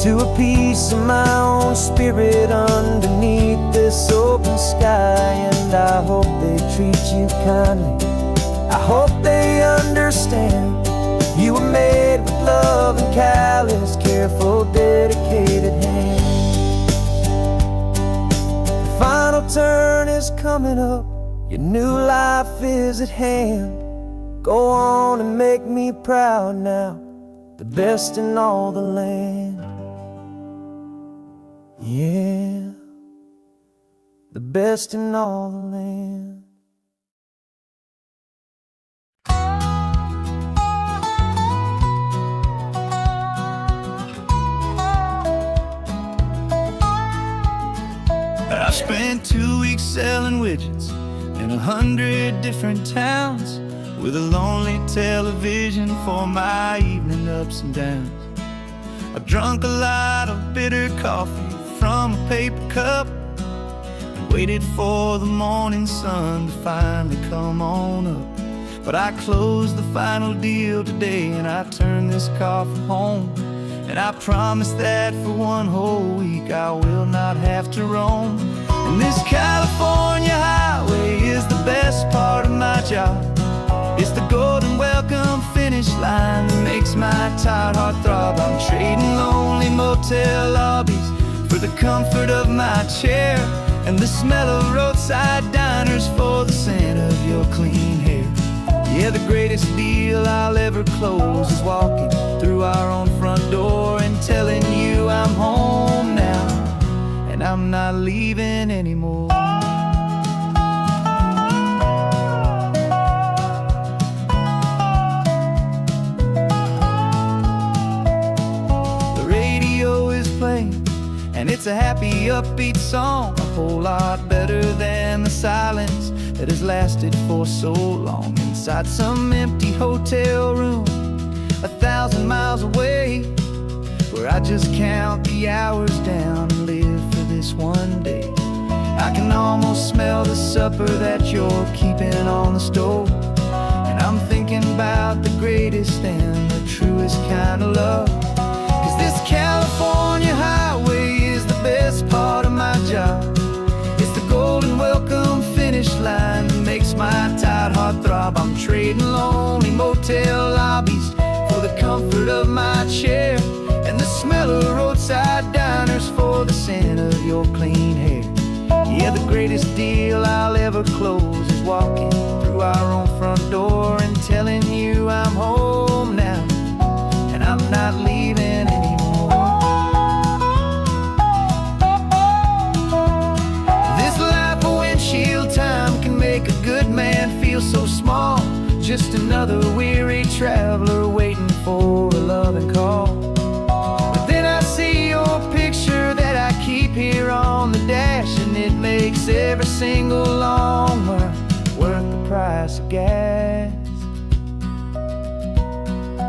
to a piece of my own spirit underneath this open sky. And I hope they treat you kindly, I hope they understand you were made with love and callous, careful, dedicated hands. The final turn is coming up, your new life is at hand. Go on and make me proud now, the best in all the land. Yeah, the best in all the land. I spent 2 weeks selling widgets in 100 different towns, with a lonely television for my evening ups and downs. I've drunk a lot of bitter coffee from a paper cup, and waited for the morning sun to finally come on up. But I closed the final deal today, and I turned this car for home. And I promise that for one whole week I will not have to roam. And this California highway is the best part of my job. It's the golden welcome finish line that makes my tired heart throb. I'm trading lonely motel lobbies for the comfort of my chair, and the smell of roadside diners for the scent of your clean hair. Yeah, the greatest deal I'll ever close is walking through our own front door and telling you I'm home now, and I'm not leaving anymore. The radio is playing, and it's a happy, upbeat song, a whole lot better than the silence that has lasted for so long. Inside some empty hotel room 1,000 miles away, where I just count the hours down and live for this one day. I can almost smell the supper that you're keeping on the stove, and I'm thinking about the greatest and the truest kind of love. 'Cause this California highway is the best part of my job. It's the golden welcome finish line that makes my tired heart throb. I'm trading lonely motel lobbies for the comfort of my chair, and the smell of roadside diners for the scent of your clean hair. Yeah, the greatest deal I'll ever close is walking through our own front door and telling you I'm home now, and I'm not leaving anymore. This life of windshield time can make a good man feel so small, just another weary traveler waiting for a loving call. But then I see your picture that I keep here on the dash, and it makes every single long mile worth the price of gas.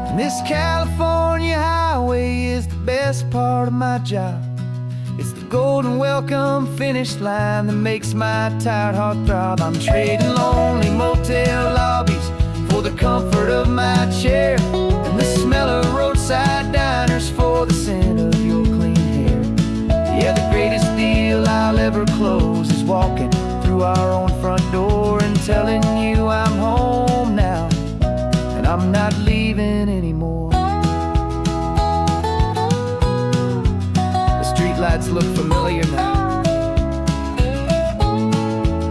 And this California highway is the best part of my job. It's the golden welcome finish line that makes my tired heart throb. I'm trading lonely motel lobbies for the comfort of my chair, and the smell of roadside diners for the scent of your clean hair. Yeah, the greatest deal I'll ever close is walking through our own front door and telling you I'm home now, and I'm not leaving anymore. The streetlights look familiar now.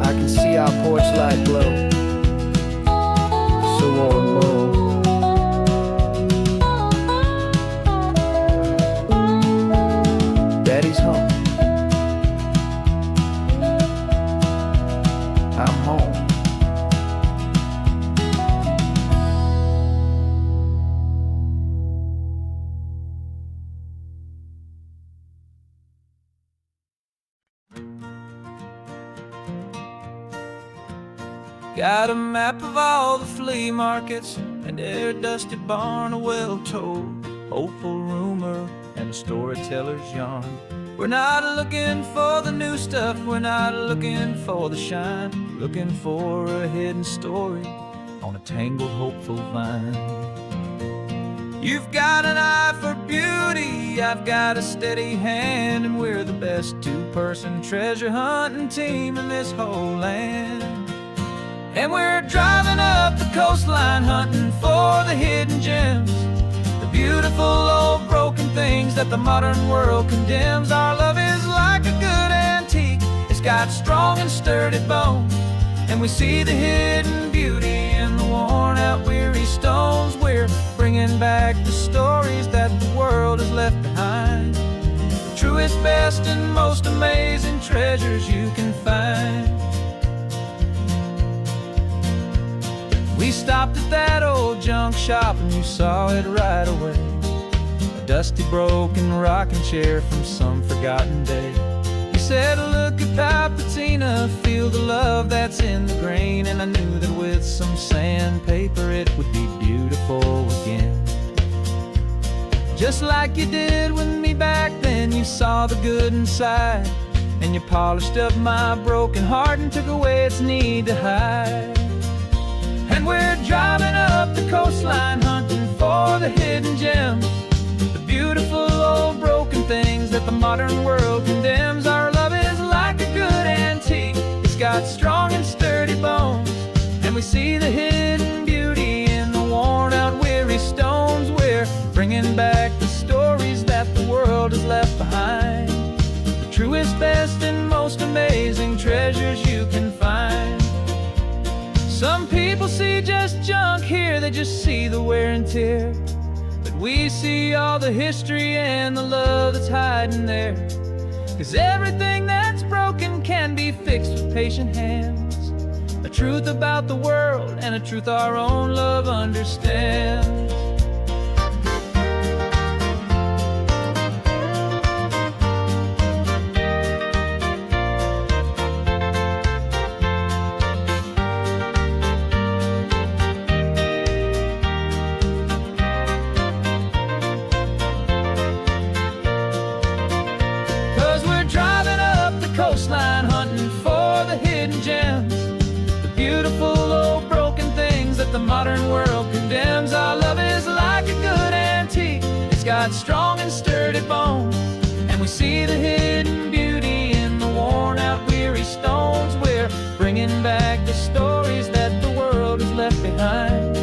I can see our porch light glow, so warm, low. Daddy's home. I'm home. Got a map of all the flea markets and every dusty barn, a well-told hopeful rumor and a storyteller's yarn. We're not looking for the new stuff, we're not looking for the shine, looking for a hidden story on a tangled hopeful vine. You've got an eye for beauty, I've got a steady hand, and we're the best two-person treasure hunting team in this whole land. And we're driving up the coastline hunting for the hidden gems, the beautiful old broken things that the modern world condemns. Our love is like a good antique, it's got strong and sturdy bones, and we see the hidden beauty in the worn out weary stones. We're bringing back the stories that the world has left behind, the truest, best, and most amazing treasures you can find. We stopped at that old junk shop and you saw it right away, a dusty broken rocking chair from some forgotten day. You said, look at Papatina, feel the love that's in the grain, and I knew that with some sandpaper it would be beautiful again. just like you did with me back then. You saw the good inside, and you polished up my broken heart and took away its need to hide. And we're driving up the coastline, hunting for the hidden gems, the beautiful old broken things that the modern world condemns. Our love is like a good antique, it's got strong and sturdy bones, and we see the hidden beauty in the worn out weary stones. We're bringing back the stories that the world has left behind, the truest, best, and most amazing treasures you can find. Some people see just junk here, they just see the wear and tear, but we see all the history and the love that's hiding there. 'Cause everything that's broken can be fixed with patient hands, a truth about the world and a truth our own love understands. 'Cause we're driving up the coastline, hunting for the hidden gems, the beautiful old broken things that the modern world condemns. Our love is like a good antique, it's got strong and sturdy bones, and we see the hidden beauty in the worn out weary stones. We're bringing back the stories that the world has left behind,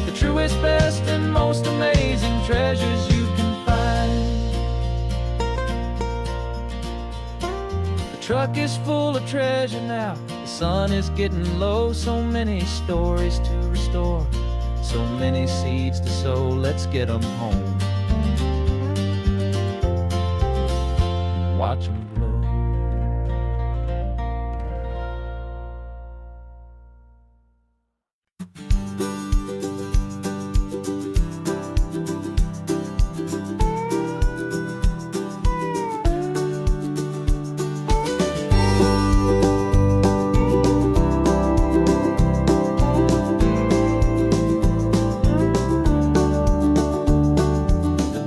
the truest, best, and most amazing treasures you can find. The truck is full of treasure now, the sun is getting low. So many stories to restore, so many seeds to sow. Let's get them home, watch them blow.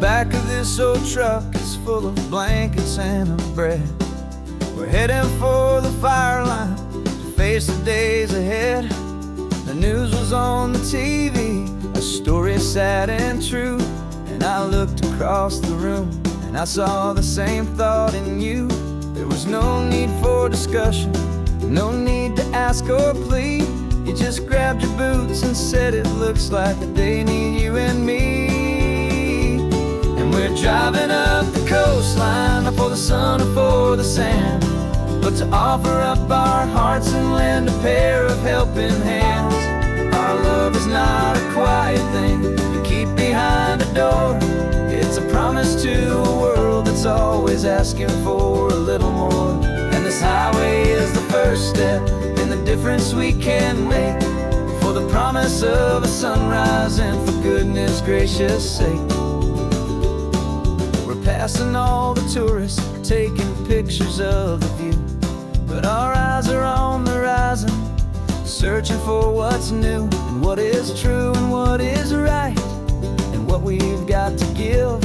Back of this old truck is full of blankets and of bread. We're heading for the fire line to face the days ahead. The news was on the TV, a story sad and true, and I looked across the room and I saw the same thought in you. There was no need for discussion, no need to ask or plead. You just grabbed your boots and said it looks like the day need you and me. We're driving up the coastline, not for the sun or for the sand, but to offer up our hearts and lend a pair of helping hands. Our love is not a quiet thing you keep behind a door. It's a promise to a world that's always asking for a little more. And this highway is the first step in the difference we can make, for the promise of a sunrise and for goodness gracious sake. Passing all the tourists, taking pictures of the view, but our eyes are on the horizon, searching for what's new and what is true and what is right, and what we've got to give.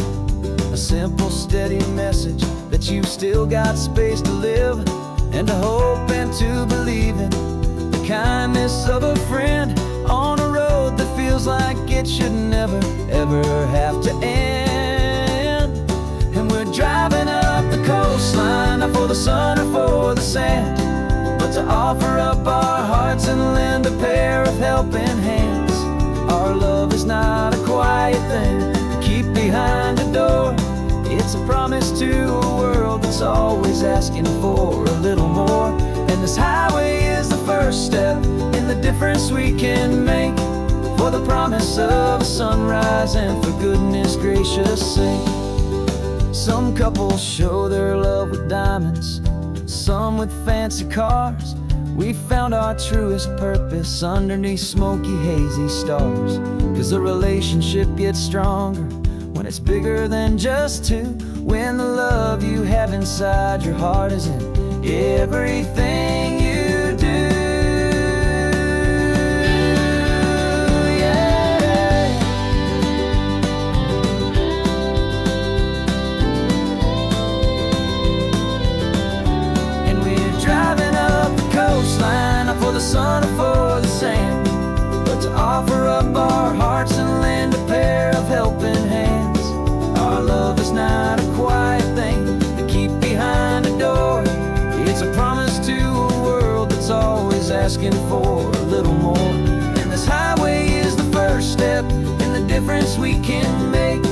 A simple, steady message that you've still got space to live, and to hope and to believe in the kindness of a friend on a road that feels like it should never, ever have to end. Driving up the coastline, not for the sun or for the sand, but to offer up our hearts and lend a pair of helping hands. Our love is not a quiet thing to keep behind a door. It's a promise to a world that's always asking for a little more. And this highway is the first step in the difference we can make, for the promise of a sunrise and for goodness gracious sake. Some couples show their love with diamonds, some with fancy cars. We found our truest purpose underneath smoky, hazy stars. 'Cause the relationship gets stronger when it's bigger than just two, when the love you have inside your heart is in everything you do. Yeah. asking for a little more. And this highway is the first step in the difference we can make,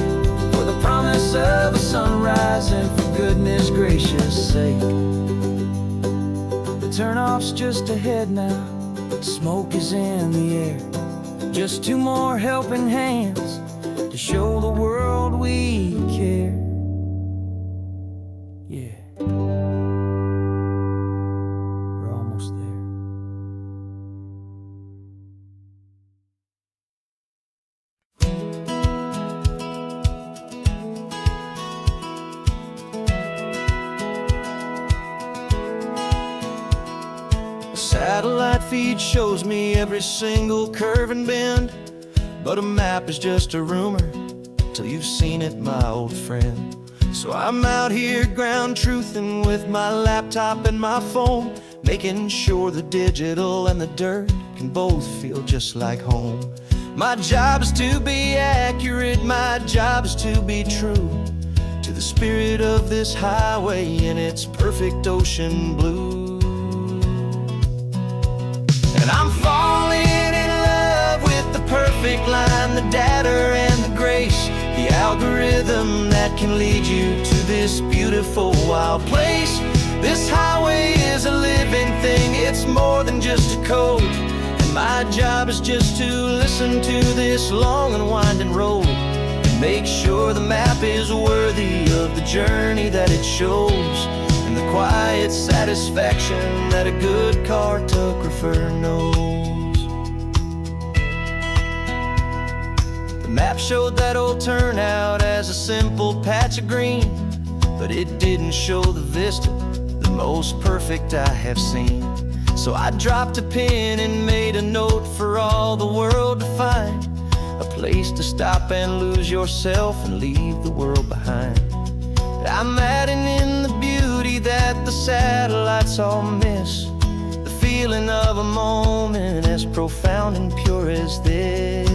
for the promise of a sunrise and for goodness gracious sake. The turnoff's just ahead now, smoke is in the air. Just two more helping hands to show the world we care. Yeah, we're almost there. Satellite feed shows me every single curve and bend, but a map is just a rumor till you've seen it, my old friend. So I'm out here ground truthing with my laptop and my phone, making sure the digital and the dirt can both feel just like home. My job is to be accurate, my job is to be true to the spirit of this highway in its perfect ocean blue. And I'm falling in love with the perfect line, the data and the grace, the algorithm that can lead you to this beautiful wild place. This highway is a living thing, it's more than just a code. And my job is just to listen to this long and winding road and make sure the map is worthy of the journey that it shows, and the quiet satisfaction that a good cartographer knows. The map showed that old turnout as a simple patch of green, but it didn't show the vista, the most perfect I have seen. So I dropped a pin and made a note for all the world to find, a place to stop and lose yourself and leave the world behind. I'm adding in the beauty that the satellites all miss, the feeling of a moment as profound and pure as this.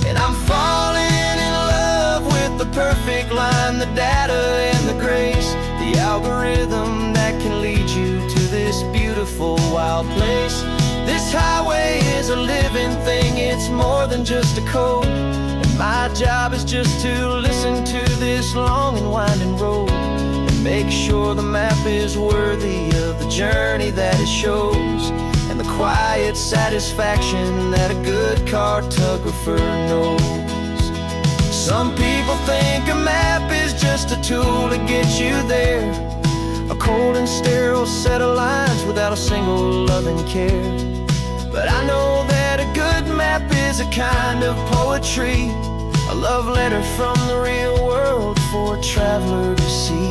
And I'm falling in love with the perfect line, the data and the grace, the algorithm that can lead you to this beautiful wild place. This highway is a living thing, it's more than just a code. My job is just to listen to this long and winding road and make sure the map is worthy of the journey that it shows, and the quiet satisfaction that a good cartographer knows. Some people think a map is just a tool to get you there, a cold and sterile set of lines without a single loving care. But I know that a good map is a kind of poetry, a love letter from the real world for a traveler to see.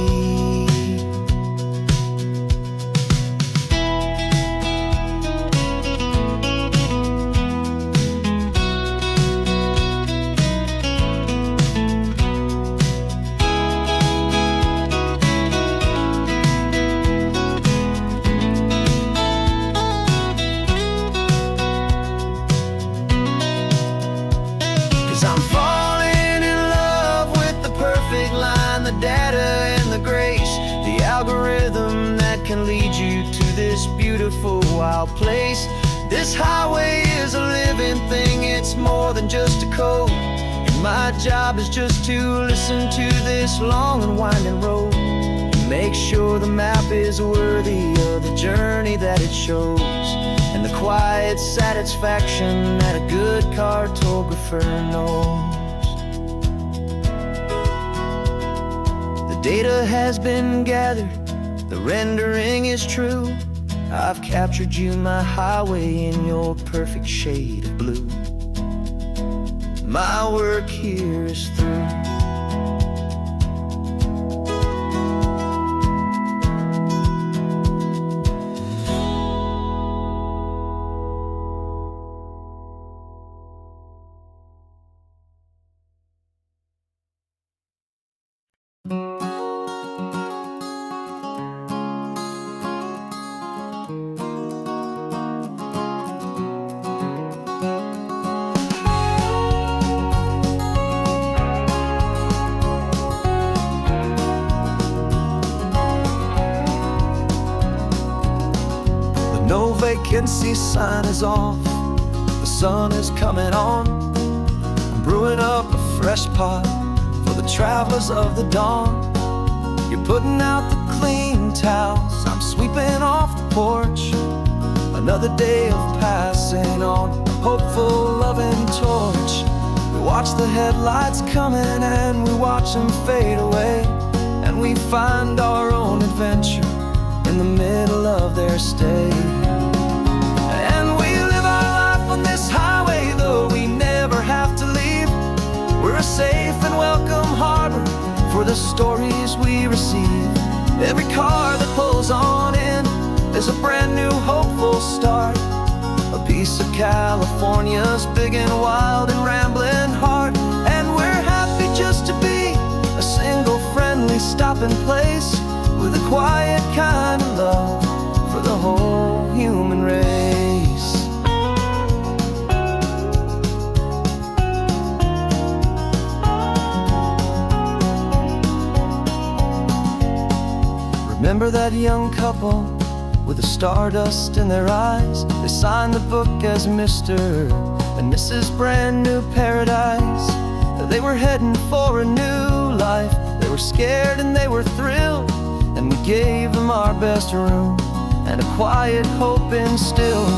Algorithm that can lead you to this beautiful wild place. This highway is a living thing, it's more than just a code. And my job is just to listen to this long and winding road and make sure the map is worthy of the journey that it shows, and the quiet satisfaction that a good cartographer knows. Data has been gathered, the rendering is true. I've captured you, my highway, in your perfect shade of blue. My work here is through. Vacancy sign is off, the sun is coming on. I'm brewing up a fresh pot for the travelers of the dawn. You're putting out the clean towels, I'm sweeping off the porch. Another day of passing on a hopeful, loving torch. We watch the headlights coming and we watch them fade away, and we find our own adventure in the middle of their stay. And we live our life on this highway, though we never have to leave. We're a safe and welcome harbor for the stories we receive. Every car that pulls on in is a brand new hopeful start, a piece of California's big and wild and rambling heart. And we're happy just to be a single friendly stopping place, with a quiet kind of love for the whole human race. Remember that young couple with the stardust in their eyes? They signed the book as Mr. and Mrs. Brand New Paradise. They were heading for a new life. They were scared and they were thrilled, and we gave them our best room and a quiet hope instilled.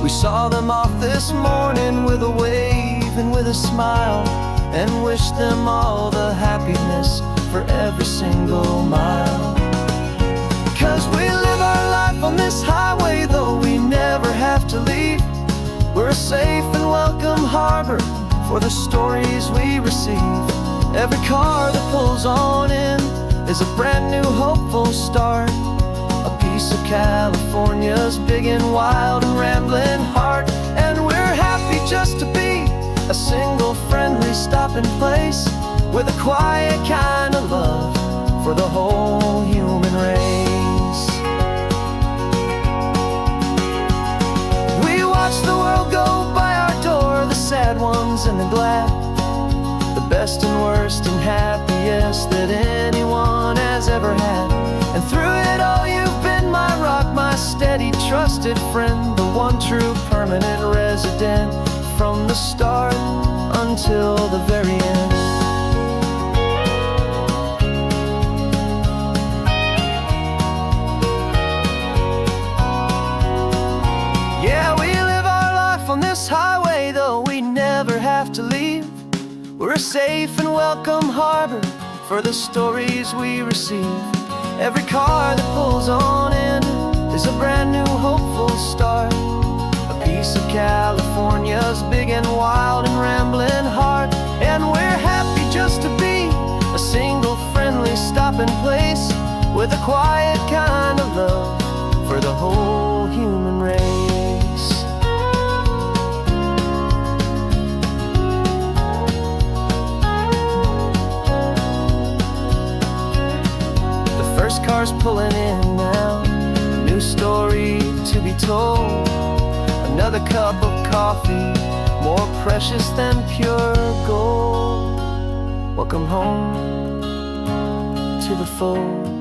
We saw them off this morning with a wave and with a smile, and wished them all the happiness for every single mile. 'Cause we live our life on this highway, though we never have to leave. We're a safe and welcome harbor for the stories we receive. Every car that pulls on in is a brand new hopeful start, a piece of California's big and wild and rambling heart. And we're happy just to be a single friendly stopping place, with a quiet kind of love for the whole human race. We watch the world go by our door, the sad ones and the glad, the best and worst and happiest that anyone has ever had. And through it all you've been my rock, my steady trusted friend, the one true permanent resident, from the start until the very end. Yeah, we live our life on this highway, though we never have to leave. We're a safe and welcome harbor for the stories we receive. Every car that pulls on in is a brand new hopeful start, a piece of California's big and wild and rambling heart. And we're happy just to be a single friendly stopping place, with a quiet kind of love for the whole human race. First car's pulling in now, a new story to be told. Another cup of coffee, more precious than pure gold. Welcome home to the fold.